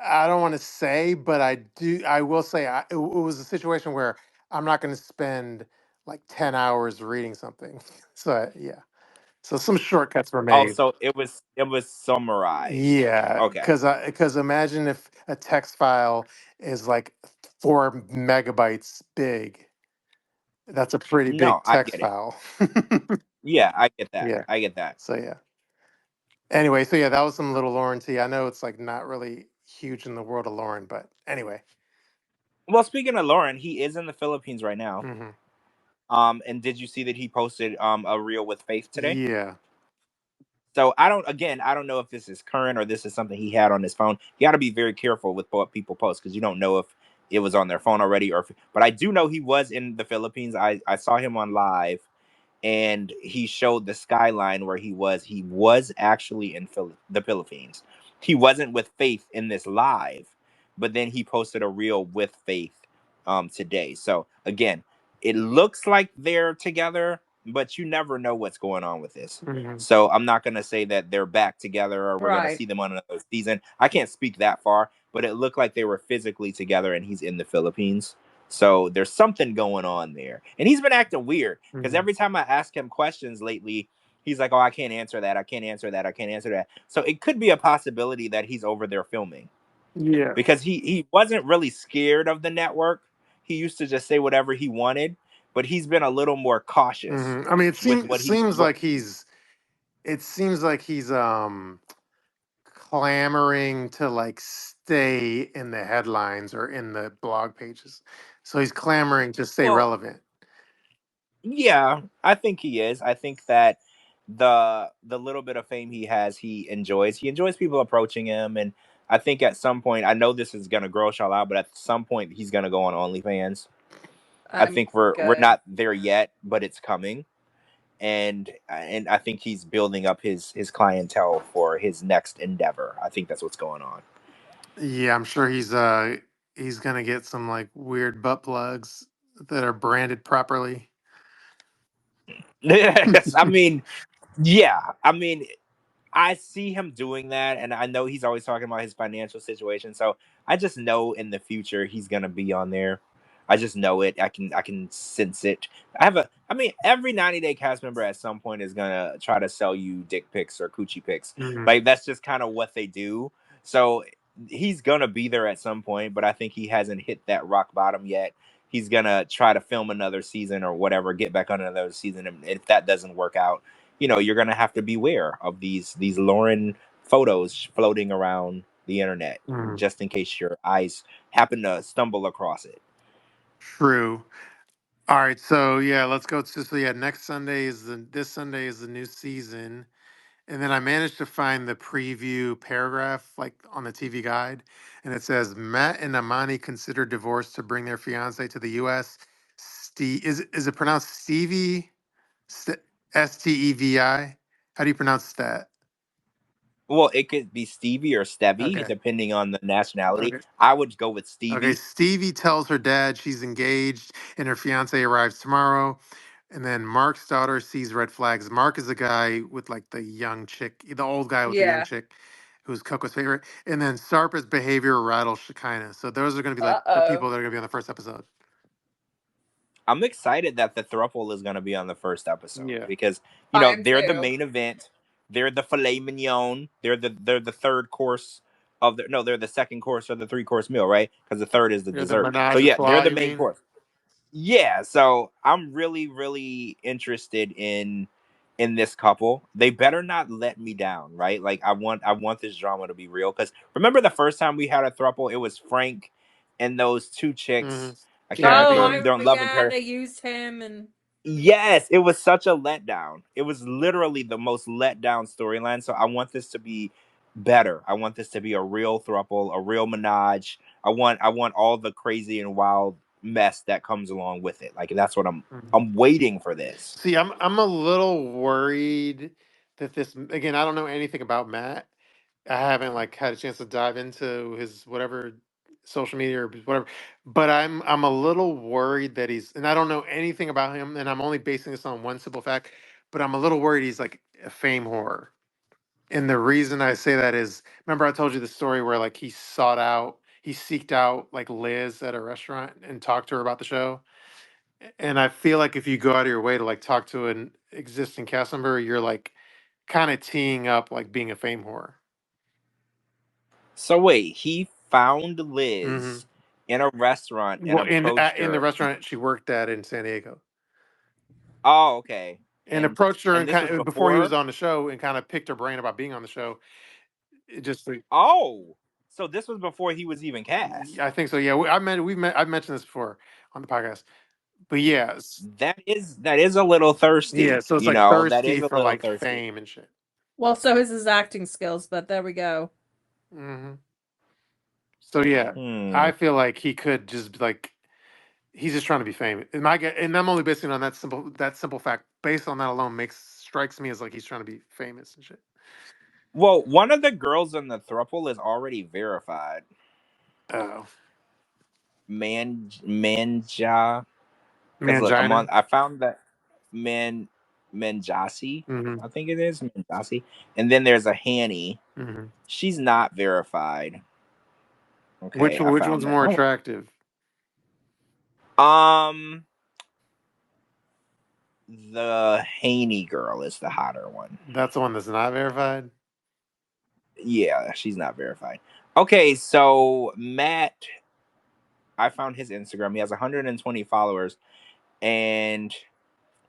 I don't want to say, but I do. I will say it was a situation where I'm not going to spend like 10 hours reading something. So yeah, so some shortcuts were made. Also, it was summarized. Yeah, Okay. because imagine if a text file is like 4 megabytes big. That's a pretty No, big I text get it. file. Yeah, I get that. Yeah. I get that. So yeah. Anyway, so yeah, that was some little Lauren tea. I know it's like not really huge in the world of Lauren, but anyway. Well, speaking of Lauren, he is in the Philippines right now. Hmm. And did you see that he posted a reel with Faith today? Yeah. So I don't know if this is current or this is something he had on his phone. You got to be very careful with what people post, because you don't know if it was on their phone already, but I do know he was in the Philippines. I saw him on live, and he showed the skyline where he was. He was actually in the Philippines. He wasn't with Faith in this live, but then he posted a reel with Faith today. So again, it looks like they're together, but you never know what's going on with this. Mhm. So I'm not gonna say that they're back together or we're gonna Right. see them on another season. I can't speak that far, but it looked like they were physically together and he's in the Philippines. So there's something going on there. And he's been acting weird because Mhm. every time I ask him questions lately, he's like, "Oh, I can't answer that. I can't answer that. I can't answer that." So it could be a possibility that he's over there filming Yeah. because he wasn't really scared of the network. He used to just say whatever he wanted, but he's been a little more cautious I mean, it with seems what he seems what like he's. It seems like he's clamoring to like stay in the headlines or in the blog pages. So he's clamoring to stay well, relevant. yeah, I think he is. I think that the little bit of fame he has, he enjoys. He enjoys people approaching him, and I think at some point, I know this is gonna gross y'all out, but at some point, he's gonna go on OnlyFans. I think we're Good. not there yet, but it's coming, and I think he's building up his clientele for his next endeavor. I think that's what's going on. Yeah, I'm sure he's gonna get some like weird butt plugs that are branded properly. Yes, I mean, yeah, I mean, I see him doing that, and I know he's always talking about his financial situation. So I just know in the future he's gonna be on there. I just know it. I can sense it. I mean, every 90-day cast member at some point is gonna try to sell you dick pics or coochie pics. Mhm. Like that's just kind of what they do. So he's gonna be there at some point, but I think he hasn't hit that rock bottom yet. He's gonna try to film another season or whatever, get back on another season, and if that doesn't work out, you're gonna have to beware of these Loren photos floating around the internet, Mhm. just in case your eyes happen to stumble across it. True. All right, so yeah, let's go to next Sunday is this Sunday is the new season. And then I managed to find the preview paragraph like on the TV guide, and it says Matt and Amani consider divorce to bring their fiance to the U.S. Is it pronounced Stevie? Stevi? How do you pronounce that? Well, it could be Stevie or Stevie, Okay. depending on the nationality. Okay. I would go with Okay. Stevie. Stevie tells her dad she's engaged and her fiance arrives tomorrow. And then Mark's daughter sees red flags. Mark is the guy with like the young chick, the old guy with the young Yeah. chick, who's Coco's favorite. And then Sarpa's behavior rattles Shekinah. So those are going to be like the Uh-oh. people that are going to be on the first episode. I'm excited that the thruple is going to be on the first episode Yeah. because I am they're the too. main event. They're the filet mignon. They're the third course of the no. They're the second course of the 3-course meal, right? Because the third is the You're the dessert. So menage a yeah, they're trois, the you main mean? course. Yeah, so I'm really, really interested in this couple. They better not let me down, right? Like I want this drama to be real. Because remember the first time we had a throuple, it was Frank and those two Mm-hmm. chicks. I can't Yeah, I remember Oh, think. their love yeah, interest. they used him and Yes, it was such a letdown. It was literally the most letdown storyline. So I want this to be better. I want this to be a real throuple, a real menage. I want all the crazy and wild mess that comes along with it. Like that's what I'm Mhm. I'm waiting for this. See, I'm a little worried that this again. I don't know anything about Matt. I haven't like had a chance to dive into his whatever social media or whatever. But I'm a little worried that and I don't know anything about him, and I'm only basing this on one simple fact. But I'm a little worried he's like a fame whore. And the reason I say that is, remember I told you the story where like he seeked out like Liz at a restaurant and talked to her about the show. And I feel like if you go out of your way to like talk to an existing cast member, you're like kind of teeing up like being a fame whore. So wait, he found Hmm. Liz in a restaurant and Well, approached in the her. restaurant she worked at in San Diego, Oh, okay. and And approached her and and this was kind of, before he was before. on the show and kind of picked her brain about being on the show. It just like, Oh, so this was before he was even cast. I think so. Yeah, I've mentioned this before on the podcast, but yes, That is a little yeah. thirsty. So it's like That is thirsty a for little like thirsty. fame and shit. well, so is his acting skills, but there we go. Hmm. So yeah, Hmm. I feel like he could just like he's just trying to be famous. And I'm only basing it on that simple fact. Based on that alone, strikes me as like he's trying to be famous and shit. Well, one of the girls in the throuple is already verified. Oh, Manja. Because look, Mangina. I found that Manjasi, Mm-hmm. I think it is Manjasi, and then there's a Hanny. Mm-hmm. She's not verified. Okay, I Which one's found that. more attractive? The Haney girl is the hotter one. That's the one that's not verified. Yeah, she's not verified. Okay, so Matt, I found his Instagram. He has 120 followers, and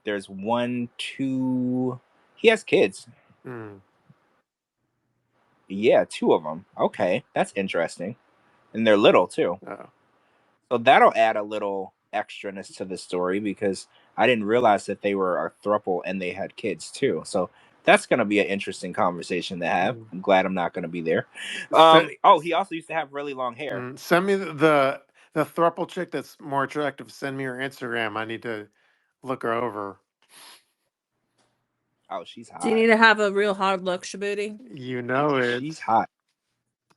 there's one, two. He has kids. Mm. Yeah, two of them. Okay, that's interesting, and they're little too. Oh. So that'll add a little extraness to the story because I didn't realize that they were a throuple and they had kids too. So that's gonna be an interesting conversation to have. Mm. I'm glad I'm not gonna be there. Se- He also used to have really long hair. Send me the thruple chick that's more attractive. Send me her Instagram. I need to look her over. Oh, she's hot. Do you need to have a real hard look, Shabooty? You know it. She's hot.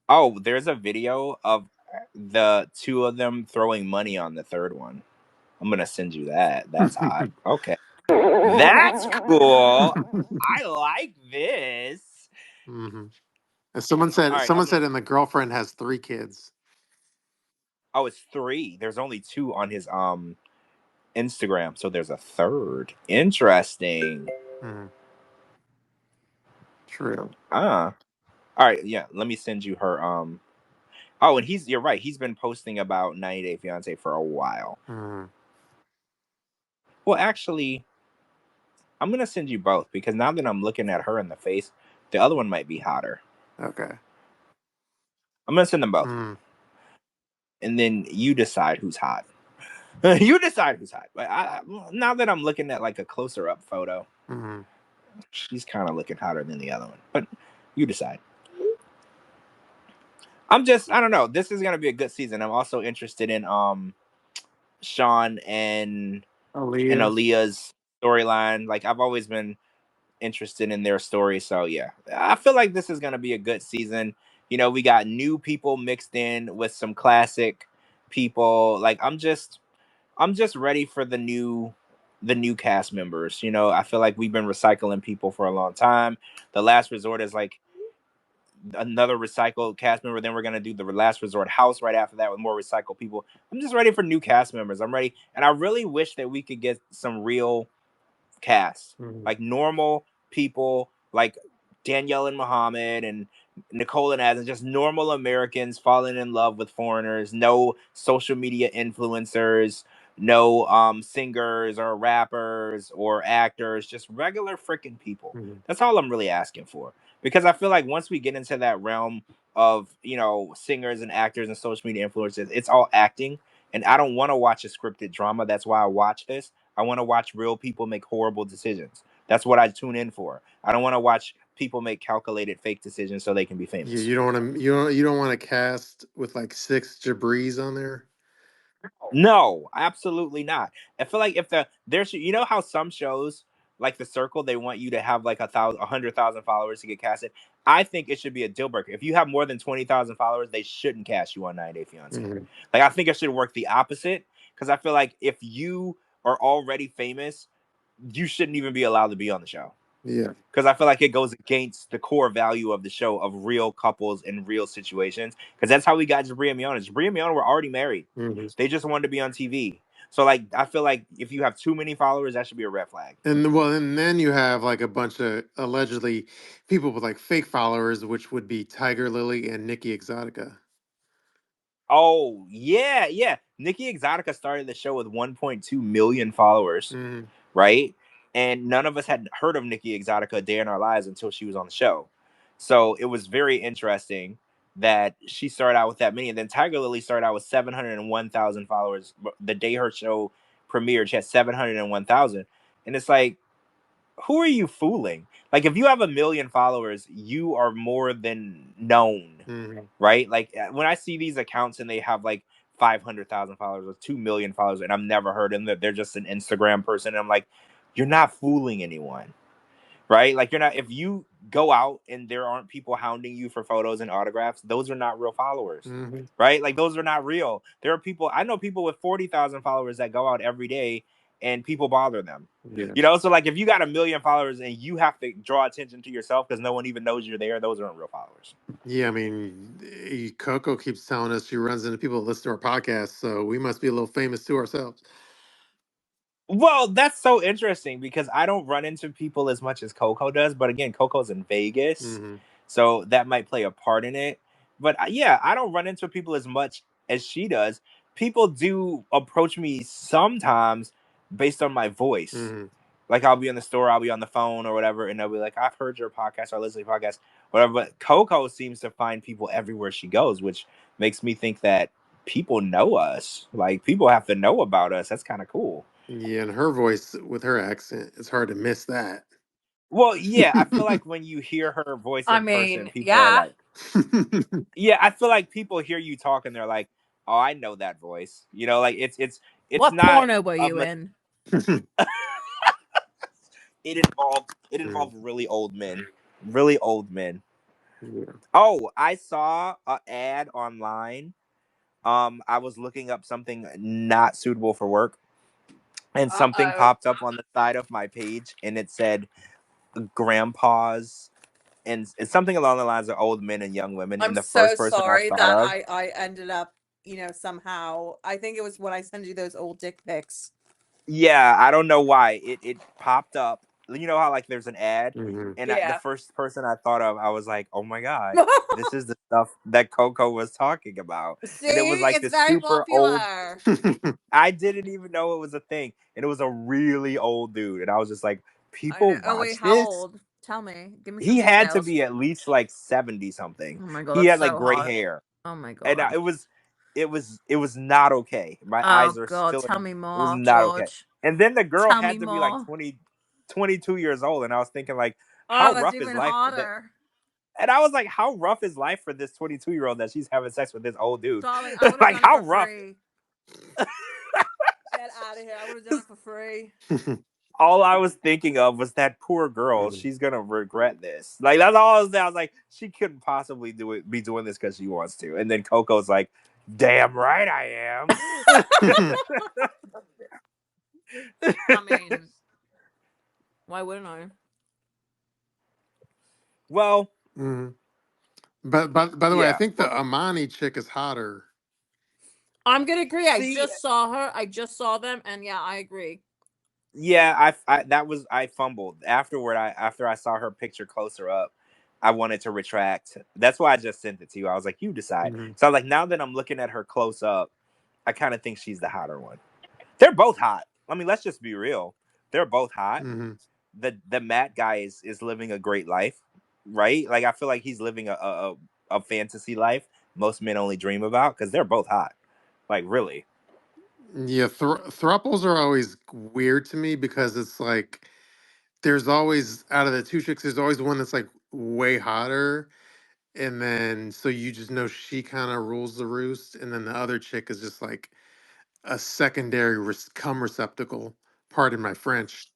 Oh, there's a video of the two of them throwing money on the third one. I'm gonna send you that. That's hot. Okay. That's cool. I like this. Mm-hmm. Someone said. All right, Someone said, and the girlfriend has 3 kids. Oh, it's 3. There's only 2 on his Instagram, so there's a third. Interesting. Mm-hmm. True. All right, yeah. Let me send you her. Oh, and you're right. He's been posting about 90 Day Fiance for a while. Mm-hmm. Well, actually, I'm gonna send you both because now that I'm looking at her in the face, the other one might be hotter. Okay. I'm gonna send them both, and then you decide who's hot. You decide who's hot. But now that I'm looking at like a closer up photo, she's kind of looking hotter than the other one. But you decide. I don't know. This is gonna be a good season. I'm also interested in Sean and Aaliyah's storyline. Like I've always been interested in their story. So yeah, I feel like this is gonna be a good season. You know, we got new people mixed in with some classic people. Like I'm just ready for the new cast members. You know, I feel like we've been recycling people for a long time. The Last Resort is like another recycled cast member. Then we're gonna do the Last Resort House right after that with more recycled people. I'm just ready for new cast members. I'm ready, and I really wish that we could get some real cast, like normal people, like Danielle and Muhammad and Nicole and Ads, just normal Americans falling in love with foreigners. No social media influencers, no singers or rappers or actors, just regular freaking people. That's all I'm really asking for. Because I feel like once we get into that realm of, you know, singers and actors and social media influencers, it's all acting. And I don't want to watch a scripted drama. That's why I watch this. I want to watch real people make horrible decisions. That's what I tune in for. I don't want to watch people make calculated fake decisions so they can be famous. You don't want to. You don't want to cast with like 6 Jabris on there. No, absolutely not. I feel like if there's, you know how some shows like The Circle, they want you to have like 100,000 followers to get casted. I think it should be a deal breaker. If you have more than 20,000 followers, they shouldn't cast you on 90 Day Fiance. Like I think it should work the opposite because I feel like if you are already famous, you shouldn't even be allowed to be on the show. Yeah. Because I feel like it goes against the core value of the show of real couples in real situations. Because that's how we got Jabri and Miona. Jabri and Miona were already married. They just wanted to be on TV. So like I feel like if you have too many followers, that should be a red flag. And then you have like a bunch of allegedly people with like fake followers, which would be TigerLily and Nikki Exotica. Oh yeah, yeah. Nikki Exotica started the show with 1.2 million followers, right? And none of us had heard of Nikki Exotica a day in our lives until she was on the show. So it was very interesting that she started out with that many. And then TigerLily started out with 701,000 followers. The day her show premiered, she had 701,000. And it's like, who are you fooling? Like, if you have 1 million followers, you are more than known, right? Like, when I see these accounts and they have like 500,000 followers or 2 million followers, and I've never heard of them. They're just an Instagram person. And I'm like, you're not fooling anyone, right? Like, you're not. If you go out and there aren't people hounding you for photos and autographs, those are not real followers, right? Like, those are not real. There are people. I know people with 40,000 followers that go out every day and people bother them. Yeah. You know, so like if you got 1 million followers and you have to draw attention to yourself because no one even knows you're there, those aren't real followers. Yeah, I mean, Coco keeps telling us she runs into people that listen to our podcast, so we must be a little famous to ourselves. Well, that's so interesting because I don't run into people as much as Coco does. But again, Coco's in Vegas, so that might play a part in it. But yeah, I don't run into people as much as she does. People do approach me sometimes based on my voice. Like, I'll be in the store, I'll be on the phone or whatever, and they'll be like, I've heard your podcast or listen to your podcast, whatever. But Coco seems to find people everywhere she goes, which makes me think that people know us. Like, people have to know about us. That's kind of cool. Yeah, and her voice with her accent, it's hard to miss that. Well, yeah, I feel like when you hear her voice in person, people are like, yeah, I feel like people hear you talk and they're like, oh, I know that voice. You know, like it's what not porno were you in? It involved really old men. Really old men. Yeah. Oh, I saw an ad online. I was looking up something not suitable for work, and something popped up on the side of my page, and it said grandpas, and it's something along the lines of old men and young women. I'm and the so first person sorry I that of, I ended up, somehow. I think it was when I sent you those old dick pics. Yeah, I don't know why it popped up. You know how like there's an ad, and the first person I thought of, I was like, "Oh my god, this is the stuff that Coco was talking about." See, and it was like it's this very super popular. old. I didn't even know it was a thing, and it was a really old dude, and I was just like, "People watch wait, this?" how old? Tell me. Give me some He details. had to be at least like 70 something. Oh my god, he had so like gray hot. hair. Oh my god. And it was not okay. My eyes are still. Tell me more. It was not George. okay. And then the girl tell had to more. be like 22 years old, and I was thinking like, how rough is life? And I was like, how rough is life for this 22-year-old that she's having sex with this old dude? Darling, I like how rough? Free. Get out of here! I would have done it for free. All I was thinking of was that poor girl. She's gonna regret this. Like that's all I was. I was like, she couldn't possibly be doing this because she wants to. And then Coco's like, damn right I am. I mean, why wouldn't I? Well, but by the way, I think the Amani chick is hotter. I'm gonna agree. I just saw her. I just saw them, and yeah, I agree. Yeah, I fumbled afterward. After I saw her picture closer up, I wanted to retract. That's why I just sent it to you. I was like, you decide. So I was like, now that I'm looking at her close up, I kind of think she's the hotter one. They're both hot. I mean, let's just be real. They're both hot. The Matt guy is living a great life, right? Like I feel like he's living a fantasy life most men only dream about because they're both hot. Like really. Yeah, thruples are always weird to me because it's like there's always out of the two chicks, there's always one that's like way hotter, and then so you just know she kind of rules the roost, and then the other chick is just like a secondary cum receptacle. Pardon my French.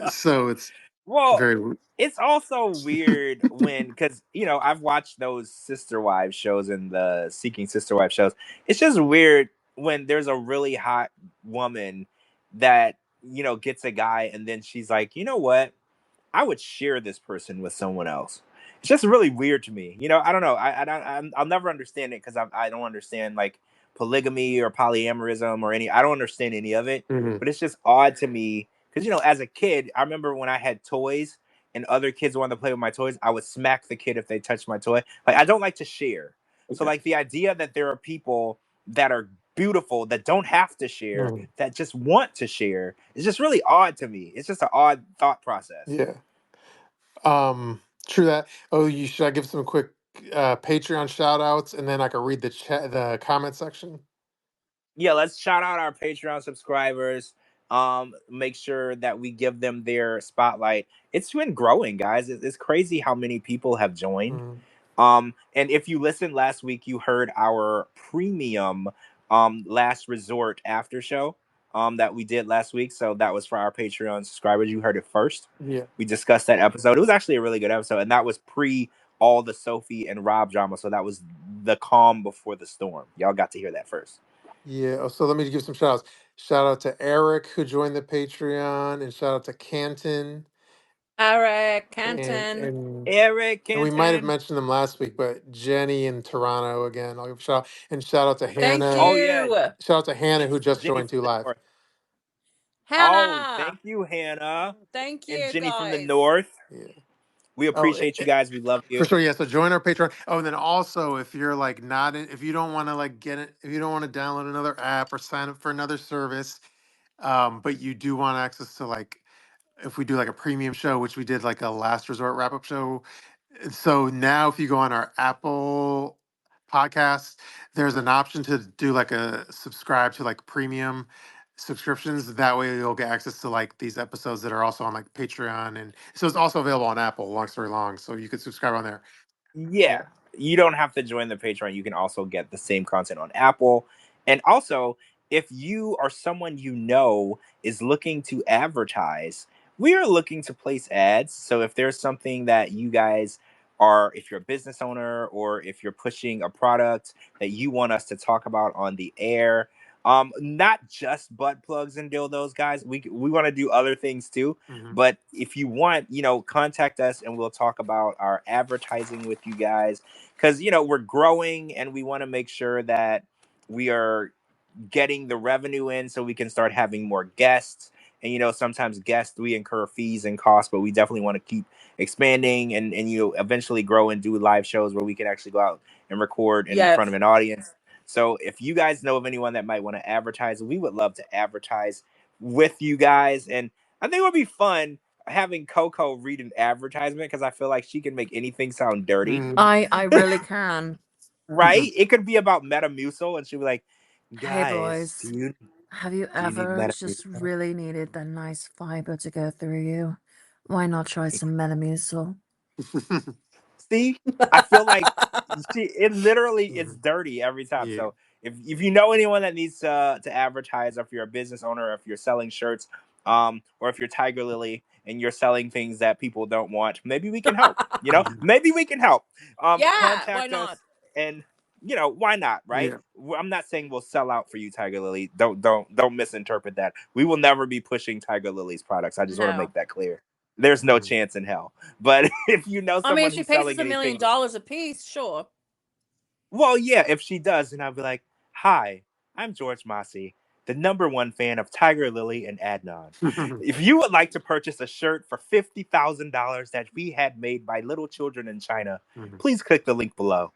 So it's very. It's also weird when because I've watched those Sister Wives shows and the Seeking Sister Wives shows. It's just weird when there's a really hot woman that gets a guy and then she's like, you know what, I would share this person with someone else. It's just really weird to me. I don't know. I'll never understand it because I don't understand like polygamy or polyamorism or any. I don't understand any of it. But it's just odd to me because as a kid, I remember when I had toys and other kids wanted to play with my toys, I would smack the kid if they touched my toy. Like I don't like to share. Okay. So like the idea that there are people that are beautiful that don't have to share that just want to share is just really odd to me. It's just an odd thought process. Yeah. True that. Oh, should I give some quick Patreon shout outs and then I can read the comment section? Yeah, let's shout out our Patreon subscribers. Make sure that we give them their spotlight. It's been growing, guys. It's crazy how many people have joined. And if you listened last week, you heard our premium last resort after show that we did last week. So that was for our Patreon subscribers. You heard it first. Yeah. We discussed that episode. It was actually a really good episode, and that was pre all the Sophie and Rob drama. So that was the calm before the storm. Y'all got to hear that first. Yeah. So let me give some shout outs. Shout out to Eric who joined the Patreon, and shout out to Kanton. Eric, And Kanton. and Eric and we might have Kanton. mentioned them last week, but Jenny in Toronto again. I'll give a shout out. And shout out to Thank Hannah. Oh yeah, you. Shout out to Hannah who just Jenny joined from too the live. north. Oh, Hannah. thank you, Hannah Thank and you, Jenny from the guys. north. Yeah. We Oh, appreciate you guys. We love for you. sure. Yeah. So join our Patreon. Oh, and then also if you're like not in, if you don't want to like get it, if you don't want to download another app or sign up for another service, but you do want access to like if we do like a premium show, which we did like a last resort wrap up show. So now if you go on our Apple podcast, there's an option to do like a subscribe to like premium subscriptions. That way you'll get access to like these episodes that are also on like Patreon. And so it's also available on Apple, long story long. So you could subscribe on there. Yeah, you don't have to join the Patreon. You can also get the same content on Apple. And also, if you or someone you know is looking to advertise, we are looking to place ads. So if there's something that you guys are, if you're a business owner or if you're pushing a product that you want us to talk about on the air, not just butt plugs and dildos, guys. We want to do other things too. Mhm. But if you want, contact us and we'll talk about our advertising with you guys. Because, we're growing and we want to make sure that we are getting the revenue in so we can start having more guests. And, sometimes guests, we incur fees and costs, but we definitely want to keep expanding and eventually grow and do live shows where we can actually go out and record in Yes. front of an audience. So if you guys know of anyone that might want to advertise, we would love to advertise with you guys. And I think it would be fun having Coco read an advertisement because I feel like she can make anything sound dirty, Mhm. I really can. right? It could be about Metamucil, and she'll be like, Hey "Guys, boys, do you have you do you need ever just Metamucil?" really needed the nice fiber to go through you? Why not try some Metamucil? See, I feel like it literally it's Mhm. dirty every time. Yeah. So if you know anyone that needs to advertise, or if you're a business owner, or if you're selling shirts, or if you're TigerLily and you're selling things that people don't want, maybe we can help. Mhm. Maybe we can help. Yeah, why Contact not? us, and why not, right? Yeah. I'm not saying we'll sell out for you, TigerLily. Don't misinterpret that. We will never be pushing TigerLily's products. I just want to No. make that clear. There's no Mhm. chance in hell. But if you know I mean, someone if she who's pays us selling $1 million anything, a piece, sure. well, yeah, if she does, then I'll be like, "Hi, I'm George Massey, the #1 fan of TigerLily and Adnan. If you would like to purchase a shirt for $50,000 that we had made by little children in China, Mhm. please click the link below."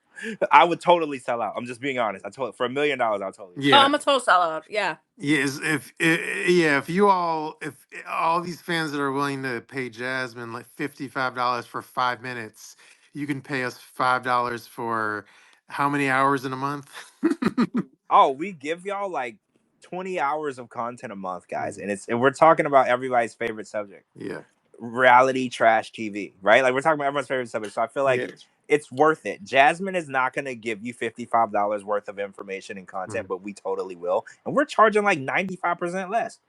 I would totally sell out. I'm just being honest. For $1 million, I'll totally sell Oh, Yeah. I'm a total sellout. Yeah. Yes, if you all if all these fans that are willing to pay Jasmine like $55 for 5 minutes, you can pay us $5 for how many hours in a month? Oh, we give y'all like 20 hours of content a month, guys, Mhm. and we're talking about everybody's favorite subject. Yeah, Reality trash TV, right? Like we're talking about everyone's favorite subject. So I feel like yeah, it's worth it. Jasmine is not going to give you $55 worth of information and content, mhm. but we totally will. And we're charging like 95% less.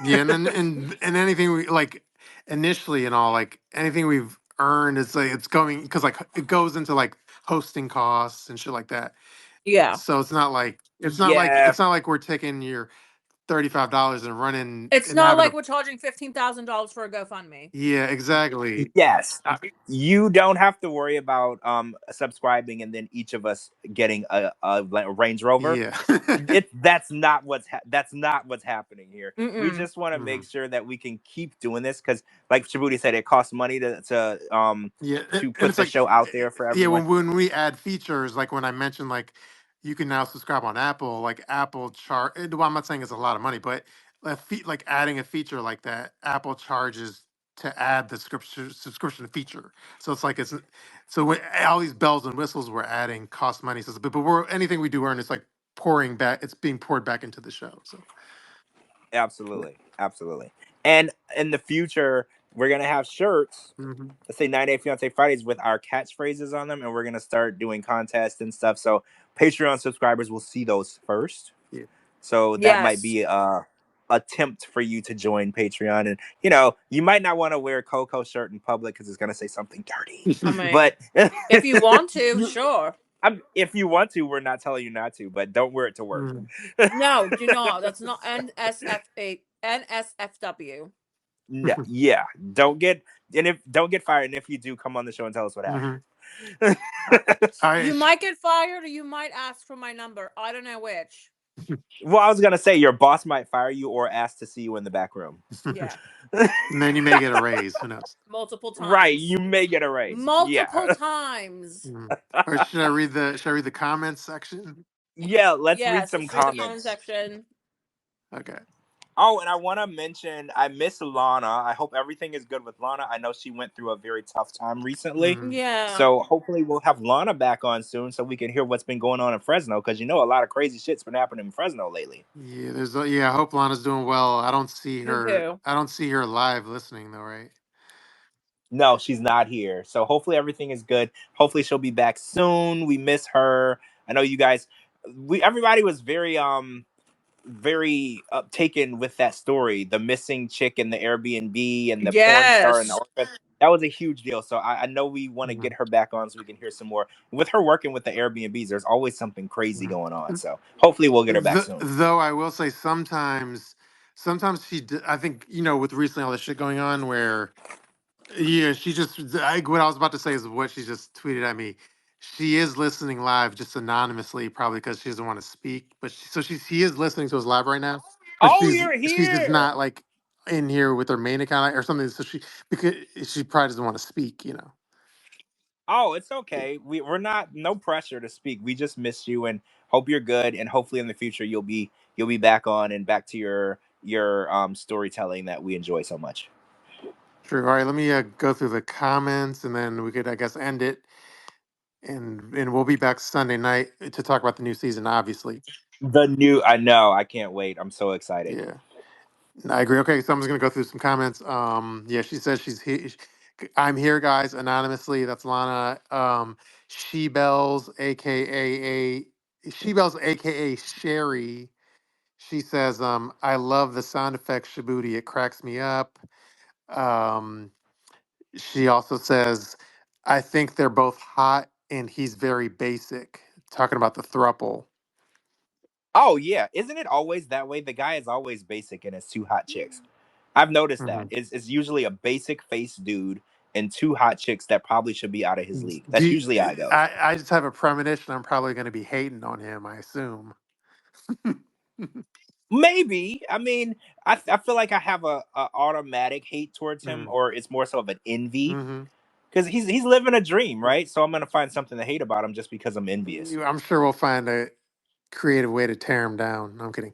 Yeah, and then and anything we like initially and all like anything we've earned is like it's going because like it goes into like hosting costs and shit like that. Yeah. So Yeah, it's not like we're taking your $35 and running It's and not having like a we're charging $15,000 for a GoFundMe. yeah, exactly. yes. You don't have to worry about subscribing and then each of us getting a Range Rover. Yeah. That's not what's happening here. We Mm-mm. just want to make Mhm. sure that we can keep doing this because, like Shabooty said, it costs money Yeah, to and put it's the like show out there for yeah, everyone. when we add features, like when I mentioned like you can now subscribe on Apple, like Apple chart. Well, I'm not saying it's a lot of money, but like adding a feature like that, Apple charges to add the subscription feature. So it's like so when, all these bells and whistles we're adding cost money. So, but we're anything we do earn, it's like pouring back. It's being poured back into the show. So yeah. Absolutely, absolutely. And in the future, We're gonna have shirts. Mm-hmm. Let's say 90 Day Fiance Fridays with our catchphrases on them, and we're gonna start doing contests and stuff. So Patreon subscribers will see those first. Yeah. So that might Yes. be a tempt for you to join Patreon. And you might not want to wear a Coco shirt in public because it's gonna say something dirty. I mean, But if you want to, sure. if you want to, we're not telling you not to, but don't wear it to work. No, do not. That's not NSFW. No, yeah, don't get fired. And if you do, come on the show and tell us what happened. You might get fired, or you might ask for my number. I don't know which. Well, I was gonna say your boss might fire you or ask to see you in the back room. Yeah. And then you may get a raise. Who knows? Multiple times. Right, you may get a raise. Multiple times. Or should I read the comments section? Yeah, let's read some Read the comment comments. section. Okay. Oh, and I want to mention I miss Lana. I hope everything is good with Lana. I know she went through a very tough time recently. Yeah. So hopefully we'll have Lana back on soon so we can hear what's been going on in Fresno, because a lot of crazy shit's been happening in Fresno lately. Yeah, I hope Lana's doing well. I don't see Me her. too. I don't see her live listening though, right? No, she's not here. So hopefully everything is good. Hopefully she'll be back soon. We miss her. I know you guys. Everybody was very taken with that story, the missing chick in the Airbnb and the porn star and the orphan. That was a huge deal. So I know we want to get her back on so we can hear some more. With her working with the Airbnbs, there's always something crazy going on. So hopefully we'll get her back soon. Though I will say sometimes I think with recently all this shit going on where she just what I was about to say is what she just tweeted at me. She is listening live just anonymously, probably because she doesn't want to speak. But she is listening to us live right now. But Oh, you're she's just here. not like in here with her main account or something. So because she probably doesn't want to speak. Oh, it's okay. We're not no pressure to speak. We just miss you and hope you're good, and hopefully in the future you'll be back on and back to your storytelling that we enjoy so much. True. All right, let me go through the comments, and then we could, I guess, end it. And we'll be back Sunday night to talk about the new season, obviously. I know. I can't wait. I'm so excited. Yeah, I agree. Okay, so I'm just gonna go through some comments. Yeah, she says she's here. I'm here, guys, anonymously. That's Lana. She Bells, She Bells, aka Sherry. She says, I love the sound effect Shabooty. It cracks me up. Um, She also says, I think they're both hot and he's very basic. Talking about the thruple. Oh yeah, isn't it always that way? The guy is always basic and it's two hot chicks. I've noticed that. It's usually a basic face dude and two hot chicks that probably should be out of his league. That's usually how I go. I just have a premonition I'm probably going to be hating on him, I assume. Maybe. I mean, I feel like I have a automatic hate towards him, or it's more so of an envy. Because he's living a dream, right? So I'm gonna find something to hate about him just because I'm envious. I'm sure we'll find a creative way to tear him down. No, I'm kidding.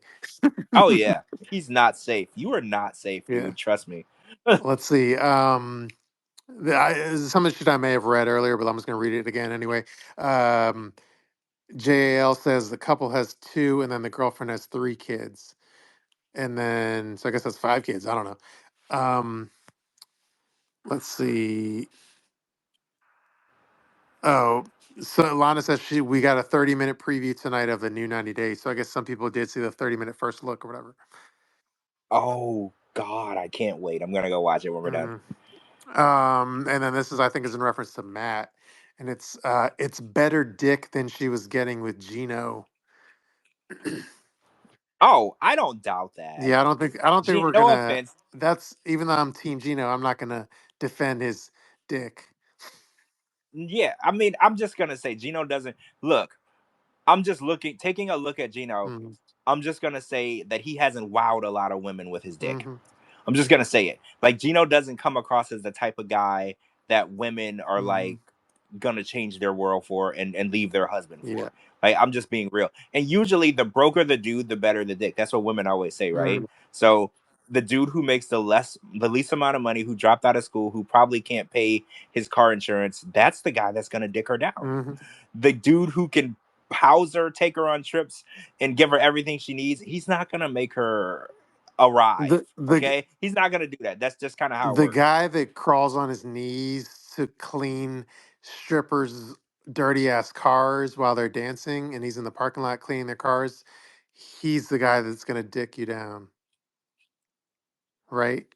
Oh yeah, he's not safe. You are not safe, dude. Yeah. Trust me. Let's see. Some of the shit I may have read earlier, but I'm just going to read it again anyway. JAL says the couple has 2, and then the girlfriend has 3 kids. And then, so I guess that's 5 kids. I don't know. Let's see. Oh, so Lana says we got a 30-minute preview tonight of the new 90 Days. So I guess some people did see the 30-minute first look or whatever. Oh God, I can't wait. I'm gonna go watch it when we're done. And then this is, I think, is in reference to Matt, and it's better dick than she was getting with Gino. Oh, I don't doubt that. Yeah, I don't think we're no gonna. offense. That's, even though I'm Team Gino, I'm not gonna defend his dick. Yeah, I mean, I'm just gonna say Gino doesn't look. I'm just taking a look at Gino. I'm just gonna say that he hasn't wowed a lot of women with his dick. I'm just gonna say it. Like, Gino doesn't come across as the type of guy that women are like gonna change their world for and leave their husband for. Yeah. Like, I'm just being real. And usually the broker the dude, the better the dick. That's what women always say, right? So the dude who makes the least amount of money, who dropped out of school, who probably can't pay his car insurance, that's the guy that's gonna dick her down. The dude who can house her, take her on trips, and give her everything she needs, he's not gonna make her arrive. The Okay, he's not gonna do that. That's just kind of how it the works. guy that crawls on his knees to clean strippers' dirty ass cars while they're dancing, and he's in the parking lot cleaning their cars. He's the guy that's gonna dick you down, right?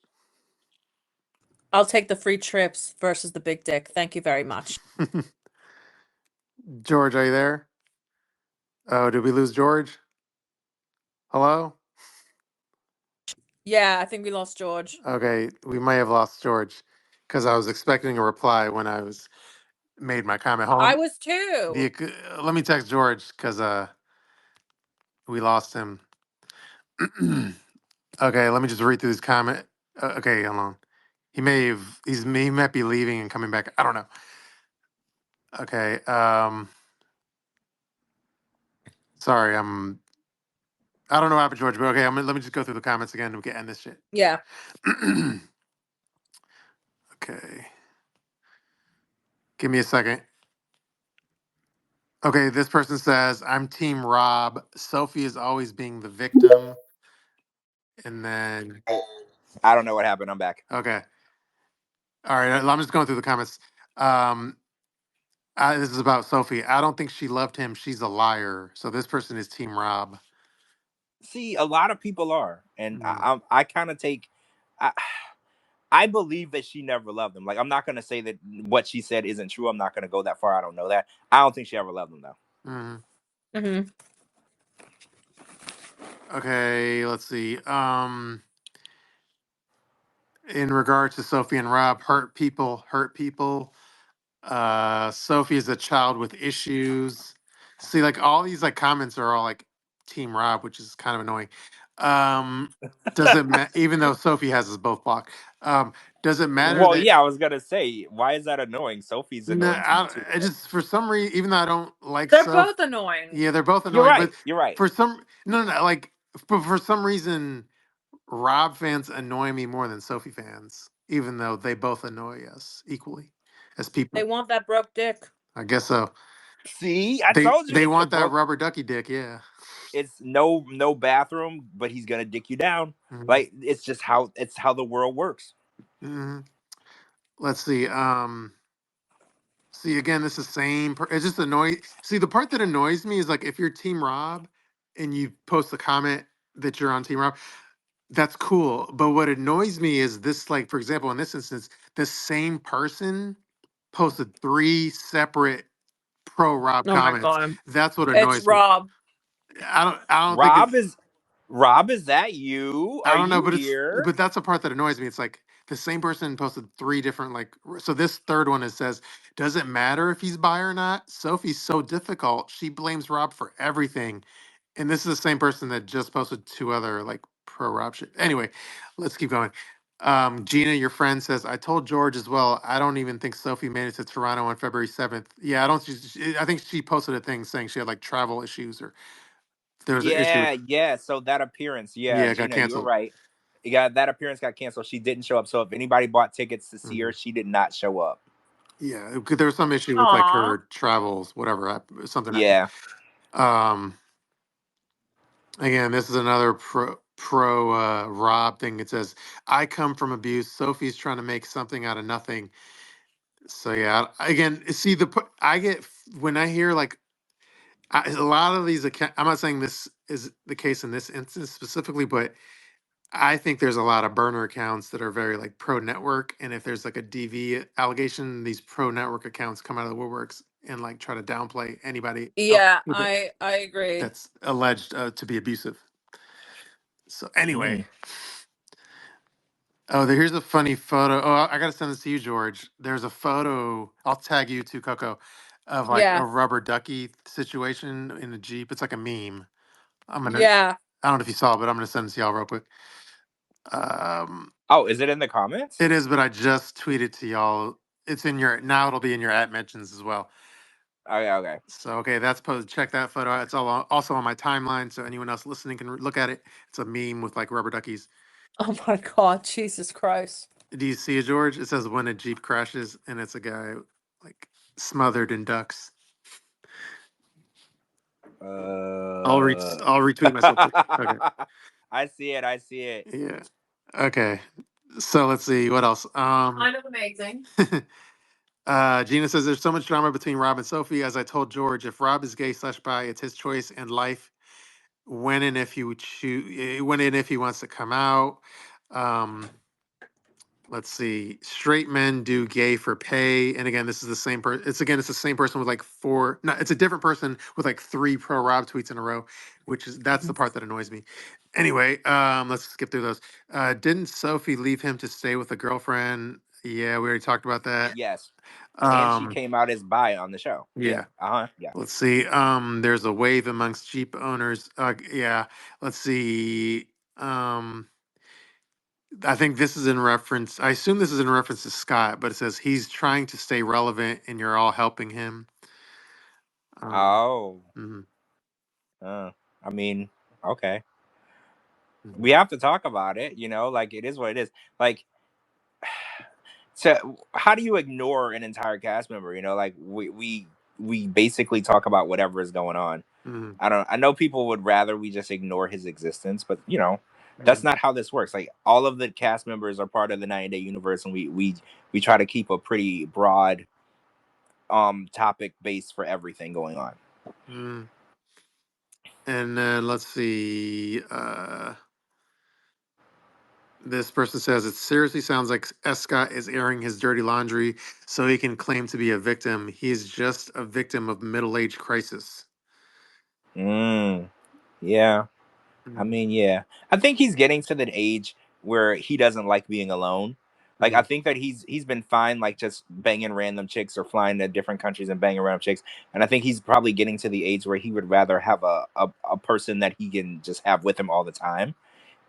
I'll take the free trips versus the big dick. Thank you very much. George, are you there? Oh, did we lose George? Hello? Yeah, I think we lost George. Okay, we may have lost George because I was expecting a reply when I was made my comment. Hold I on. was too. Let me text George because we lost him. Okay, let me just read through his comment. Okay, hold on. He might be leaving and coming back. I don't know. Okay. Sorry, I don't know what happened, George, but okay, let me just go through the comments again and we can end this shit. Yeah. Okay. Give me a second. Okay, this person says, I'm Team Rob. Sophie is always being the victim. And then, I don't know what happened. I'm back. okay. All right, I'm just going through the comments. This is about Sophie. I don't think she loved him. She's a liar. So this person is Team Rob. See, a lot of people are, and Mm, I kind of take. I, I believe that she never loved him. Like, I'm not gonna say that what she said isn't true. I'm not gonna go that far. I don't know that. I don't think she ever loved him though. mm. Mm-hmm. Okay, let's see. In regards to Sophie and Rob, hurt people, hurt people. Sophie is a child with issues. See, like all these like comments are all like Team Rob, which is kind of annoying. Does it even though Sophie has us both blocked? Does it matter Well, that yeah, I was gonna say, why is that annoying? Sophie's no, annoying to me too. I just for some reason, even though I don't like They're Soph, both annoying. yeah, they're both You're annoying, but right. You're right. for some no, like for some reason, Rob fans annoy me more than Sophie fans, even though they both annoy us equally as They people. want that broke dick. I guess so. See, I They told you they it's the want that broke. rubber ducky dick, yeah. It's no bathroom, but he's gonna dick you down. Mhm. Like, it's how the world works. Mhm. Let's see. See again. This is same. It's just annoying. See, the part that annoys me is like if you're Team Rob and you post a comment that you're on Team Rob, that's cool. But what annoys me is this. Like for example, in this instance, the same person posted three separate pro Rob Oh my comments. god. That's what It's annoys me. Rob. I don't think Rob it's is Rob. Is that you? I Are don't know, you but here? that's the part that annoys me. It's like the same person posted three different so this third one it says, does it matter if he's bi or not? Sophie's so difficult. She blames Rob for everything. And this is the same person that just posted two other like pro Rob shit. Anyway, let's keep going. Gina, your friend says, I told George as well. I don't even think Sophie made it to Toronto on February 7th. Yeah, I don't. I think she posted a thing saying she had like travel issues or there was an issue. Yeah, yeah. So that appearance, yeah, Yeah, it got Gina, you were canceled. right. Yeah, that appearance got canceled. She didn't show up. So if anybody bought tickets to see Mhm. her, she did not show up. Yeah, there was some issue with like Aw. her travels, whatever, something happened. Yeah. Um, again, this is another pro Rob thing. It says, "I come from abuse. Sophie's trying to make something out of nothing." So yeah, again, see I get when I hear like a lot of these account. I'm not saying this is the case in this instance specifically, but I think there's a lot of burner accounts that are very like pro network, and if there's like a DV allegation, these pro network accounts come out of the woodworks and like try to downplay anybody else Yeah, I agree. that's alleged to be abusive. So anyway, Mm. here's a funny photo. Oh, I gotta send this to you, George. There's a photo. I'll tag you too, Coco, of like a Yeah. rubber ducky situation in a Jeep. It's like a meme. I'm gonna. Yeah. I don't know if you saw it, but I'm gonna send it to y'all real quick. Um, Oh, is it in the comments? It is, but I just tweeted to y'all. It's in your now. It'll be in your at mentions as well. Okay, okay. So okay, that's posted. Check that photo out. It's also on my timeline, so anyone else listening can look at it. It's a meme with like rubber duckies. Oh my god, Jesus Christ. Do you see it, George? It says when a Jeep crashes, and it's a guy like smothered in ducks. I'll retweet myself too. Okay. I see it. Yeah. Okay. So let's see what else. Kind of amazing. Gina says there's so much drama between Rob and Sophie. As I told George, if Rob is gay/bi, it's his choice and life. When and if he wants to come out. Um, let's see. Straight men do gay for pay, and again, this is the same person. It's the same person with like four. No, it's a different person with like 3 pro Rob tweets in a row, that's the part that annoys me. Anyway, let's skip through those. Didn't Sophie leave him to stay with a girlfriend? Yeah, we already talked about that. Yes. And she came out as bi on the show. Yeah. Yeah. Let's see. There's a wave amongst Jeep owners. Yeah. Let's see. I think this is in reference. I assume this is in reference to Scott, but it says he's trying to stay relevant, and you're all helping him. Oh. Mhm, I mean, okay. mhm, We have to talk about it, like it is what it is. Like, so how do you ignore an entire cast member? Like we basically talk about whatever is going on. mhm, I know people would rather we just ignore his existence, but that's mhm, not how this works. Like, all of the cast members are part of the 90 Day universe, and we try to keep a pretty broad topic base for everything going on. mhm. And then let's see. This person says it seriously sounds like Escott is airing his dirty laundry so he can claim to be a victim. He is just a victim of middle age crisis. Yeah. I Mhm, mean, yeah. I think he's getting to that age where he doesn't like being alone. Like, I mhm, think that he's been fine, like just banging random chicks or flying to different countries and banging random chicks. And I think he's probably getting to the age where he would rather have a person that he can just have with him all the time.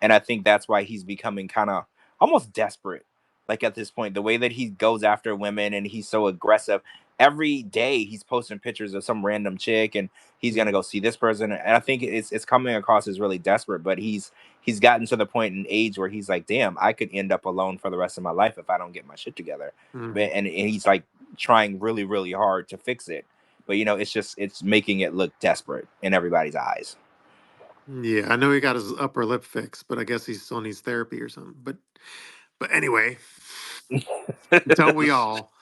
And I think that's why he's becoming kind of almost desperate. Like, at this point, the way that he goes after women and he's so aggressive. Every day he's posting pictures of some random chick, and he's gonna mhm, go see this person. And I think it's coming across as really desperate. But he's gotten to the point in age where he's like, damn, I could end up alone for the rest of my life if I don't get my shit together. mhm. And he's like trying really, really hard to fix it. But it's making it look desperate in everybody's eyes. Yeah, I know he got his upper lip fixed, but I guess he still needs therapy or something. But anyway, don't we all?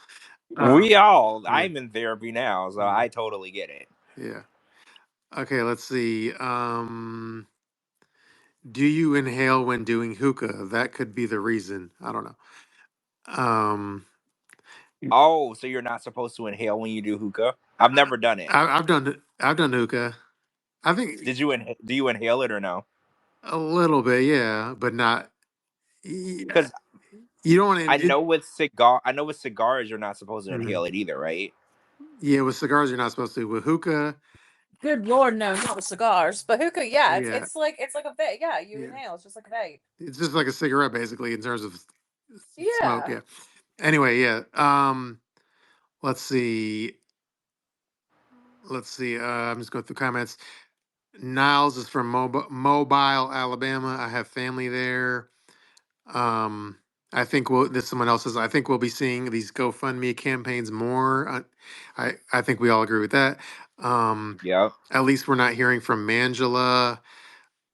Uh, yeah, I'm in therapy now, so mhm, I totally get it. yeah. Okay, let's see. Do you inhale when doing hookah? That could be the reason. I don't know. Um, Oh, so you're not supposed to inhale when you do hookah? I've never done it. I've done hookah. I think Do you inhale it or no? a little bit, yeah, but not. Yeah, Because you don't want to. I know with cigars you're not supposed to Mhm. inhale it either, right? Yeah, with cigars you're not supposed to. With hookah, Good Lord, no, not with cigars. But hookah, yeah, it's yeah, it's like it's like a vape. Yeah, you yeah, inhale. It's just like a vape. it's just like a cigarette basically in terms of smoke. Yeah. Yeah. Anyway, yeah. Let's see. Let's see. I'm just going through comments. Niles is from Mobile, Alabama. I have family there. Um, I think this someone else says. I think we'll be seeing these GoFundMe campaigns more. I think we all agree with that. Um, Yep. at least we're not hearing from Mangela.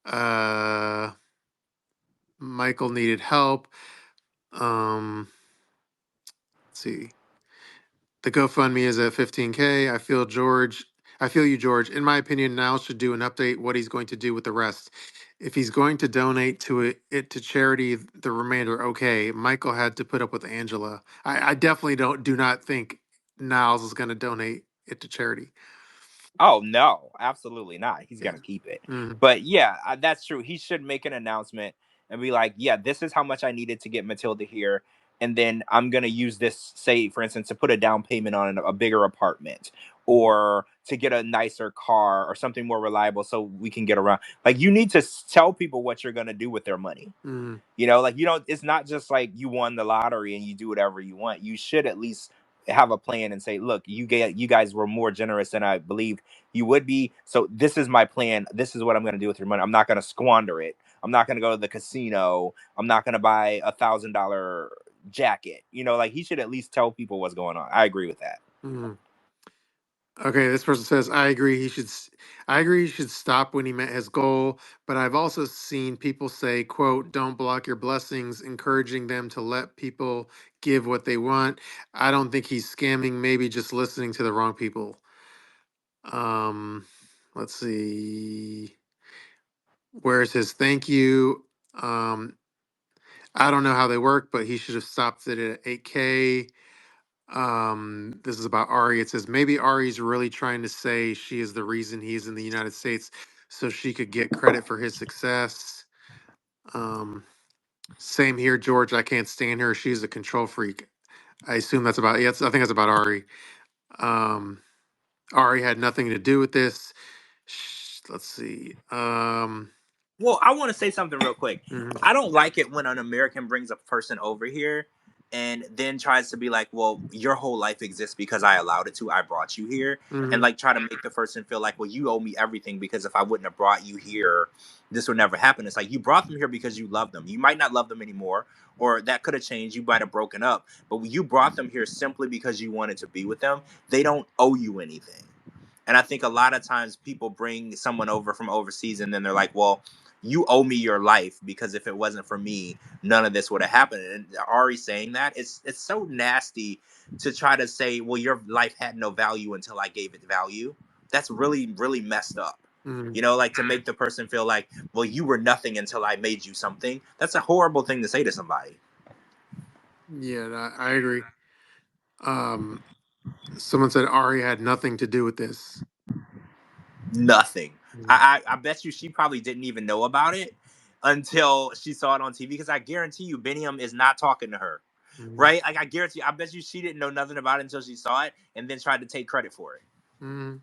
Uh, Michael needed help. Let's see. The GoFundMe is at 15K. I feel you, George. In my opinion, Niles should do an update what he's going to do with the rest. If he's going to donate it to charity, the remainder, okay. Michael had to put up with Angela. I definitely do not think Niles is going to donate it to charity. Oh no, absolutely not. He's Yeah. gonna keep it. Mm-hmm. But yeah, that's true. He should make an announcement and be like, "Yeah, this is how much I needed to get Matilda here, and then I'm gonna use this, say, for instance, to put a down payment on a bigger apartment, or to get a nicer car, or something more reliable, so we can get around." Like, you need to tell people what you're gonna do with their money. Mm-hmm. Like, it's not just like you won the lottery and you do whatever you want. You should at least have a plan and say, look, you guys were more generous than I believed you would be. So this is my plan. This is what I'm going to do with your money. I'm not going to squander it. I'm not going to go to the casino. I'm not going to buy $1,000 jacket. Like, he should at least tell people what's going on. I agree with that. Mm-hmm. Okay, this person says, I agree. I agree. He should stop when he met his goal. But I've also seen people say, "quote Don't block your blessings," encouraging them to let people give what they want. I don't think he's scamming. Maybe just listening to the wrong people. Um, let's see. Where's his thank you? Um, I don't know how they work, but he should have stopped it at 8K. This is about Ari. It says maybe Ari's really trying to say she is the reason he's in the United States so she could get credit for his success. Um, Same here, George. I can't stand her. She's a control freak. I assume that's about, yeah, I think that's about Ari. Um, Ari had nothing to do with this. Let's see. Well, I want to say something real quick. Mhm, I don't like it when an American brings a person over here and then tries to be like, well, your whole life exists because I allowed it to. I brought you here. And mhm, like try to make the person feel like, well, you owe me everything because if I wouldn't have brought you here, this would never happen. It's like you brought them here because you love them. You might not love them anymore, or that could have changed. You might have broken up, but you brought them here simply because you wanted to be with them. They don't owe you anything. And I think a lot of times people bring someone over from overseas and then they're like, well, you owe me your life because if it wasn't for me, none of this would have happened. And Ari saying that, it's so nasty to try to say, well, your life had no value until I gave it value. That's really, really messed up. mhm. You know, like to make the person feel like, well, you were nothing until I made you something. That's a horrible thing to say to somebody. Yeah, I agree. Um, Someone said Ari had nothing to do with this. Nothing. Mhm, I bet you she probably didn't even know about it until she saw it on TV. Because I guarantee you, Biniam is not talking to her, mhm, right? Like I guarantee, I bet you she didn't know nothing about it until she saw it and then tried to take credit for it. mhm.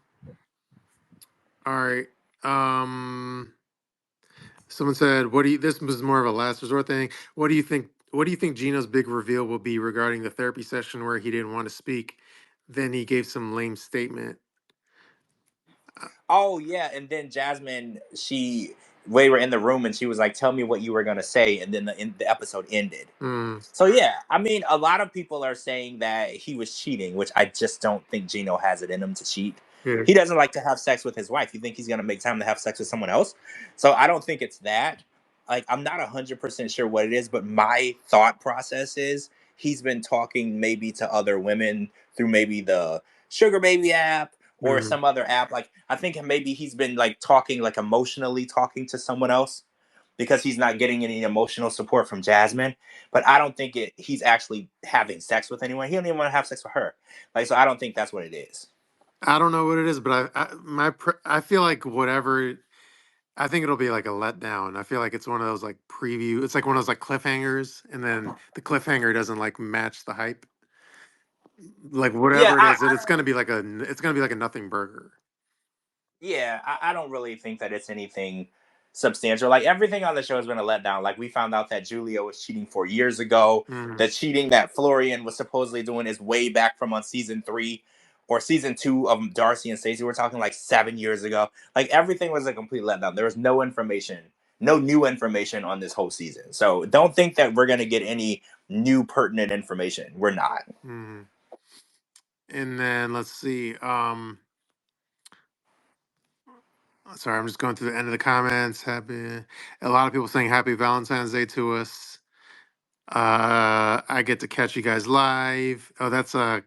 All right. Um, Someone said, "What do you?" This was more of a last resort thing. What do you think? What do you think Gino's big reveal will be regarding the therapy session where he didn't want to speak? Then he gave some lame statement. Oh yeah, and then Jasmine, we were in the room and she was like, "Tell me what you were gonna say," and then the episode ended. Mm, So yeah, I mean, a lot of people are saying that he was cheating, which I just don't think Gino has it in him to cheat. yeah. He doesn't like to have sex with his wife. You think he's gonna make time to have sex with someone else? So I don't think it's that. Like, I'm not 100% sure what it is, but my thought process is he's been talking maybe to other women through maybe the Sugar Baby app or Mm. some other app. Like, I think maybe he's been like talking, like emotionally talking to someone else because he's not getting any emotional support from Jasmine. But I don't think he's actually having sex with anyone. He don't even want to have sex with her. Like, so I don't think that's what it is. I don't know what it is, but I feel like whatever. I think it'll be like a letdown. I feel like it's one of those like preview. It's like one of those like cliffhangers, and then the cliffhanger doesn't like match the hype. Like Yeah, whatever it I, is, I it's don't. gonna be like a. It's gonna be like a nothing burger. Yeah, I don't really think that it's anything substantial. Like everything on the show has been a letdown. Like we found out that Julia was cheating 4 years ago. Mm. The cheating that Florian was supposedly doing is way back from on season 3 or season 2 of Darcy and Stacey. We're talking like 7 years ago. Like everything was a complete letdown. There was no information, no new information on this whole season. So don't think that we're gonna get any new pertinent information. We're not. Mm. And then let's see. Sorry, I'm just going through the end of the comments. Happy. A lot of people saying Happy Valentine's Day to us. I get to catch you guys live. Oh, that's a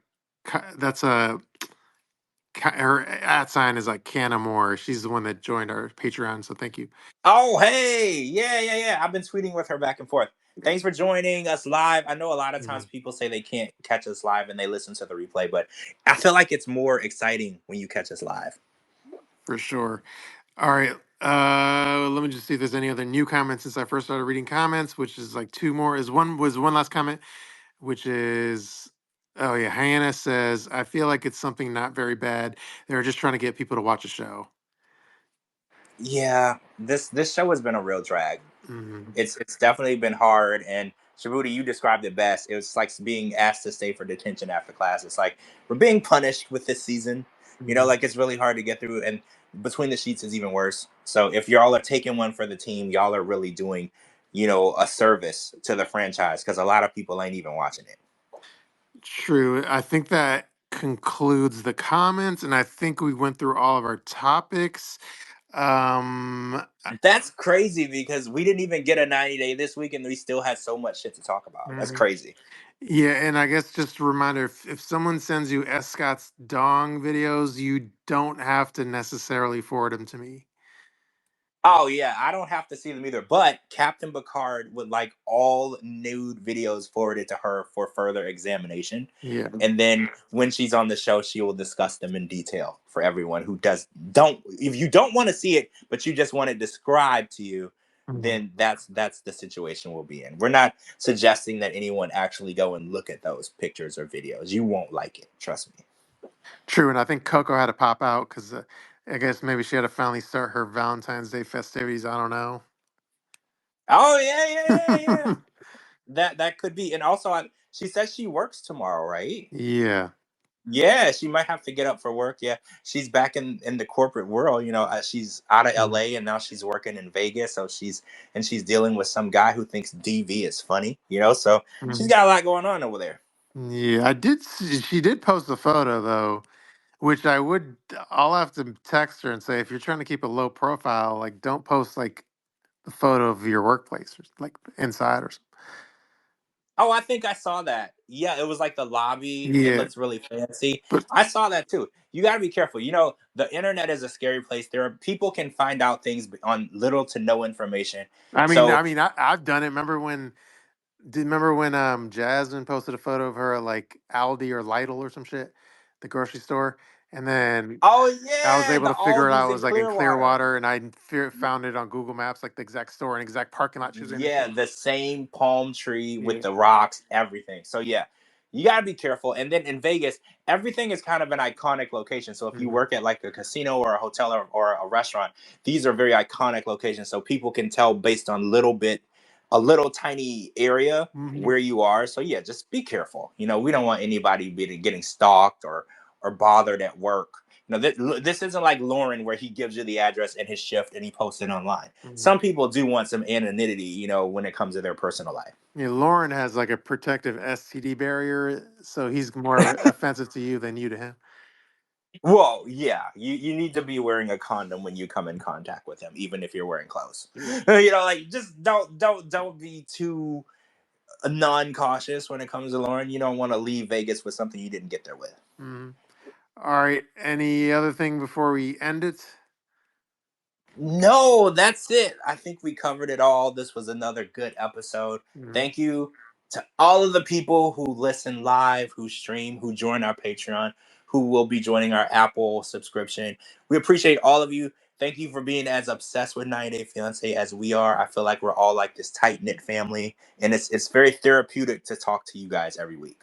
her at sign is like Canna Moore. She's the one that joined our Patreon, so thank you. Oh, hey, yeah, yeah, yeah. I've been tweeting with her back and forth. Thanks for joining us live. I know a lot of times Mhm, people say they can't catch us live and they listen to the replay, but I feel like it's more exciting when you catch us live. for sure. All right. Let me just see if there's any other new comments since I first started reading comments, which is like two more. Is one was one last comment, which is oh yeah, Hannah says, I feel like it's something not very bad. They're just trying to get people to watch a show. Yeah, this show has been a real drag. Hmm. It's definitely been hard. And Shabooty, you described it best. It was like being asked to stay for detention after class. It's like we're being punished with this season. You know, Hmm. like it's really hard to get through. And between the sheets is even worse. So if y'all are taking one for the team, y'all are really doing, a service to the franchise because a lot of people ain't even watching it. True. I think that. concludes the comments, and I think we went through all of our topics. That's crazy because we didn't even get a 90-day this week and we still had so much shit to talk about. That's crazy. Yeah, and I guess just a reminder, if someone sends you EScott's dong videos, you don't have to necessarily forward them to me. Oh yeah, I don't have to see them either. But Captain Picard would like all nude videos forwarded to her for further examination. Yeah. And then when she's on the show, she will discuss them in detail for everyone who don't. If you don't want to see it, but you just want it described to you, then that's the situation we'll be in. We're not suggesting that anyone actually go and look at those pictures or videos. You won't like it, trust me. True, and I think Coco had to pop out because I guess maybe she had to finally start her Valentine's Day festivities. I don't know. Oh yeah. That could be. And also, she says she works tomorrow, right? Yeah. Yeah, she might have to get up for work. Yeah, she's back in the corporate world. She's out of LA and now she's working in Vegas. So she's dealing with some guy who thinks DV is funny. So she's got a lot going on over there. Yeah, I did. She did post a photo though, which I'll have to text her and say if you're trying to keep a low profile, like don't post like the photo of your workplace or like inside or something. Oh, I think I saw that. Yeah, it was like the lobby. It Yeah, looks really fancy. but I saw that too. You got to be careful. The internet is a scary place. People can find out things on little to no information. So, I've done it. Remember when Jasmine posted a photo of her at like Aldi or Lidl or some shit, the grocery store, and then oh I was yeah, able the to figure it out. Aldi's It in was like in Clearwater. Clearwater, and I found it on Google Maps, like the exact store and exact parking lot she was in and Yeah, shit. the same palm tree with Yeah. the rocks, everything. So yeah, you gotta be careful. And then in Vegas, everything is kind of an iconic location. So if you work at like a casino or a hotel or a restaurant, these are very iconic locations. So people can tell based on a little tiny area where you are. So yeah, just be careful. We don't want anybody getting stalked or bothered at work. This isn't like Loren where he gives you the address and his shift and he posts it online. Some people do want some anonymity, when it comes to their personal life. Yeah, Lauren has like a protective STD barrier, so he's more offensive to you than you to him. Well, yeah, you need to be wearing a condom when you come in contact with him, even if you're wearing clothes. Like just don't be too non-cautious when it comes to Lauren. You don't want to leave Vegas with something you didn't get there with. All right. Any other thing before we end it? No, that's it. I think we covered it all. This was another good episode. Thank you to all of the people who listen live, who stream, who join our Patreon, who will be joining our Apple subscription. We appreciate all of you. Thank you for being as obsessed with 90 Day Fiance as we are. I feel like we're all like this tight-knit family, and it's very therapeutic to talk to you guys every week.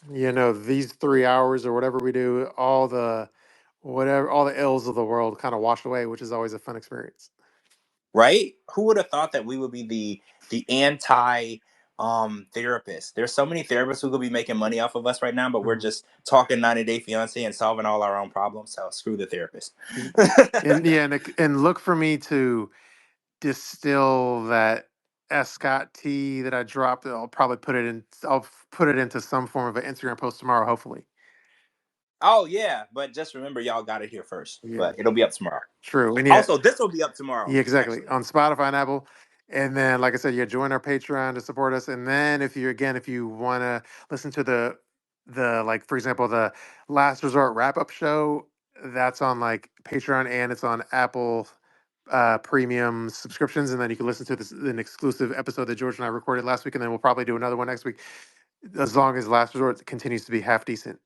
These 3 hours or whatever we do, all the ills of the world kind of wash away, which is always a fun experience. Right? Who would have thought that we would be the anti therapist? There's so many therapists who could be making money off of us right now, but we're just talking 90 Day Fiance and solving all our own problems. So screw the therapist. And look for me to distill that EScott tea that I dropped. I'll put it into some form of an Instagram post tomorrow, hopefully. Oh yeah, but just remember y'all got it here first. Yeah. But it'll be up tomorrow. True. And Also, this will be up tomorrow. yeah, exactly. Actually. On Spotify and Apple. And then, like I said, join our Patreon to support us. And then if you want to listen to like, for example, the Last Resort wrap-up show, that's on like Patreon and it's on Apple premium subscriptions. And then you can listen to an exclusive episode that George and I recorded last week. And then we'll probably do another one next week, as long as Last Resort continues to be half decent.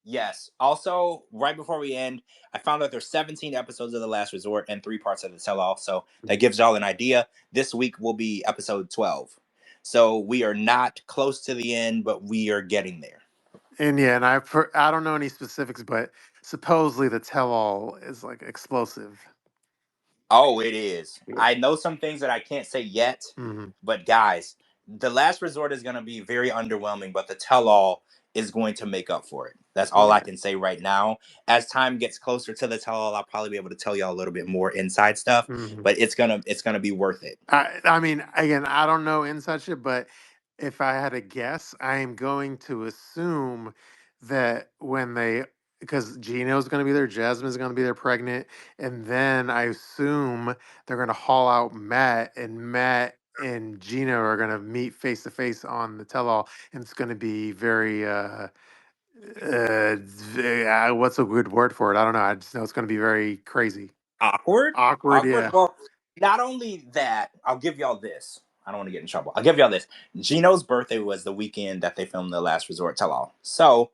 Yes. Also, right before we end, I found out there's 17 episodes of The Last Resort and 3 parts of the tell-all. So that gives y'all an idea. This week will be episode 12. So we are not close to the end, but we are getting there. And I don't know any specifics, but supposedly the tell-all is like explosive. Oh, it is. I know some things that I can't say yet, but guys, The Last Resort is going to be very underwhelming, but the tell-all is going to make up for it. That's all I can say right now. As time gets closer to the tell-all, I'll probably be able to tell y'all a little bit more inside stuff, but it's gonna be worth it. I mean, again, I don't know inside shit, but if I had to guess, I am going to assume that when they, because Gino's going to be there, Jasmine's going to be there pregnant, and then I assume they're going to haul out Matt, and Matt and Gino are going to meet face to face on the tell-all, and it's going to be very what's a good word for it? I don't know. I just know it's going to be very crazy. Awkward. Awkward, yeah. Well, not only that, I'll give y'all this. I don't want to get in trouble. I'll give y'all this. Gino's birthday was the weekend that they filmed The Last Resort Tell All. So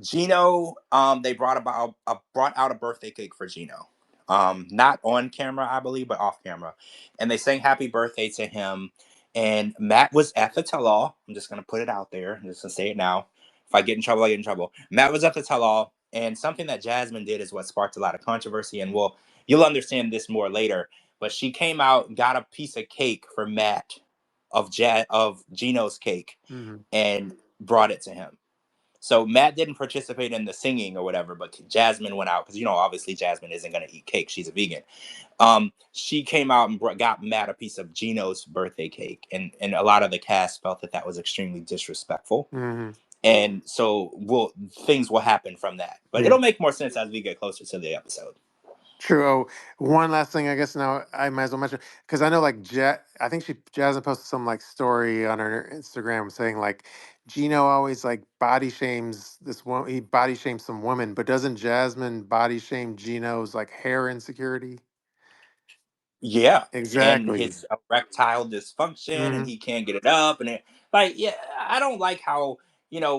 Gino, they brought out a birthday cake for Gino. Not on camera, I believe, but off camera. And they sang happy birthday to him. And Matt was at the tell-all. I'm just gonna put it out there. I'm just gonna say it now. If I get in trouble, I get in trouble. Matt was at the tell-all, and something that Jasmine did is what sparked a lot of controversy. And you'll understand this more later. But she came out, got a piece of cake for Matt of Gino's cake, and brought it to him. So Matt didn't participate in the singing or whatever, but Jasmine went out because obviously Jasmine isn't going to eat cake; she's a vegan. She came out and got Matt a piece of Gino's birthday cake, and a lot of the cast felt that was extremely disrespectful. And so things will happen from that, but it'll make more sense as we get closer to the episode. True. Oh, one last thing, I guess now I might as well mention, because I know like I think Jasmine posted some like story on her Instagram saying like Gino always like body shames this one. He body shames some woman, but doesn't Jasmine body shame Gino's like hair insecurity? Yeah, and Exactly. his erectile dysfunction, and he can't get it up, and I don't like how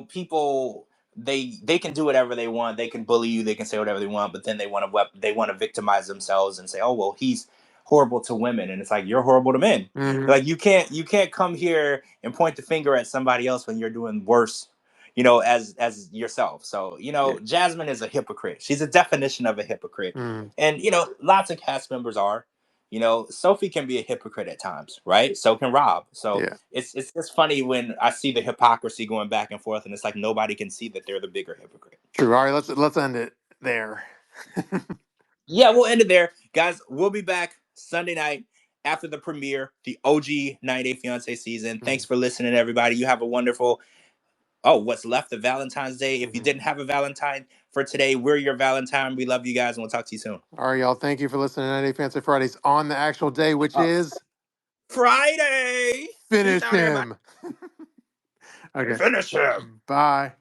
people they can do whatever they want, they can bully you, they can say whatever they want, but then they want to victimize themselves and say, oh well, he's horrible to women, and it's like you're horrible to men. Like you can't come here and point the finger at somebody else when you're doing worse, as yourself. So Jasmine is a hypocrite. She's a definition of a hypocrite, and lots of cast members are. Sophie can be a hypocrite at times, right? So can Rob. So it's just funny when I see the hypocrisy going back and forth, and it's like nobody can see that they're the bigger hypocrite. True. All right, let's end it there. Yeah, we'll end it there, guys. We'll be back Sunday night after the premiere, the OG 90 Day Fiance season. Thanks for listening, everybody. You have a wonderful what's left of Valentine's Day. If you didn't have a Valentine for today, we're your Valentine. We love you guys, and we'll talk to you soon. All right, y'all. Thank you for listening to 90 Day Fiance Fridays on the actual day, which is Friday. Finish Peace out, everybody. him. Okay. Finish him. Bye.